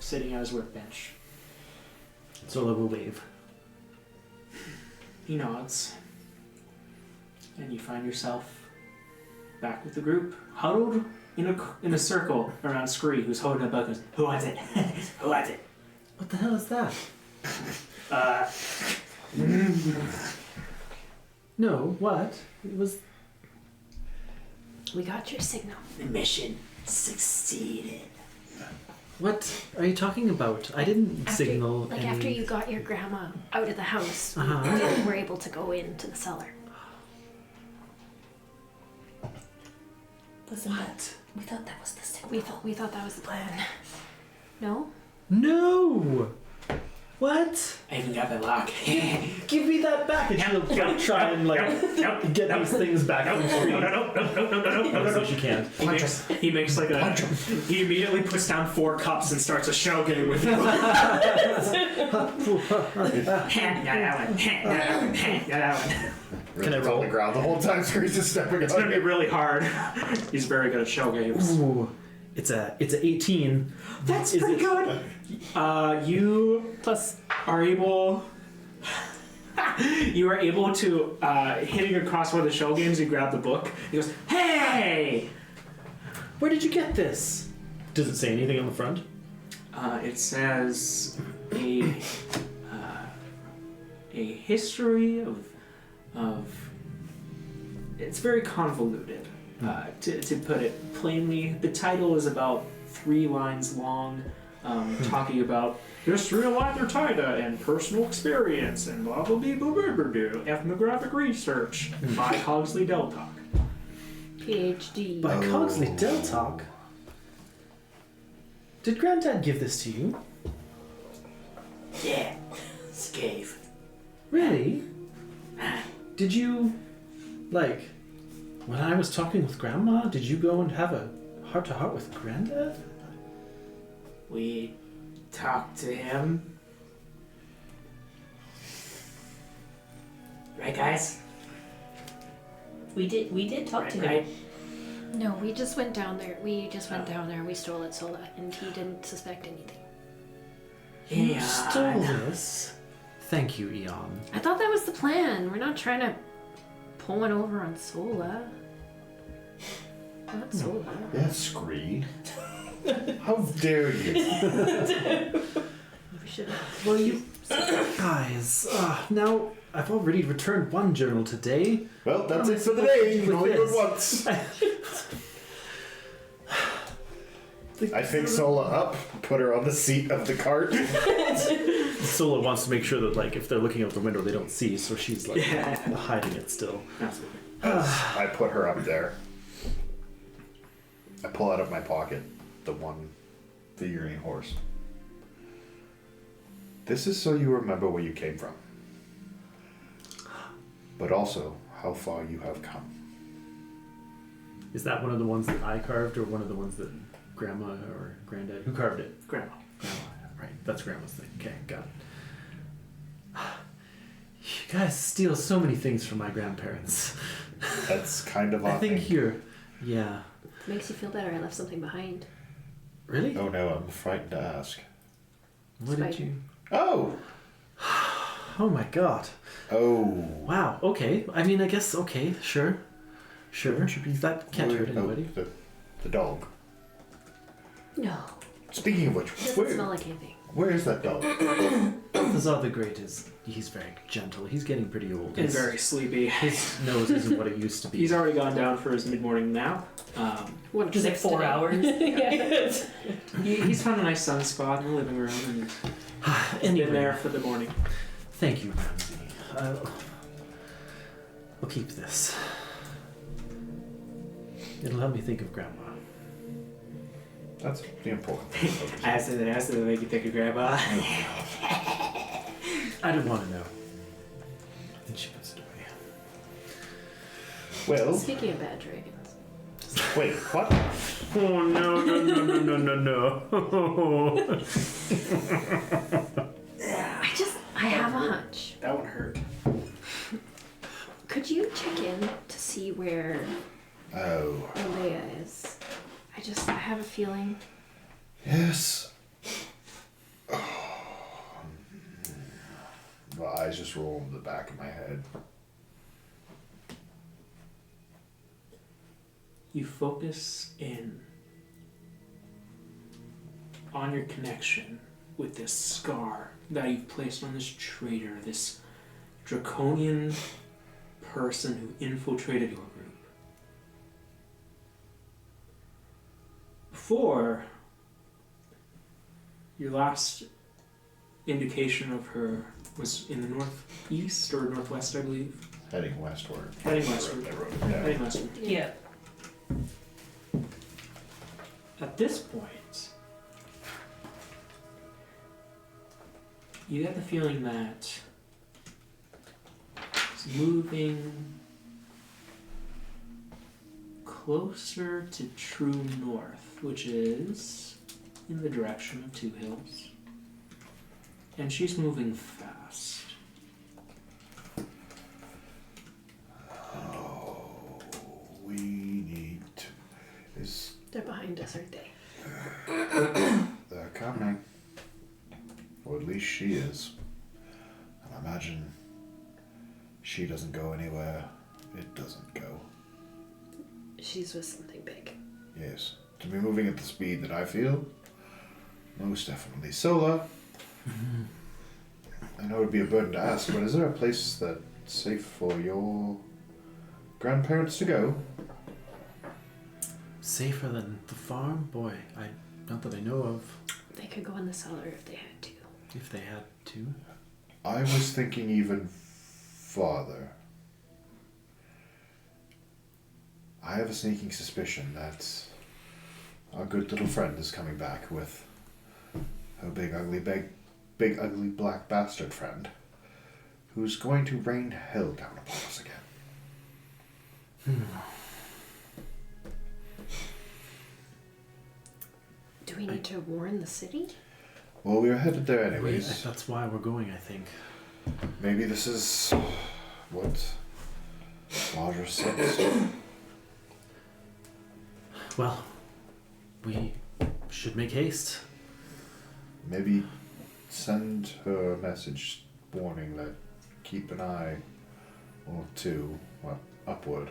A: sitting at his workbench.
C: Sola will wave.
A: He nods, and you find yourself back with the group, huddled in a circle around Scree, who's holding a book. Goes, who wants it? Who wants it?
C: What the hell is that? No, what? It was...
B: We got your signal.
A: The mission succeeded.
C: What are you talking about? I didn't signal any...
B: After you got your grandma out of the house, we were able to go into the cellar.
D: Listen, we thought that was the signal.
B: We thought that was the plan. No?
C: No! What?
A: I even got the lock.
C: Give me that back! And she'll try and get these things back from the screen. No, she can't.
A: He makes he immediately puts down 4 cups and starts a show game with you. That one. That one.
C: Can I
E: It's on
C: roll?
E: the ground the whole time. Scree's just stepping
A: It's
E: on
A: gonna be
E: it.
A: really hard. He's very good at shell games.
C: Ooh, it's a 18.
A: That's
C: Is
A: pretty
C: it-
A: good. You
B: Plus,
A: are able. You are able to hitting across one of the shell games. You grab the book. He goes, "Hey!"
C: Where did you get this? Does it say anything on the front?
A: It says a history of. It's very convoluted. To put it plainly, the title is about 3 lines long, talking about history of Lathyrtida and personal experience and blah blah blah blah blah blah. Ethnographic research by Cogsley Deltalk.
B: PhD.
C: By Cogsley Deltalk. Did Granddad give this to you?
A: Yeah, Scave.
C: Really? Did you, like, when I was talking with Grandma, did you go and have a heart-to-heart with Granddad?
A: We talked to him. Right, guys?
D: We did talk to him.
A: Right.
B: No, we just went down there. We stole it, Sola, and he didn't suspect anything.
C: You
A: Yeah,
C: stole this. Thank you, Eon.
B: I thought that was the plan. We're not trying to pull one over on Sola. Not Sola.
E: Yeah, Scree. How dare you?
B: We should.
C: Well, you guys, now I've already returned one journal today.
E: Well, that's
C: What
E: it for the
C: am I
E: day.
C: supposed to
E: You
C: do
E: can
C: with
E: only do
C: this?
E: it once. I pick Sola up, put her on the seat of the cart.
C: Sola wants to make sure that, like, if they're looking out the window, they don't see, so she's like hiding it still.
A: Absolutely.
E: I put her up there. I pull out of my pocket the one figurine horse. This is so you remember where you came from, but also how far you have come.
C: Is that one of the ones that I carved, or one of the ones that Grandma or Granddad? Who carved it?
A: Grandma.
C: Grandma, right. That's Grandma's thing. Okay, got it. You guys steal so many things from my grandparents.
E: That's kind of
C: I
E: our
C: think
E: thing.
C: you're... Yeah.
B: Makes you feel better. I left something behind.
C: Really?
E: Oh no, I'm frightened to ask.
C: What did
B: Spider.
C: you...
E: Oh!
C: Oh my god.
E: Oh.
C: Wow, okay. I mean, I guess, okay, sure. Sure. That can't hurt anybody.
E: The dog.
B: No.
E: Speaking of which,
B: It doesn't smell
E: where,
B: like anything.
E: where is that dog?
C: Balthazar the Great he's very gentle. He's getting pretty old.
A: And very sleepy.
C: His nose isn't what it used to be.
A: He's already gone down for his mid-morning nap.
B: What,
D: Just like 4 hours.
A: He's found a nice sunspot in the living room and he's
C: Anyway,
A: been there for the morning.
C: thank you, Ramsey. I'll keep this. It'll help me think of Grandma.
E: That's the important thing.
A: I asked him to make you think of Grandma.
C: I didn't want to know. And she puts it away.
E: Well,
B: Speaking of bad dragons.
E: wait, what?
C: Oh no no no no no no no!
B: I have a hunch.
A: That one hurt.
B: Could you check in to see where
E: Oh,
B: Alea is? I have a feeling.
E: yes. My eyes just roll in the back of my head.
A: You focus in on your connection with this scar that you've placed on this traitor, this draconian person who infiltrated your group. Before, your last indication of her was in the northeast or northwest, I believe.
E: Heading westward.
A: Heading westward.
E: I wrote it down.
A: Heading westward.
D: Yeah.
A: At this point, you get the feeling that it's moving closer to true north, which is in the direction of Two Hills. And she's moving fast.
B: find us, aren't they?
E: They're coming. Or at least she is. And I imagine she doesn't go anywhere. It doesn't go.
B: She's with something big.
E: Yes. To be moving at the speed that I feel, most definitely. Sola, I know it would be a burden to ask, but is there a place that's safe for your grandparents to go?
C: Safer than the farm? Boy, not that I know of.
B: They could go in the cellar if they had to.
C: If they had to.
E: I was thinking even farther. I have a sneaking suspicion that our good little friend is coming back with her big ugly black bastard friend, who's going to rain hell down upon us again.
B: Do we need to warn the city?
E: Well, we are headed there anyways.
C: That's why we're going, I think.
E: Maybe this is what Roger sensed.
C: Well, we should make haste.
E: Maybe send her a message warning that keep an eye or two upward.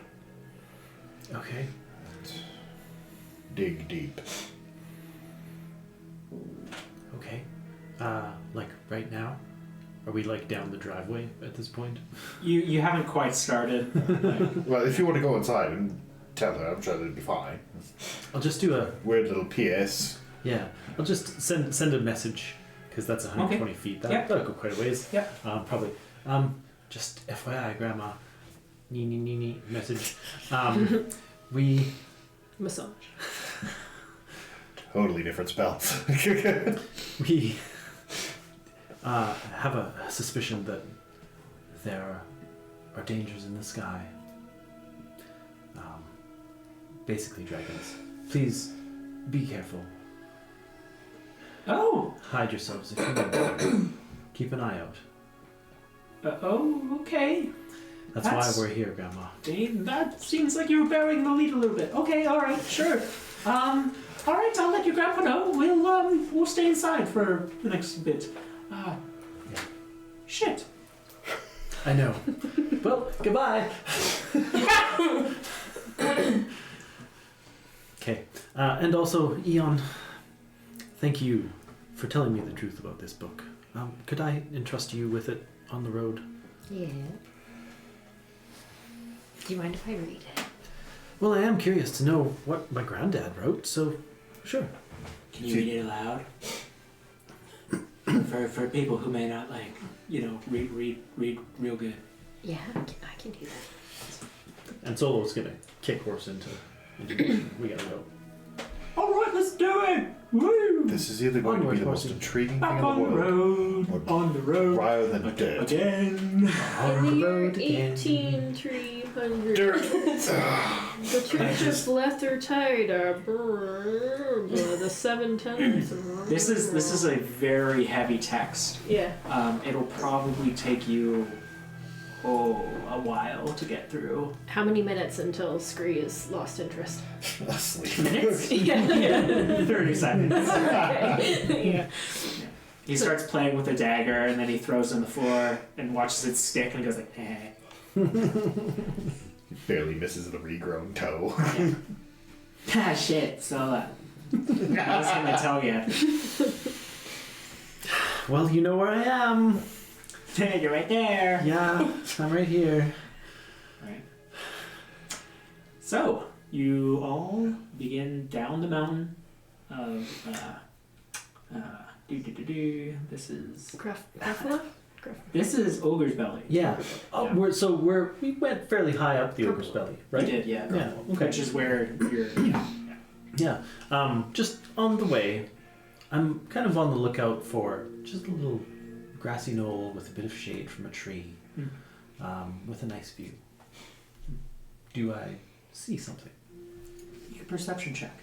C: Okay.
E: And dig deep.
C: Okay. Like right now? Are we like down the driveway at this point?
A: You haven't quite started.
E: Well, if you want to go inside and tell her, I'm sure that'd be fine.
C: I'll just do a
E: Weird little PS.
C: yeah. I'll just send a message because that's 120 feet. That'll go quite a ways.
A: Yeah.
C: Probably. Just FYI, Grandma. Nee message. We
B: Massage.
E: Totally different spells.
C: we have a suspicion that there are dangers in the sky. Basically dragons. Please be careful.
A: Oh.
C: Hide yourselves if you need to. Keep an eye out.
A: Okay.
C: That's why we're here, Grandma.
A: That seems like you're bearing the lead a little bit. Okay, all right, sure. All right, I'll let your grandpa know. We'll stay inside for the next bit.
C: Yeah.
A: Shit.
C: I know. Well, goodbye. Okay. And also, Eon, thank you for telling me the truth about this book. Could I entrust you with it on the road?
B: Yeah. Do you mind if I read it?
C: Well, I am curious to know what my granddad wrote, so sure.
A: Can you read it aloud? for people who may not read real good.
B: Yeah, I can do that.
C: And Solo's gonna kick horse into we gotta go.
A: All right, let's do it. Woo!
E: This is either going to be the most
C: Horsey.
E: intriguing thing
A: Back
E: in the
A: on the
E: world,
A: road. On the road.
E: rather than dead.
A: Again.
C: On the
B: In the
C: road
B: year
C: again.
B: 18300,
E: Dirt.
B: the churches left their tide. The 710s.
A: This is a very heavy text.
B: Yeah.
A: It'll probably take you a while to get through.
B: How many minutes until Scree is lost interest?
E: Asleep.
A: Minutes?
B: Yeah.
A: 30 seconds.
B: Okay. Yeah.
A: He starts playing with a dagger and then he throws it on the floor and watches it stick and goes like, eh.
E: Barely misses the regrown toe.
A: Ah, shit, Sola. I was gonna tell you.
C: Well, you know where I am.
A: You're right there.
C: Yeah, I'm right here.
A: Right. So, you all begin down the mountain of, this is...
B: Gruffalo?
A: This is Ogre's Belly.
C: Yeah. Oh,
A: Yeah.
C: we went fairly high up the ogre's belly, right?
A: You did, yeah.
C: Yeah. Okay.
A: Which is where you're,
C: Yeah. Just on the way, I'm kind of on the lookout for just a little grassy knoll with a bit of shade from a tree, with a nice view. Do I see something?
A: Make a perception check.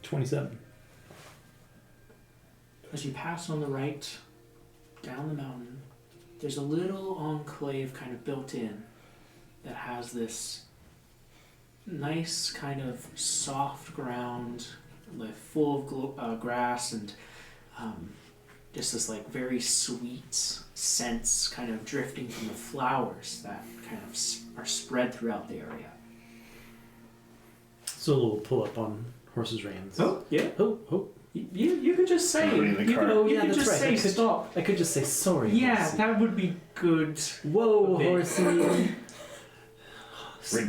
C: $27.
A: As you pass on the right, down the mountain, there's a little enclave kind of built in that has this nice kind of soft ground, like full of grass and just this like very sweet scents kind of drifting from the flowers that kind of are spread throughout the area.
C: Sola will pull up on horse's reins.
A: Oh, yeah.
C: Oh.
A: You could just say,
E: Somebody in the
A: you
E: car.
A: could,
C: Oh,
A: you
C: yeah,
A: could
C: that's
A: just
C: right.
A: say
C: I could-
A: stop.
C: I could just say sorry.
A: Yeah,
C: horsey.
A: that would be good.
C: Whoa,
A: a bit.
C: horsey.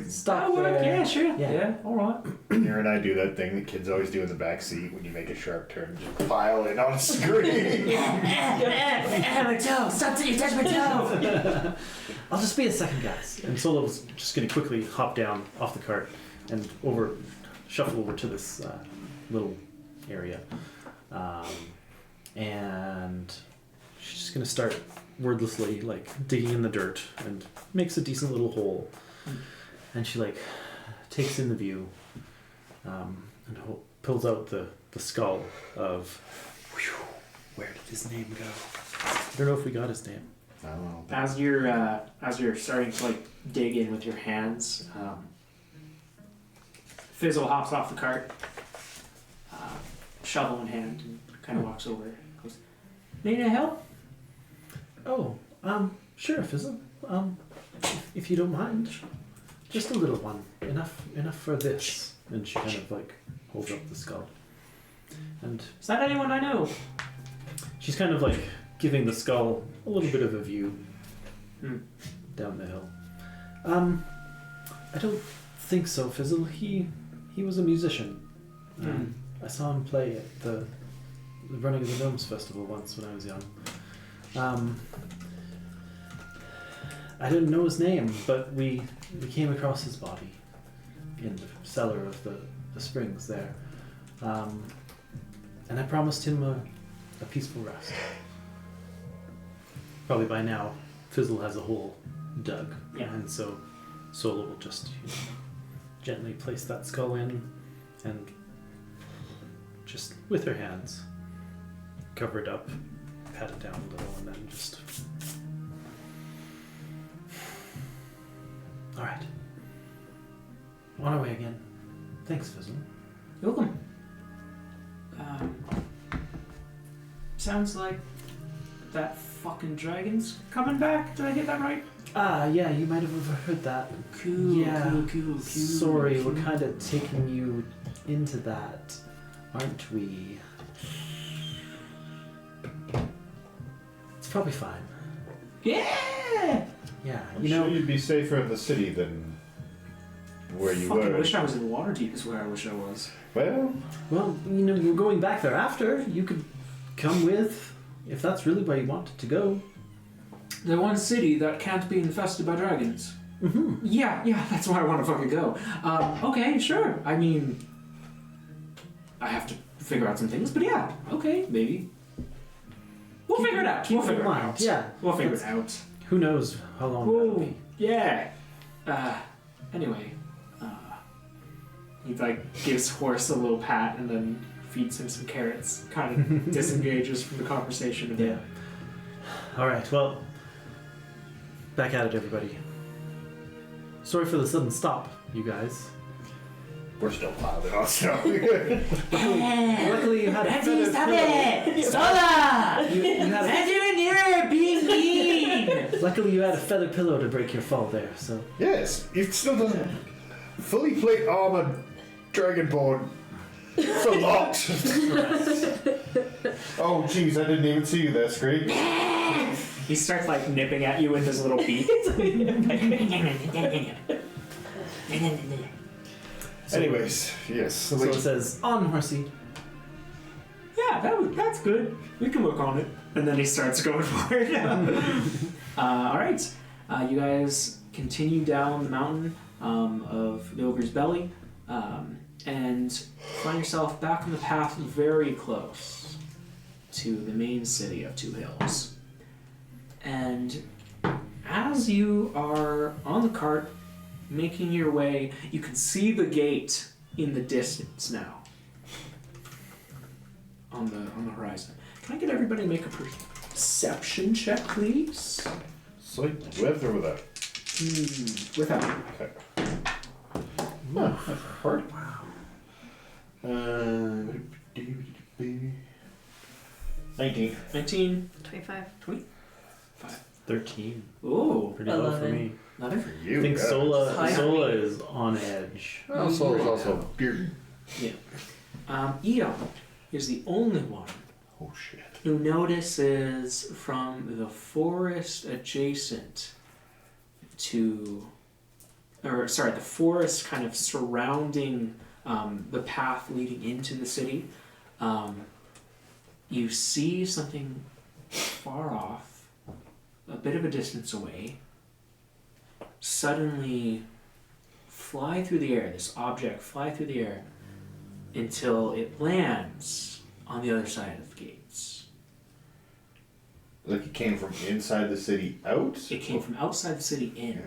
C: Stop
A: Oh, well,
C: there.
A: yeah, sure.
C: Yeah.
A: Yeah, all right.
E: Here and I do that thing that kids always do in the back seat when you make a sharp turn. Just file in on screen.
A: My toe! Stop till you touch my toe!
C: I'll just be a second, guys. And Sola was just going to quickly hop down off the cart and shuffle over to this little area. And she's just going to start wordlessly, like, digging in the dirt and makes a decent little hole. And she, like, takes in the view and pulls out the skull of... Where did his name go? I don't know if we got his name.
E: I don't know.
A: As you're starting to like dig in with your hands, Fizzle hops off the cart, shovel in hand, and kind of walks over. Goes, "Need any help?"
C: Oh, sure, Fizzle. If you don't mind, just a little one. Enough for this. And she kind of like holds up the skull. And
A: Is that anyone I know?
C: she's kind of like giving the skull a little bit of a view down the hill. I don't think so, Fizzle. He was a musician. I saw him play at the Running of the Gnomes Festival once when I was young. I didn't know his name, but we came across his body in the cellar of the springs there. And I promised him a peaceful rest. Probably by now, Fizzle has a hole dug.
A: Yeah.
C: And so Sola will just gently place that skull in and just with her hands cover it up, pat it down a little, and then just... Alright. On our way again. Thanks, Fizzle.
A: You're welcome. Sounds like that fucking dragon's coming back. Did I get that right?
C: Yeah, you might have overheard that.
A: Cool.
C: Yeah.
A: Cool.
C: Sorry, we're kind of taking you into that, aren't we? It's probably fine.
A: Yeah.
C: Yeah,
E: I'm
C: you
E: sure
C: know...
E: you'd be safer in the city than where you
A: Fucking
E: were.
A: wish I was in Waterdeep. Is where I wish I was.
E: Well,
C: Well, you know, you're going back there after. You could come with, if that's really where you wanted to go.
A: The one city that can't be infested by dragons.
C: Mm-hmm.
A: Yeah, that's where I want to fucking go. Okay, sure. I mean, I have to figure out some things, but yeah, okay, maybe. We'll figure it out.
C: Keep
A: We'll
C: it in
A: figure it
C: mind.
A: out.
C: Yeah.
A: We'll figure it out.
C: Who knows how long that'll
A: Whoa,
C: be.
A: yeah. Anyway, he like gives Horse a little pat and then feeds him some carrots. Kind of disengages from the conversation a bit.
C: Yeah. Alright, well, back at it, everybody. Sorry for the sudden stop, you guys.
E: we're still piling on stuff.
C: Luckily you had a
A: Randy,
C: feather
A: stop
C: pillow.
A: it! Sola!
C: You had
A: Randy, you're being mean!
C: luckily you had a feather pillow to break your fall there, so...
E: Yes, it still doesn't. Fully plate armored dragonborn. It's a lot. Oh, jeez, I didn't even see you there, Screech.
A: He starts like nipping at you with his little beak.
E: Anyways, yes.
C: So it says, on, horsey.
A: Yeah, that's good. We can work on it. And then he starts going for it. Alright. You guys continue down the mountain of the Ogre's Belly and find yourself back on the path very close to the main city of Two Hills. And as you are on the cart, making your way, you can see the gate in the distance now. On the horizon. Can I get everybody to make a Deception check, please.
E: Sweet. With or without?
A: Without.
E: Okay.
A: Oh, that's hard.
C: Wow.
E: 19.
A: 19.
B: 25.
C: 13.
A: Ooh.
C: Pretty low for
D: 11.
C: me.
A: Another.
E: For you.
C: I think
E: yeah.
C: Sola
D: High.
C: is on edge.
E: Oh, Sola's also beard.
A: Eon is the only one
E: Oh shit.
A: who notices from the forest adjacent to, the forest kind of surrounding the path leading into the city. You see something far off, a bit of a distance away, suddenly fly through the air, this object fly through the air until it lands on the other side of the gates.
E: Like it came from inside the city out?
A: It came from outside the city in.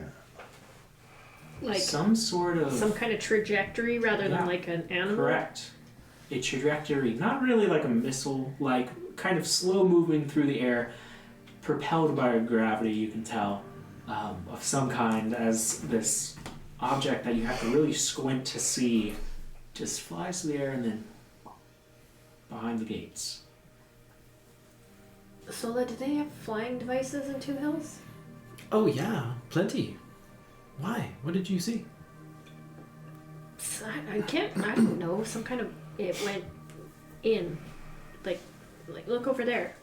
E: Yeah.
B: Like
A: Some sort of...
B: some kind of trajectory rather
A: Yeah.
B: than like an animal.
A: Correct. A trajectory, not really like a missile, like kind of slow moving through the air, propelled by gravity, you can tell, of some kind, as this object that you have to really squint to see just flies through the air and then behind the gates.
B: Sola, do they have flying devices in Two Hills?
C: Oh yeah, plenty. Why? What did you see?
B: I don't know. Some kind of, it went in, like look over there.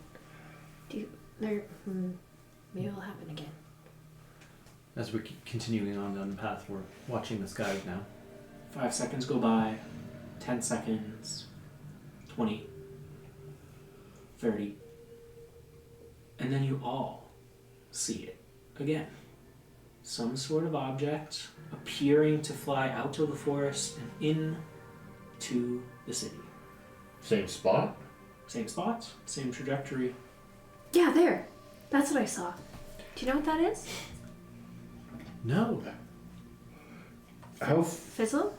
B: Maybe it'll happen again.
C: As we're continuing on down the path, we're watching the skies now.
A: 5 seconds go by, 10 seconds, 20, 30, and then you all see it again. Some sort of object appearing to fly out of the forest and into the city.
E: Same spot?
A: Same spot, same trajectory.
B: Yeah, there. That's what I saw. Do you know what that is?
C: No.
E: How
B: Fizzle?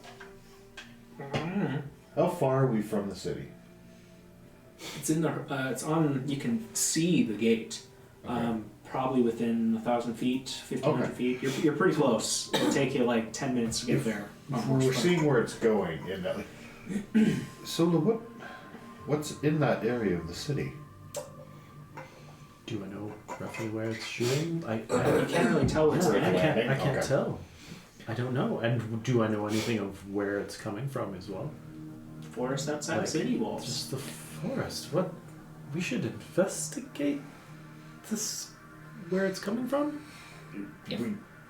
E: how far are we from the city?
A: It's in the. It's on. You can see the gate.
E: Okay.
A: Probably within 1,000 feet, 1,500
E: Okay.
A: feet. You're pretty close. It'll take you like 10 minutes to get there.
E: If we're seeing where it's going in that. Sola, what's in that area of the city?
C: Do I know roughly where it's shooting?
A: You can't really tell where it's
C: I
A: landing.
C: can't
E: Okay.
C: tell. I don't know. And do I know anything of where it's coming from as well?
A: Forest outside
C: Like,
A: the city walls.
C: Just the forest. What? We should investigate this. Where it's coming from?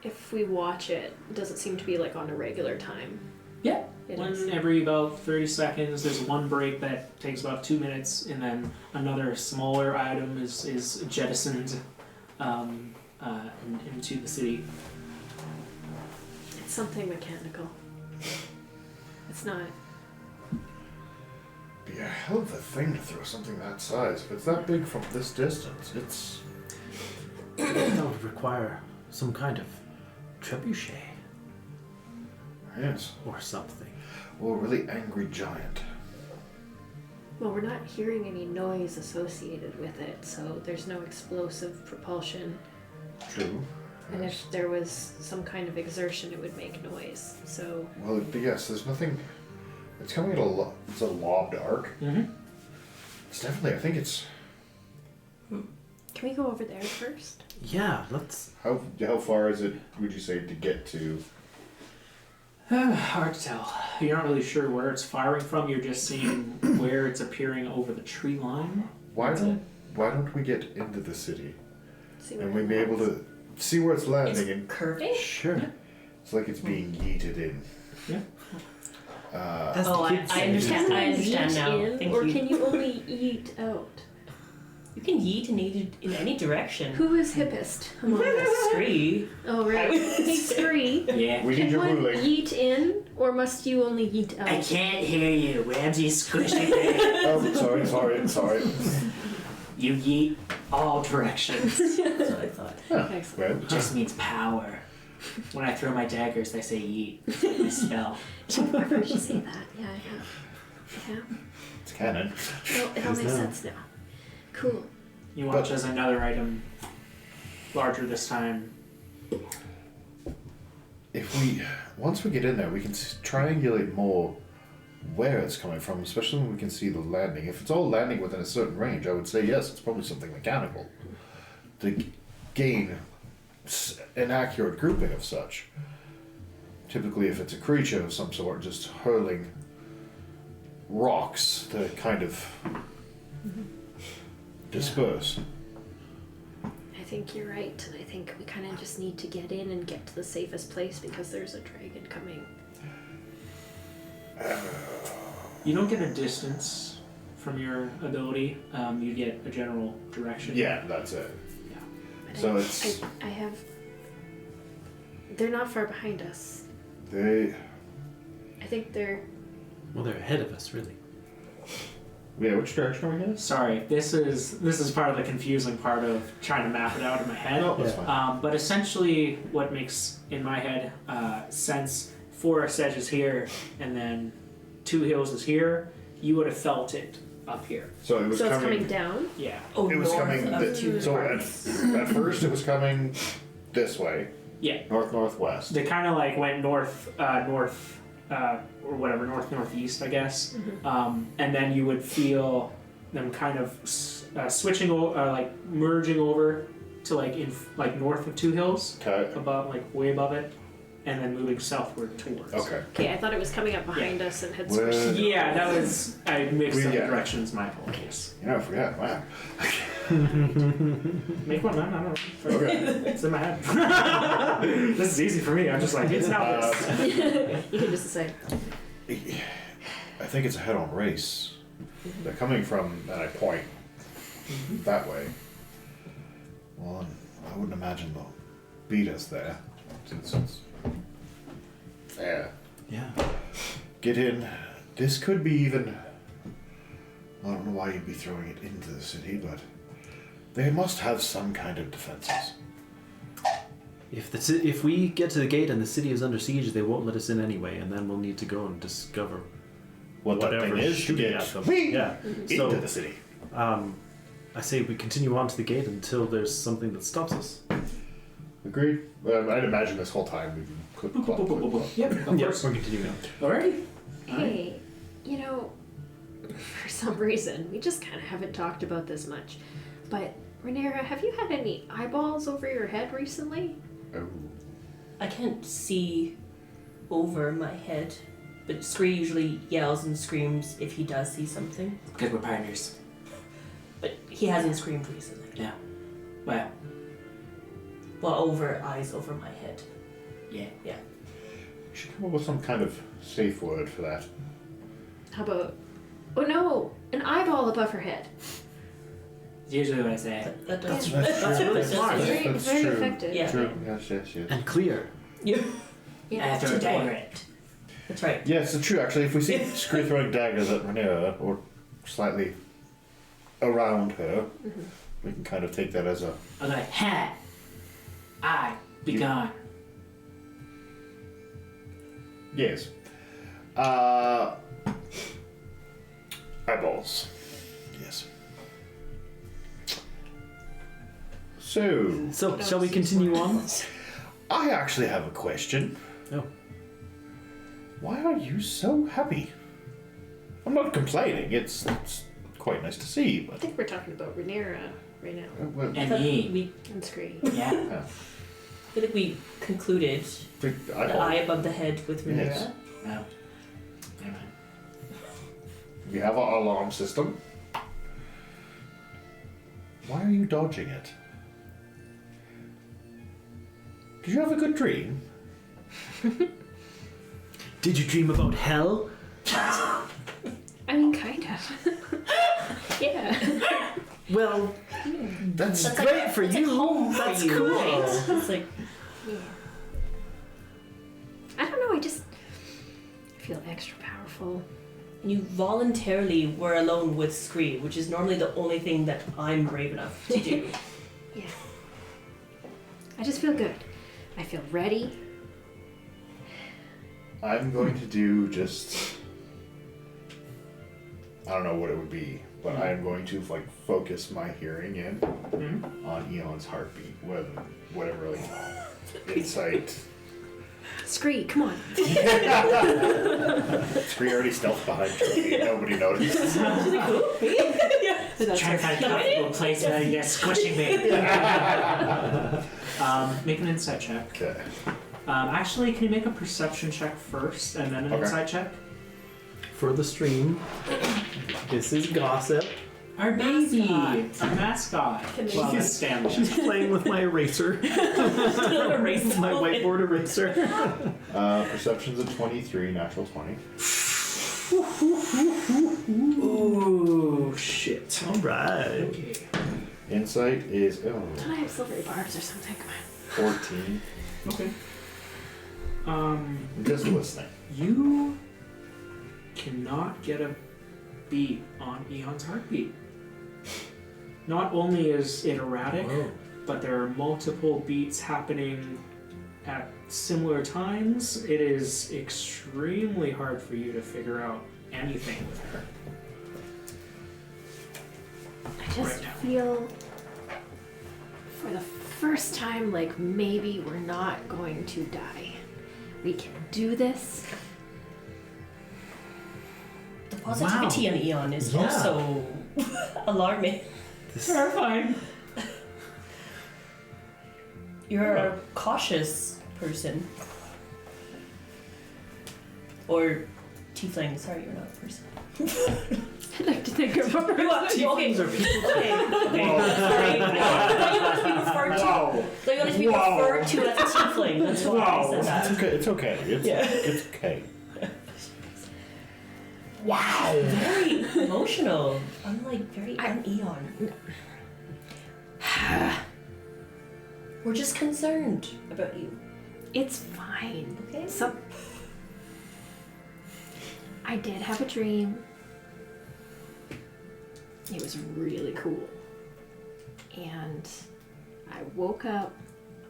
B: If we watch it, does it seem to be like on a regular time?
A: Yeah.
B: It
A: One
B: is.
A: every about 30 seconds. There's one break that takes about 2 minutes, and then another smaller item is jettisoned into the city.
B: It's something mechanical. It's not.
E: Be a hell of a thing to throw something that size. If it's that big from this distance, it's.
C: That would require some kind of trebuchet
E: Yes.
C: or something.
E: Or a really angry giant.
B: Well, we're not hearing any noise associated with it, so there's no explosive propulsion.
E: True.
B: And
E: Yes.
B: if there was some kind of exertion, it would make noise. So
E: Well, yes, there's nothing. It's coming at it's a lobbed arc.
A: Mm-hmm.
E: It's definitely. I think it's.
B: can we go over there first?
C: Yeah, let's.
E: How far is it? Would you say to get to?
A: Hard to tell. You're not really sure where it's firing from. You're just seeing where it's appearing over the tree line.
E: Why don't we get into the city
B: See
E: and
B: where
E: we be
B: it
E: able
B: lands.
E: to see where it's landing?
D: It's
E: And
D: curving?
C: Sure.
E: it's like it's being yeeted in.
A: Yeah.
C: As the
D: Oh,
C: kids
D: I
C: say.
D: understand.
B: Can
D: I
B: we
D: understand
B: yeet
D: now.
B: in,
D: Thank
B: or
D: you.
B: can you only eat out?
D: You can yeet and eat in any direction.
B: Who is hippest among us?
D: Scree.
B: Oh,
D: I
B: right.
D: would
B: Hey, Scree.
A: Yeah.
E: We need
B: Can
E: your
B: one
E: ruling.
B: yeet in, or must you only yeet out?
A: I can't hear you, Ramsey Squishy Thing.
E: Oh, sorry.
A: You yeet all directions.
D: That's what I thought.
B: Excellent.
E: Well,
A: It just means power. When I throw my daggers, I say yeet. It's my spell.
B: I've heard you say that. Yeah, I have. Yeah.
E: it's canon.
B: Well, it all makes
C: now.
B: sense now. Cool.
A: You watch as another item, larger this time.
E: Once we get in there, we can triangulate more where it's coming from, especially when we can see the landing. If it's all landing within a certain range, I would say yes, it's probably something mechanical. To gain an accurate grouping of such. Typically, if it's a creature of some sort, just hurling rocks to kind of disperse.
F: I think you're right, and I think we kind of just need to get in and get to the safest place because there's a dragon coming.
A: You don't get a distance from your ability. You get a general direction.
E: Yeah, that's it.
F: But
E: So it's...
F: I have... They're not far behind us.
E: I
F: think they're...
C: Well, they're ahead of us, really.
E: Yeah, which direction are we headed?
A: Sorry, this is part of the confusing part of trying to map it out in my head.
E: No, that's fine.
A: But essentially, what makes in my head sense: forest edge is here, and then Two Hills is here. You would have felt it up here.
E: So it was
F: So it's
E: coming...
F: coming down?
A: Yeah.
D: Oh,
E: It was
D: north
E: coming...
D: of two
E: so
D: parts.
E: at first it was coming this way.
A: Yeah.
E: North-northwest.
A: They kind of like went north, or whatever, northeast, I guess. And then you would feel them kind of switching, like merging over to like north of Two Hills,
E: Okay.
A: above, like way above it, and then moving southward towards.
E: Okay.
F: Okay, I thought it was coming up behind us and had
E: Well-
F: switched.
A: Yeah, that was I mixed up
E: Yeah.
A: directions. My apologies.
E: Yeah, I forgot. Wow.
A: Make one, man. I don't know.
E: Okay.
A: It's in my head. This is easy for me. I'm just like it's now this.
F: You can just say.
E: I think it's a head-on race. They're coming from, and I point that way. Well, I wouldn't imagine they'll beat us there, since it's there.
C: Yeah.
E: Get in. This could be even... I don't know why you'd be throwing it into the city, but they must have some kind of defenses.
C: If we get to the gate and the city is under siege, they won't let us in anyway, and then we'll need to go and discover
E: What that
C: whatever
E: thing is to
C: shooting
E: get
C: at them.
E: whee!
C: Yeah.
E: Into
C: So
E: the city.
C: I say we continue on to the gate until there's something that stops us.
E: Agreed. I'd imagine this whole time we've been clip, clop, clip, clop.
A: Yep. Of
C: Yes,
A: course.
C: we're continuing on.
A: Alrighty.
F: Hey, you know, for some reason, we just kind of haven't talked about this much. But, Rhaenyra, have you had any eyeballs over your head recently?
E: Oh.
D: I can't see over my head, but Scree usually yells and screams if he does see something.
A: Because we're pioneers.
D: But he hasn't screamed recently.
A: Yeah. Well.
D: Well, eyes over my head.
A: Yeah.
D: Yeah.
E: You should come up with some kind of safe word for that.
F: How about, oh no, an eyeball above her head?
A: It's usually what I say.
D: That does.
E: That's
C: really
D: that does-
C: smart.
F: Very,
E: That's
F: very
E: true.
F: effective.
D: Yeah.
E: True. Yes, yes, yes.
C: And clear.
D: Yeah.
F: Yeah.
A: After a
D: today.
A: direct.
D: That's right.
E: Yes, it's true. Actually, if we see Scree throwing daggers at Rhaenyra, or slightly around her, we can kind of take that as a...
A: I was like, ha! I be gone.
E: Yes. Eyeballs. Yes. So,
C: So, shall we continue on?
E: I actually have a question.
C: Oh.
E: Why are you so happy? I'm not complaining. It's quite nice to see,
F: I
E: but...
F: think we're talking about Rhaenyra right now.
E: Well,
A: And me.
D: We
F: And Scree.
A: Yeah.
E: yeah.
D: feel like we concluded
E: Big
D: the
E: eyeball.
D: eye above the head with Rhaenyra.
E: Yes.
A: Well. Never mind.
E: We have our alarm system. Why are you dodging it? Did you have a good dream?
C: Did you dream about hell?
F: I mean, kind of. Yeah.
C: Well,
E: That's
D: That's
C: great
D: like,
C: for
D: it's
C: you.
D: Like home
C: That's
D: for you,
C: cool.
D: right? It's like
F: Yeah. I don't know, I just feel extra powerful.
D: you voluntarily were alone with Scree, which is normally the only thing that I'm brave enough to do.
F: Yeah. I just feel good. I feel ready.
E: I'm going to do just... I don't know what it would be. but I am going to like focus my hearing in
A: Mhm.
E: on Eon's heartbeat, whatever like insight.
F: Scree, come on.
E: Scree already stealth behind Trophy. Nobody noticed.
B: That's
A: Trying to find a comfortable place where you're squishing me. Make an insight check.
E: Okay.
A: Actually, can you make a perception check first and then an
E: Okay.
A: insight check?
C: For the stream, this is Gossip.
A: Our baby, our mascot. Well, that's Stanley.
C: She's playing with my eraser, my whiteboard eraser.
E: Perception's a 23, natural 20.
A: Ooh, shit.
C: All right.
A: Okay.
E: Insight is
F: Don't I have silvery barbs or something? Come on.
E: 14.
A: Okay.
E: Just listening.
A: You cannot get a beat on Eon's heartbeat. Not only is it erratic, but there are multiple beats happening at similar times. It is extremely hard for you to figure out anything with her.
F: I just
A: Right now.
F: feel for the first time like maybe we're not going to die. We can do this.
D: The positivity in Eon is also alarming.
A: Terrifying.
D: You're a cautious person. Or tiefling. Sorry, you're not a person.
F: I'd like to think of a person.
D: Okay, okay.
C: Are people?
D: Okay, sorry. I thought you wanted to be referred to.
A: Wow.
D: I thought you wanted to be referred to as a tiefling. That's why I said that.
E: It's okay. It's okay.
D: Wow. Very emotional. I'm like very un-Eon. We're just concerned about you.
F: It's fine.
D: Okay.
F: I did have a dream. It was really cool. And I woke up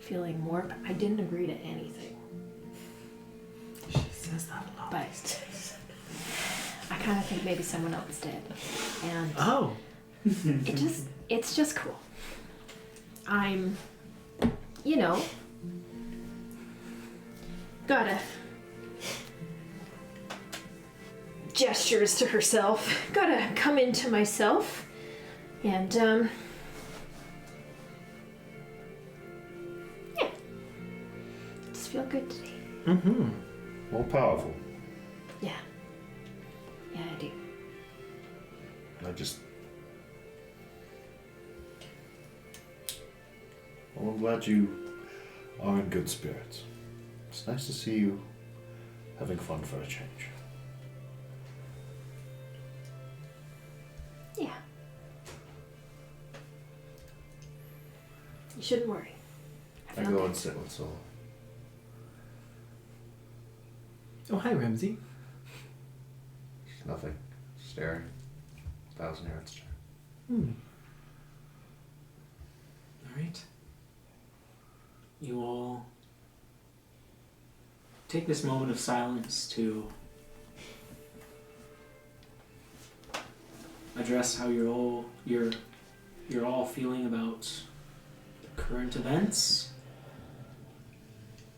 F: feeling more, I didn't agree to anything.
C: She says that a lot.
F: But I kind of think maybe someone else did. And
C: Oh.
F: it's just cool. I'm, gotta gestures to herself. Gotta come into myself. And, yeah. Just feel good today.
C: Mm-hmm.
E: More powerful.
F: Yeah. Yeah, I do.
E: Well, I'm glad you are in good spirits. It's nice to see you having fun for a change.
F: Yeah. You shouldn't worry.
E: I
F: feel
E: go
F: good.
E: and sit with Sola.
C: Oh, hi, Ramsey.
E: Nothing. Staring. 1,000 yards.
C: Hmm.
A: Alright. You all take this moment of silence to address how you're all feeling about the current events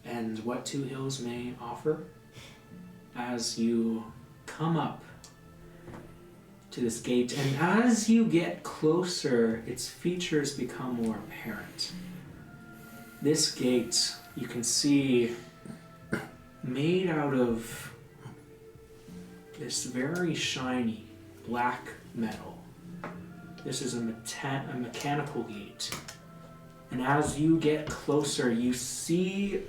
A: and what Two Hills may offer as you come up to this gate, and as you get closer, its features become more apparent. This gate, you can see, made out of this very shiny black metal. This is a mechanical gate. And as you get closer, you see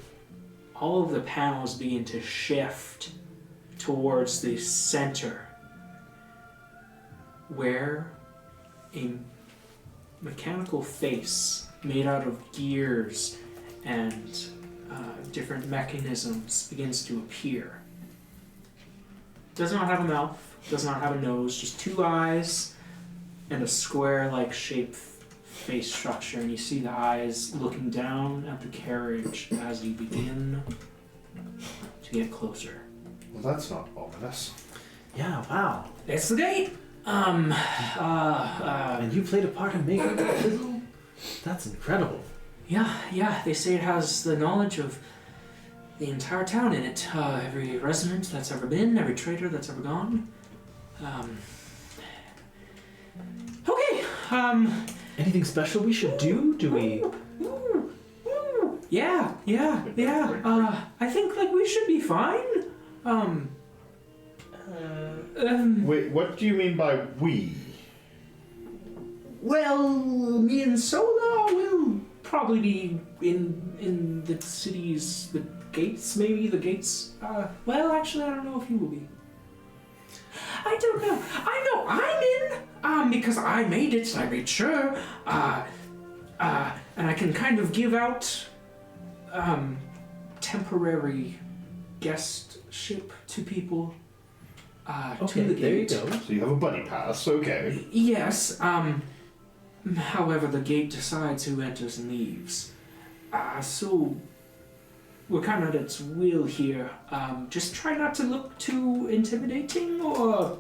A: all of the panels begin to shift towards the center, where a mechanical face made out of gears and different mechanisms begins to appear. Does not have a mouth, does not have a nose, just two eyes and a square-like shaped face structure, and you see the eyes looking down at the carriage as you begin to get closer.
E: Well, that's not ominous.
C: Yeah, wow.
A: It's the gate!
C: And you played a part in making it fizzle? That's incredible.
A: Yeah, they say it has the knowledge of the entire town in it. Every resident that's ever been, every trader that's ever gone. Okay,
C: Anything special we should do? Do we...
A: Yeah. I think, like, we should be fine.
E: Wait, what do you mean by we?
A: Well, me and Sola will probably be in the city's, the gates, maybe? The gates, well, actually, I don't know if you will be. I don't know. I know I'm in, because I made it, I made sure, and I can kind of give out, temporary guestship to people,
C: Okay,
A: to the
C: there you
A: gate.
C: go.
E: So you have a buddy pass, okay.
A: Yes, however, the gate decides who enters and leaves. So we're kind of at its will here. Just try not to look too intimidating, or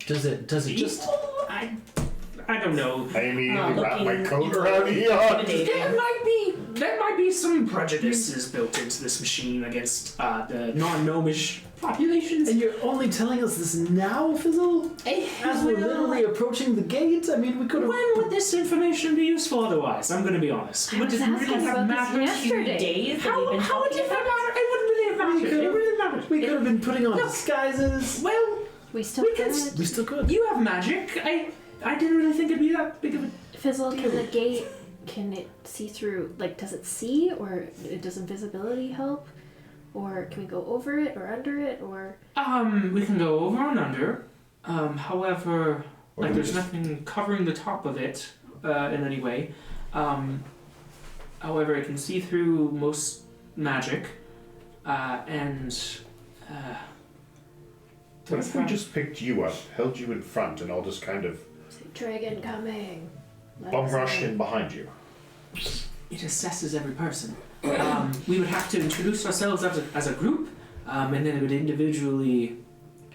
C: Does it just...
A: I don't know.
E: I immediately wrap my
D: looking
E: coat around here.
A: There might be some prejudices built into this machine against the non-gnomish populations.
C: And you're only telling us this now, Fizzle? As we're literally approaching the gate? I mean, we could have...
A: When would this information be useful otherwise? I'm going to be honest.
F: I
A: Would
F: was
A: it really
F: asking
A: have
F: about this
A: mattered?
F: yesterday.
D: Days that we've been
A: How would
D: talking
A: it have
D: about?
A: mattered? It wouldn't really have mattered. It really mattered.
C: We could have been putting on disguises.
A: Well,
F: We still
A: We can
F: could.
C: We still could.
A: you have magic. I didn't really think it'd be that big of a...
F: Fizzle, can the gate, can it see through, like, does it see, or does invisibility help? Or can we go over it, or under it, or...
A: We can go over and under. However,
E: Or
A: like,
E: we
A: there's
E: just-
A: nothing covering the top of it in any way. However, it can see through most magic, and
E: What if we just picked you up, held you in front, and I'll just kind of
F: Dragon coming. Let
E: bum
F: us
E: rush
F: in.
E: in behind you?
A: it assesses every person. We would have to introduce ourselves as a group, and then it would individually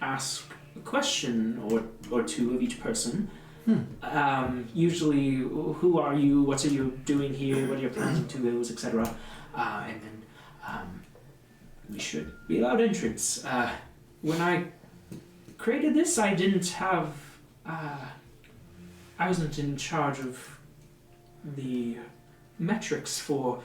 A: ask a question or two of each person. Usually, who are you? What are you doing here? What are your plans and to-dos, etc. And then we should be allowed entrance. When I created this, I didn't have... I wasn't in charge of the metrics for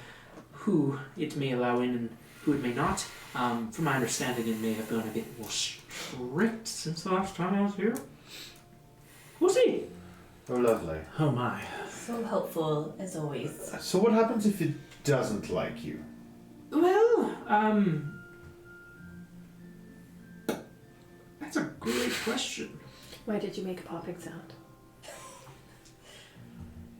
A: who it may allow in and who it may not. From my understanding, it may have gone a bit more strict since the last time I was here. We'll see.
E: Oh, lovely.
C: Oh my.
D: So helpful as always.
E: So what happens if it doesn't like you?
A: Well, that's a great question.
F: Why did you make a popping sound?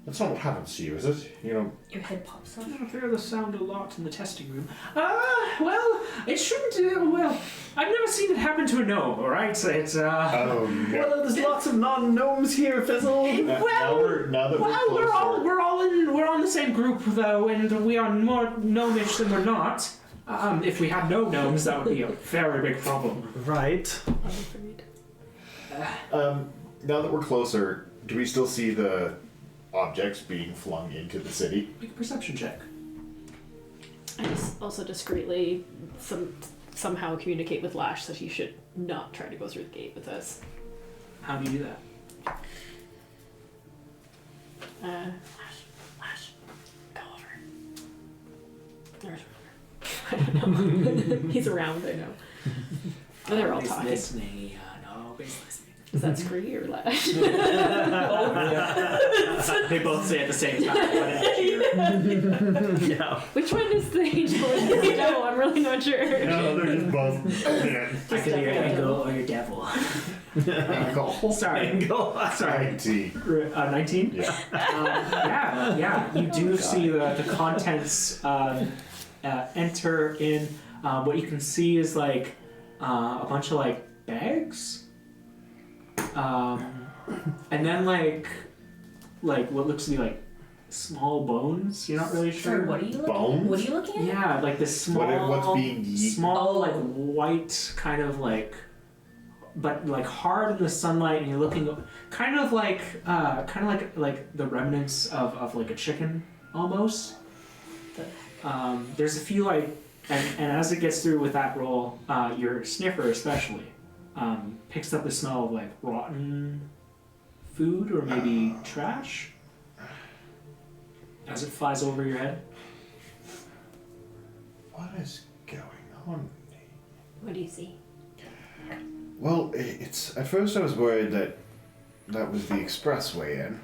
E: That's not what happens to you, is it? You know,
D: Your head pops
A: I
D: off.
A: don't hear the sound a lot in the testing room. Well, it shouldn't. Well, I've never seen it happen to a gnome. All right, so it's
E: oh no.
C: Well, there's lots of non-gnomes here, Fizzle.
E: Now that
A: Well,
E: we're closer.
A: we're all in the same group though, and we are more gnomish than we're not. If we had no gnomes, that would be a very big problem.
C: Right.
F: I'm afraid.
E: Now that we're closer, do we still see the objects being flung into the city?
A: Make a perception check.
B: I just also discreetly somehow communicate with Lash that he should not try to go through the gate with us.
A: How do you do that?
B: Lash, go over. There's I don't know. He's around, I know. They're all
A: Always
B: talking.
A: listening. Always listening.
B: Is that Scree or Lash?
A: They both say at the same time. But it's
C: Yeah.
B: Which one is the angel and the devil? I'm really not sure.
E: No, they're just both.
A: I could be your angel or your devil. Sorry. Sorry.
E: 19.
A: 19?
E: Yeah.
A: Yeah. You do see the contents enter in. What you can see is like a bunch of like bags. And then like what looks to be like small bones. You're not really sure.
D: Sorry, what are you looking
E: Bones?
D: What are you looking at?
A: Yeah, like this small,
E: What's being
A: small
D: Oh.
A: like white kind of like but like hard in the sunlight, and you're looking kind of like the remnants of like a chicken almost. There's a few like, and as it gets through with that roll, your sniffer especially picks up the smell of like rotten food or maybe trash as it flies over your head.
E: What is going on?
F: What do you see?
E: Well, it's at first I was worried that was the expressway in.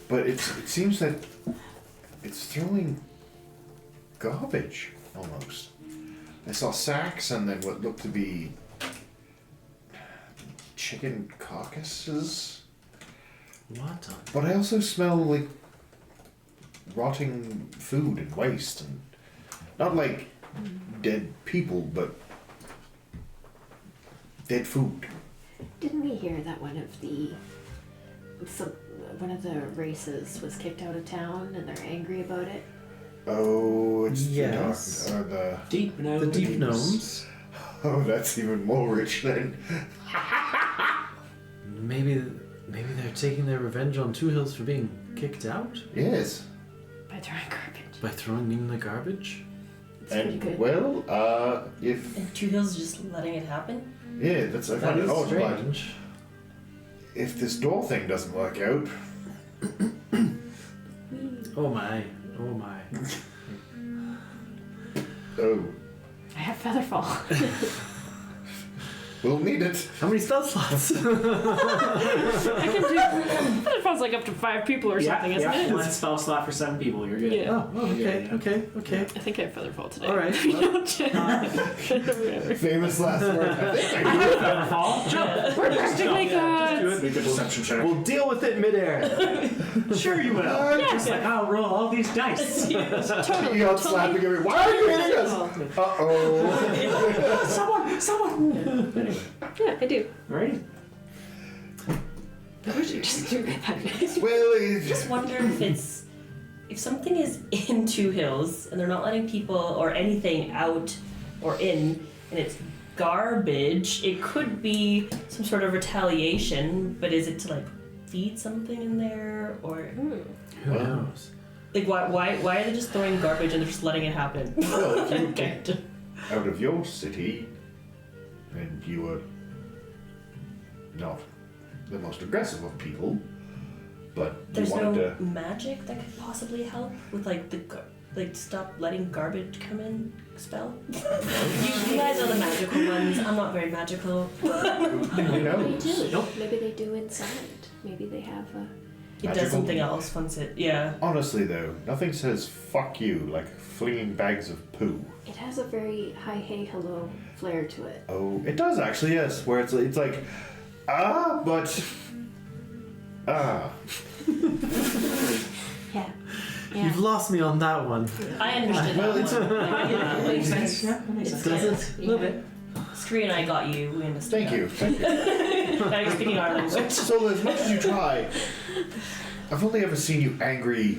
E: But it seems that it's throwing garbage almost. I saw sacks and then what looked to be chicken carcasses.
C: What?
E: But I also smell like rotting food and waste, and not like dead people, but dead food.
F: Didn't we hear that one of the races was kicked out of town and they're angry about it?
E: Oh, it's
C: Yes.
E: the
A: Deep gnomes.
C: The deep gnomes.
E: Oh, that's even more rich then.
C: Maybe they're taking their revenge on Two Hills for being kicked out
E: Yes.
F: By throwing garbage.
C: by throwing in the garbage.
F: It's pretty good.
E: Well, if
D: And Two Hills just letting it happen?
E: yeah, that's I
C: That
E: find it
C: is
E: odd, but
C: strange.
E: if this door thing doesn't work out,
C: Oh my. Oh my.
E: oh,
F: I have Featherfall.
E: we'll need it.
C: How many spell slots?
B: I can do. It feels like up to 5 people or something, isn't
A: yeah.
B: it?
A: One spell slot for 7 people. You're good.
B: Yeah.
C: Oh, okay,
A: Yeah.
C: okay.
B: I think I have Featherfall today.
C: All right.
B: Whatever.
E: Famous last word. I think I
A: Featherfall. Jump.
B: We're practically gods.
A: Make a perception check.
C: We'll deal with it midair.
A: Sure you will. Just like I'll roll all these dice.
B: Totally.
E: You're slapping everyone. Why are you hitting us? Uh-oh.
A: Someone. Anyway.
B: Yeah, I do.
A: Alright.
F: I wish you just threw that next.
E: Well,
D: I just wonder if something is in Two Hills and they're not letting people or anything out or in, and it's garbage, it could be some sort of retaliation, but is it to like feed something in there or
C: Who knows?
D: like why are they just throwing garbage and they're just letting it happen?
E: well, if you
D: Okay.
E: get out of your city and you were not the most aggressive of people, but you
D: There's
E: wanted
D: no
E: to.
D: magic that could possibly help with like stop letting garbage come in spell. You guys are the magical ones. I'm not very magical.
E: Who
F: Maybe
E: knows?
F: they do.
A: Nope.
F: Maybe they do inside. Maybe they have a...
D: It
E: Magical.
D: does something else once it yeah.
E: Honestly, though, nothing says "fuck you" like flinging bags of poo.
F: It has a very hi, hey, hello flair to it.
E: Oh, it does actually, yes. Where it's like, but
F: Yeah.
C: You've lost me on that one.
D: I understood
E: Well,
D: that
E: it's
D: one.
A: That makes sense. Yeah, that makes sense.
C: Does it?
A: A little bit.
D: Scree and I got you. We understood.
E: Thank you. Thank you.
D: Now you're speaking our language.
E: So as much as you try, I've only ever seen you angry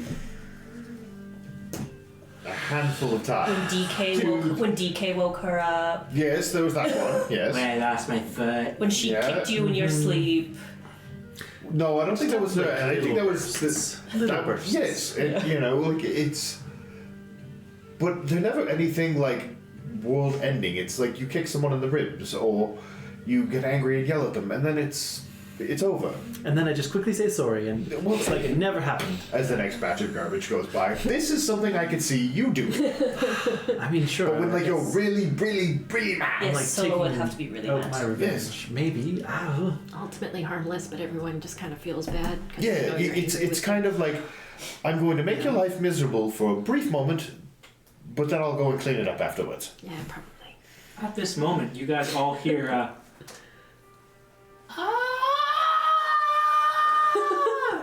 E: a handful of times.
D: When DK woke her up.
E: Yes, there was that one. Yes.
A: When I lost my foot.
D: When she
E: Yeah.
D: kicked you in your sleep.
E: No, I don't think that was her. I think that was this.
C: Little bursts.
E: Yes, you know, like it's. But they're never anything like world-ending. It's like you kick someone in the ribs, or you get angry and yell at them, and then it's over.
C: And then I just quickly say sorry, and
E: Well,
C: it's like it never happened.
E: As the next batch of garbage goes by, this is something I could see you doing.
C: I mean, sure.
E: But when like you're
C: it's
E: really, really, really mad.
D: Yes,
C: like
D: Sola would
C: taking
D: have to be really
C: out
D: mad.
C: my revenge, maybe.
F: Ultimately harmless, but everyone just kind of feels bad. 'cause they
E: Yeah,
F: know you're
E: it's
F: angry
E: it's
F: with
E: kind of like I'm going to make your life miserable for a brief moment, but then I'll go and clean it up afterwards.
F: them. Yeah, probably.
A: At this moment, you guys all hear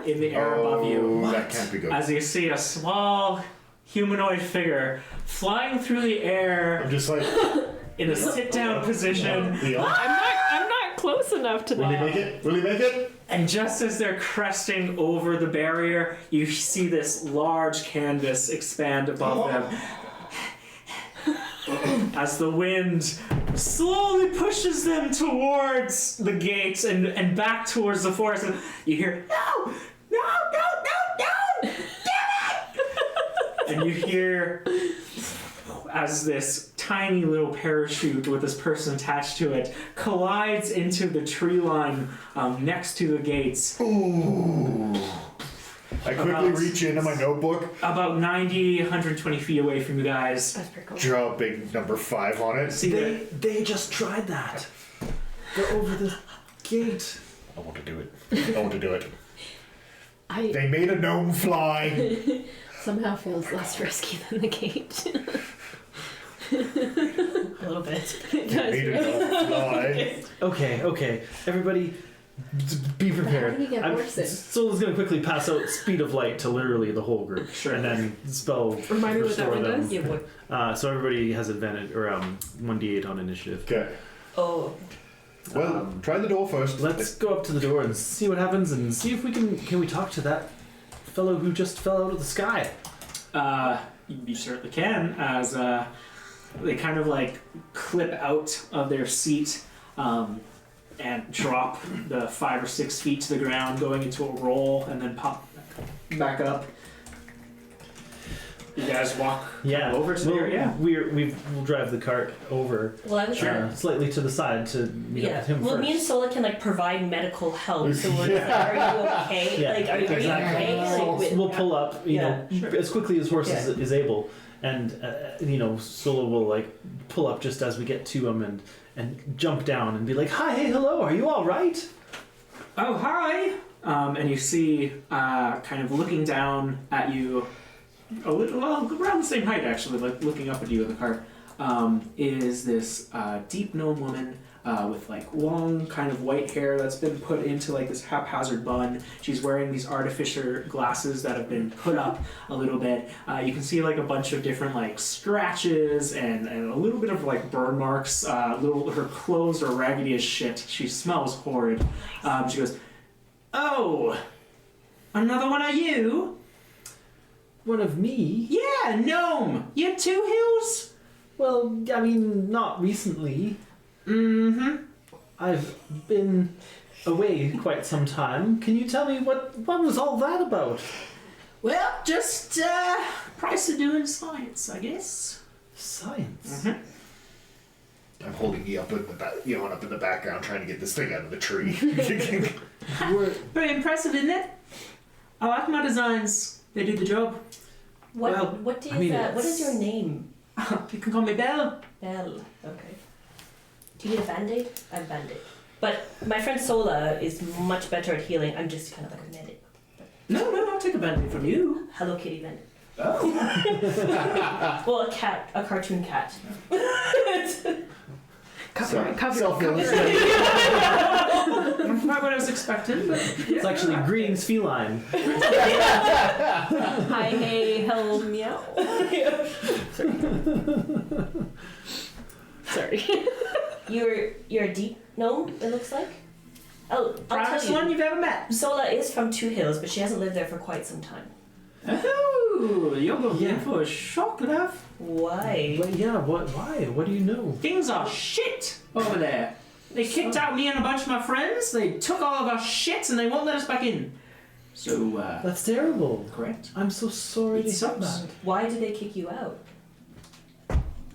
A: in the air above you.
E: That can't be good.
A: As you see a small humanoid figure flying through the air
E: I'm just like,
A: in a sit-down position,
E: Leon,
B: I'm not close enough to
E: will he
B: that.
E: make it? Will he make it?
A: and just as they're cresting over the barrier, you see this large canvas expand above them. as the wind slowly pushes them towards the gates and back towards the forest. And you hear, no, damn it! And you hear as this tiny little parachute with this person attached to it collides into the tree line next to the gates.
E: Ooh. I quickly reach into my notebook.
A: About 90, 120 feet away from you guys.
F: That's pretty cool.
E: Draw a big number 5 on it.
A: See
C: They just tried that. Go over the gate.
E: I want to do it. I want to do it.
F: I
E: They made a gnome fly.
F: somehow feels less risky than the gate.
D: A little bit.
E: They made a gnome fly.
C: Okay. Everybody, be prepared.
F: How do you get horses?
C: Sola's gonna quickly pass out speed of light to literally the whole group.
A: Sure.
C: And then spell
F: Remind me what that
C: restore
F: one
C: them.
F: does?
D: Yeah, what?
C: So everybody has advantage, or 1d8 on initiative.
E: Okay.
D: Oh.
E: Well, try the door first.
C: Let's go up to the door and see what happens, and see if we can we talk to that fellow who just fell out of the sky.
A: You certainly can, as they kind of like clip out of their seat and drop the 5 or 6 feet to the ground, going into a roll, and then pop back up. You guys walk over to the area?
C: We'll drive the cart over
D: Well, I was
C: slightly to the side to meet up with him
D: Well,
C: first.
D: me and Sola can like provide medical help. So we're just like, are you okay?
C: Yeah,
D: Like, are you
C: exactly.
D: okay?
C: So
D: Like,
C: we'll pull up, you
D: Yeah,
C: know,
A: sure.
C: as quickly as horse is able, and Sola will like pull up just as we get to him and jump down and be like, "Hi, hey, hello, are you all right?"
A: Oh, hi! And you see, kind of looking down at you, a little, well, around the same height actually, like looking up at you in the cart, is this deep gnome woman with like long kind of white hair that's been put into like this haphazard bun. She's wearing these artificial glasses that have been put up a little bit. You can see like a bunch of different like scratches and a little bit of like burn marks. Her clothes are raggedy as shit. She smells horrid. She goes, "Oh, another one of you?"
C: One of me?
A: "Yeah, gnome. You have 2 hills?"
C: Well, I mean, not recently.
A: Mm-hmm.
C: I've been away quite some time. Can you tell me what was all that about?
A: Well, just price of doing science, I guess.
C: Science.
A: Mm-hmm.
E: I'm holding you up in the up in the background, trying to get this thing out of the tree.
A: Very impressive, isn't it? I like my designs. They do the job.
D: what?
A: Well,
D: What is
C: I mean,
D: that? What is
C: it's-
D: your name?
A: You can call me Belle.
D: Belle. Okay. Do you need a band-aid? I have a band-aid. But my friend Sola is much better at healing. I'm just kind of like a medic.
A: No, I'll take a band from you.
D: Hello Kitty band-aid.
A: Oh.
D: Well, a cat. A cartoon cat.
E: Self-illustrated.
A: Not what I was expecting, but
C: It's actually Greetings Feline.
F: Hi, hey, hello, meow. Sorry.
D: You're a deep gnome, it looks like. Oh, I'll
A: proudest
D: tell
A: one
D: you.
A: you've ever met.
D: Sola is from Two Hills, but she hasn't lived there for quite some time.
A: Oh, you're going in
C: Yeah.
A: for a shock, love.
D: Why?
C: But yeah, why? What do you know?
A: Things are shit over there. They kicked out me and a bunch of my friends. They took all of our shit and they won't let us back in. So,
C: That's terrible.
A: correct.
C: I'm so sorry
A: It
C: to hear
A: sucks.
C: that.
D: Why did they kick you out?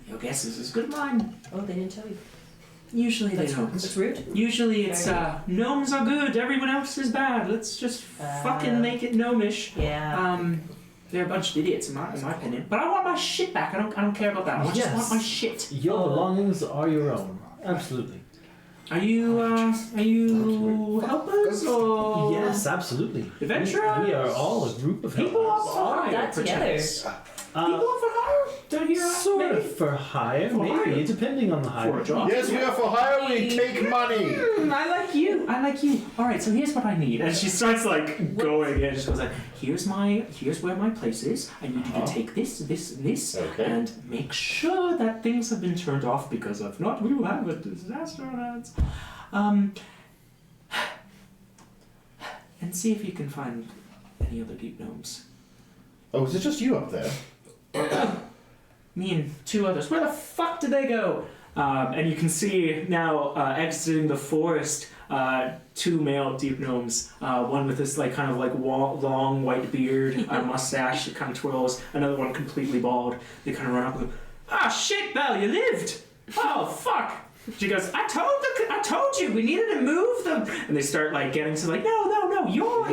A: Your guess is as good as mine.
D: Oh, they didn't tell you.
A: Usually they
D: That's
A: don't.
D: rude.
A: Usually it's, gnomes are good, everyone else is bad. Let's just fucking make it gnomish.
D: Yeah.
A: They're a bunch of idiots in my opinion. But I want my shit back. I don't care about that. I just
C: Yes.
A: want my shit.
C: Your
D: Oh.
C: belongings are your own. Absolutely.
A: Are you helpers or
C: Yes, absolutely.
A: adventurers?
C: We are all a group of
A: People
C: helpers.
A: are for hire,
D: that together.
A: perchance. People are for hire? Don't hear
C: Sort
A: maybe?
C: of for hire,
A: For
C: maybe,
A: hire.
C: depending on the hire.
A: For a job.
E: Yes, we are for hire. We take money.
A: I like you. All right, so here's what I need. And she starts like going and she goes like, here's where my place is. I need you to take this, this, and this,
E: Okay.
A: and make sure that things have been turned off because if not, we will have a disaster on our hands. And see if you can find any other deep gnomes.
E: Oh, is it just you up there?
A: Me and 2 others. Where the fuck did they go? And you can see now exiting the forest 2 male deep gnomes. One with this like kind of like long white beard, mustache that kind of twirls. Another one completely bald. They kind of run up and go, "Ah, shit, Belle, you lived! Oh, fuck!" She goes, I told you, we needed to move them. And they start like getting to like, no, your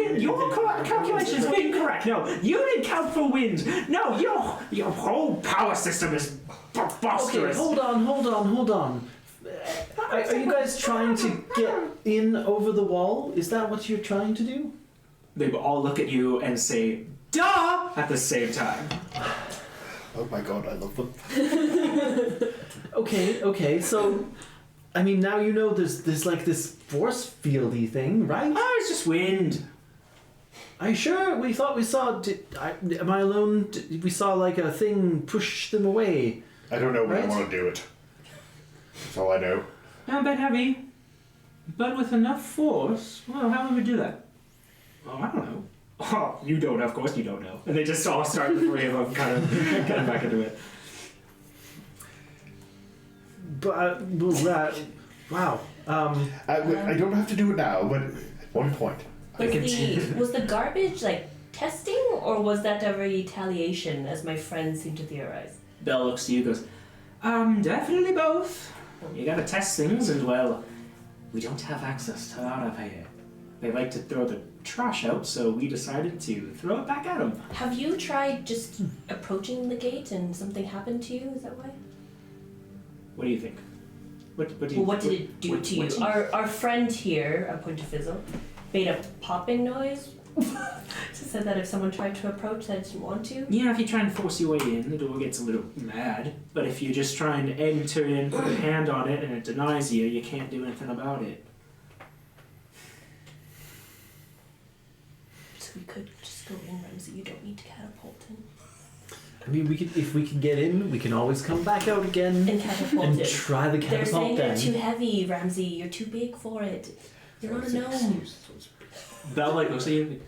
A: calculations were incorrect. No, you didn't count for wind. No, your whole power system is preposterous.
C: Okay, hold on. Are you guys trying to get in over the wall? Is that what you're trying to do?
A: They will all look at you and say, "Duh!" at the same time.
E: Oh my god, I love them.
C: Okay, so, I mean, now you know there's like this force fieldy thing, right?
A: Oh, it's just wind.
C: Are you sure? We thought we saw, am I alone? We saw like a thing push them away.
E: I don't know, but
C: Right?
E: I want to do it. That's all I know.
A: Not a bit heavy, but with enough force. Well, how would we do that? Oh, I don't know. Oh, you don't know, of course you don't know. And they just all start, the 3 of them, kind of getting back into it.
C: But, wow.
E: I don't have to do it now, but at one point.
D: Was the garbage like testing, or was that a retaliation, as my friends seem to theorize?
A: Belle looks to you and goes, definitely both. You gotta test things, and well, we don't have access to that out here. They like to throw the trash out, so we decided to throw it back at them.
D: Have you tried just approaching the gate and something happened to you? Is that why?
A: What do you think? What did
D: it do to you? Our friend here, I point to Fizzle, made a popping noise. She said that if someone tried to approach that didn't want to.
A: Yeah, if you try and force your way in, the door gets a little mad. But if you just try and enter in, put a hand on it, and it denies you, you can't do anything about it.
D: So we could just go in, Ramsey. You don't need to catapult in.
C: I mean, if we can get in, we can always come back out again
D: And catapult
C: and
D: in.
C: try the
D: They're saying
C: catapult then.
D: you're too heavy, Ramsey. You're too big for it. You're not a gnome.
A: Belle like looks at you.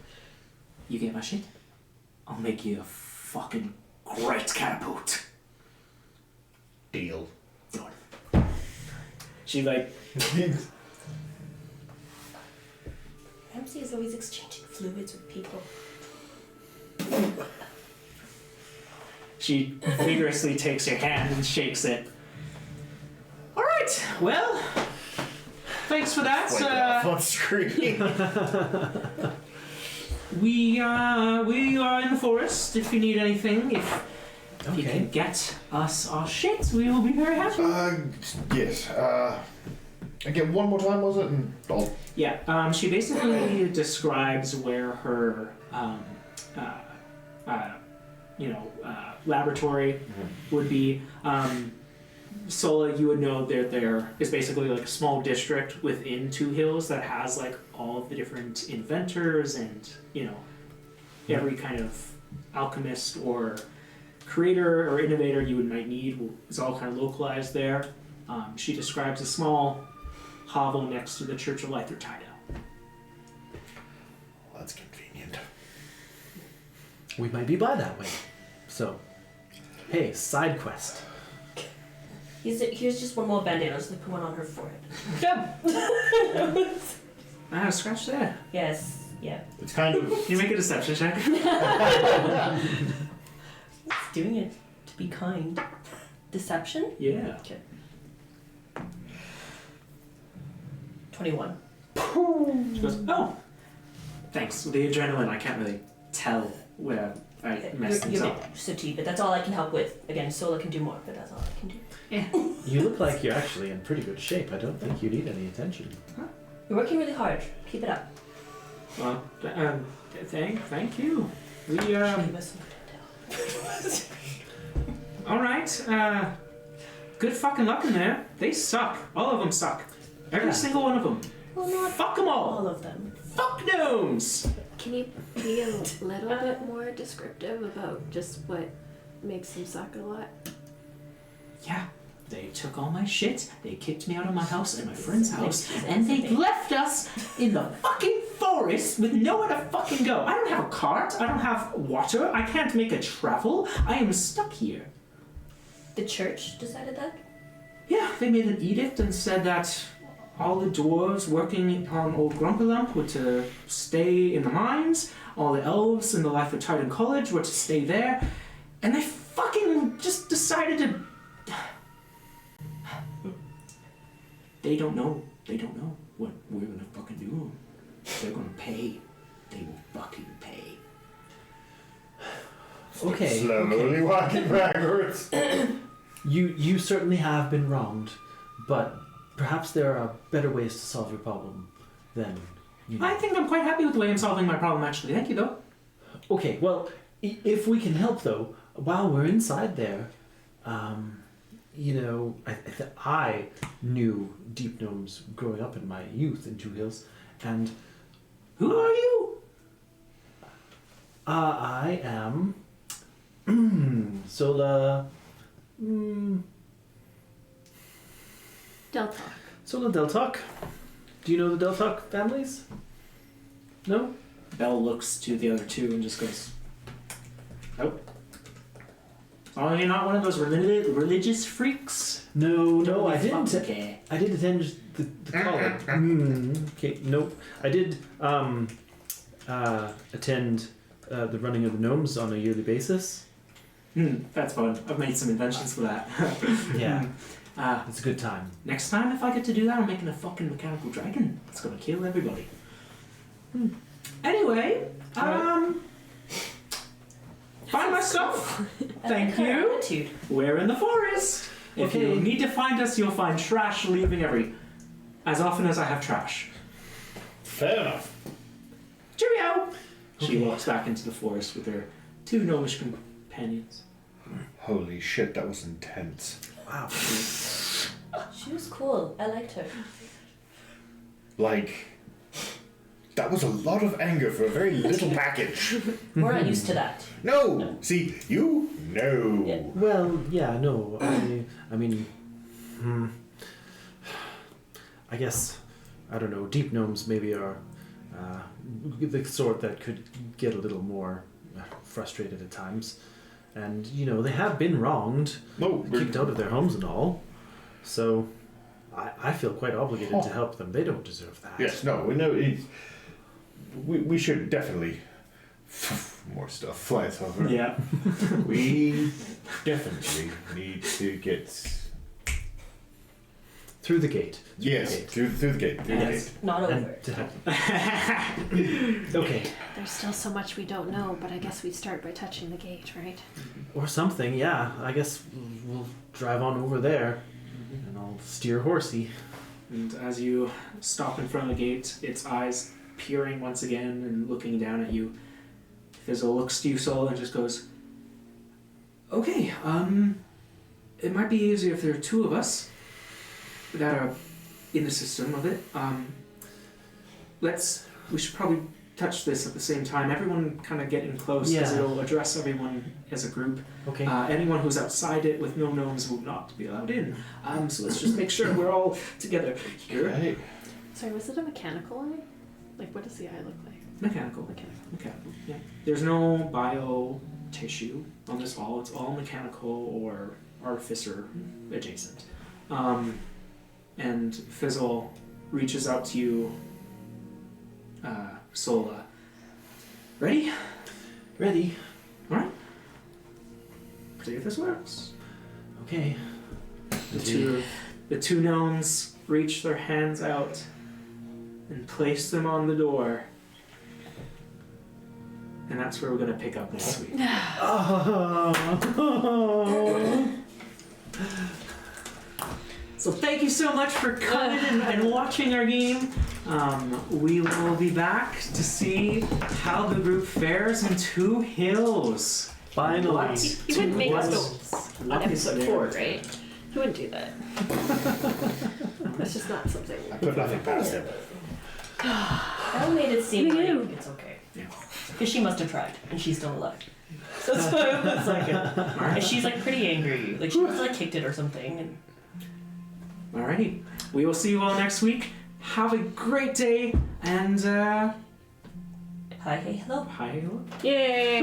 A: You get my shit? I'll make you a fucking great catapult.
E: Deal.
A: Done. She like
D: Ramsey is always exchanging fluids with people.
A: she vigorously takes your hand and shakes it. All right. Well, thanks for that.
E: Like off on screen.
A: We are in the forest. If you need anything, if you can get us our shit, we will be very happy.
E: Yes. Again, one more time, was it? And
A: Yeah. She basically describes where her laboratory would be. Sola, you would know that there is basically like a small district within Two Hills that has like all of the different inventors and, every kind of alchemist or creator or innovator you might need is all kind of localized there. She describes a small hovel next to the Church of Lythertida.
E: well, that's convenient.
C: We might be by that way. So, hey, side quest.
D: Here's just one more band-aid. I'll just put one on her forehead.
A: I have a scratch there.
D: Yes. Yeah.
E: It's kind of.
A: Can you make a deception check?
D: It's doing it to be kind. Deception?
A: Yeah.
D: Okay. 21.
A: She goes, oh, thanks. With the adrenaline, I can't really tell where I messed things
D: You're
A: up.
D: so deep, but that's all I can help with. Again, Sola can do more, but that's all I can do.
C: You look like you're actually in pretty good shape. I don't think you need any attention.
D: You're working really hard. Keep it up.
A: Well, thank you. We
D: Should give us some intel.
A: all right. Good fucking luck in there. They suck. All of them suck. Every single one of them.
D: Well, not
A: Fuck them all.
D: all of them.
A: Fuck gnomes.
F: Can you be a little bit more descriptive about just what makes them suck a lot?
A: Yeah. They took all my shit, they kicked me out of my house and my friend's house, and they left us in the fucking forest with nowhere to fucking go. I don't have a cart, I don't have water, I can't make a travel, I am stuck here.
D: The church decided that?
A: Yeah, they made an edict and said that all the dwarves working on Old Grumpalump were to stay in the mines, all the elves in the Life of Titan College were to stay there, and they fucking just decided to... They don't know what we're gonna fucking do. They're gonna pay. They will fucking pay.
C: Okay.
E: Slowly walking backwards.
C: You certainly have been wronged, but perhaps there are better ways to solve your problem than you know.
A: I think I'm quite happy with the way I'm solving my problem, actually. Thank you, though.
C: Okay, well, if we can help, though, while we're inside there, you know, I knew deep gnomes growing up in my youth in Two Hills, and
A: Who are you?
C: I am Sola.
F: Delta.
C: Sola Deltok. Do you know the Deltok families? No?
A: Belle looks to the other two and just goes, nope. Oh, you're not one of those religious freaks?
C: No, I
A: Don't
C: didn't.
A: care.
C: I did attend the college. Okay, nope. I did attend the running of the gnomes on a yearly basis.
A: That's fun. I've made some inventions for that.
C: Yeah, it's a good time.
A: Next time, if I get to do that, I'm making a fucking mechanical dragon. It's gonna kill everybody. Anyway, find my stuff. Thank you.
D: Attitude.
A: We're in the forest. If you
C: Okay.
A: need to find us, you'll find trash leaving as often as I have trash.
E: Fair enough.
A: Cheerio! She
C: Okay.
A: walks back into the forest with her two gnomish companions.
E: Holy shit, that was intense.
C: Wow.
D: She was cool. I liked her.
E: Like, that was a lot of anger for a very little package.
D: We're not used to that.
E: No! See, you? No.
D: Yeah.
C: Well, yeah, no. I mean, I guess, I don't know, deep gnomes maybe are the sort that could get a little more frustrated at times. And, you know, they have been wronged,
E: No,
C: kicked out of their homes and all. So I feel quite obligated to help them. They don't deserve that.
E: Yes, no, we know we should definitely more stuff flies over.
A: Yeah.
E: We definitely need to get
C: Through the gate.
E: yes through the gate. Through
A: Yes.
E: the gate.
D: Not over.
C: And to help them. Okay.
F: There's still so much we don't know, but I guess we start by touching the gate, right?
C: Or something, yeah. I guess we'll drive on over there and I'll steer horsey.
A: And as you stop in front of the gate, its eyes peering once again and looking down at you, Fizzle looks to you, Sola, and just goes, okay, it might be easier if there are two of us that are in the system of it. We should probably touch this at the same time. Everyone kind of get in close because
C: Yeah.
A: it'll address everyone as a group.
C: Okay.
A: Anyone who's outside it with no gnomes will not be allowed in. So let's just make sure we're all together here.
E: Right.
F: Sorry, was it a mechanical eye? Like, what does the eye look like?
A: Mechanical.
F: Mechanical.
A: Mechanical, yeah. There's no bio tissue on this wall. It's all mechanical or artificer adjacent. And Fizzle reaches out to you, Sola. Ready?
C: Ready.
A: Alright. See if this works.
C: Okay.
A: The two gnomes reach their hands out and place them on the door. And that's where we're going to pick up next week. So thank you so much for coming and watching our game. We will be back to see how the group fares in Two Hills.
C: Finally.
A: What?
F: He wouldn't make us
A: What
F: go on
A: is
F: episode
A: there?
F: 4, right? He wouldn't do that. That's just not something.
E: I put nothing past him.
D: Elle made it seem
F: You.
D: like it's okay.
A: Yeah.
D: Because she must have tried, and she's still alive. That's why it was like, and she's like pretty angry. Like she must have like kicked it or something. And
A: Alrighty. We will see you all next week. Have a great day and
D: hi, hey, hello.
A: hi.
F: Yay!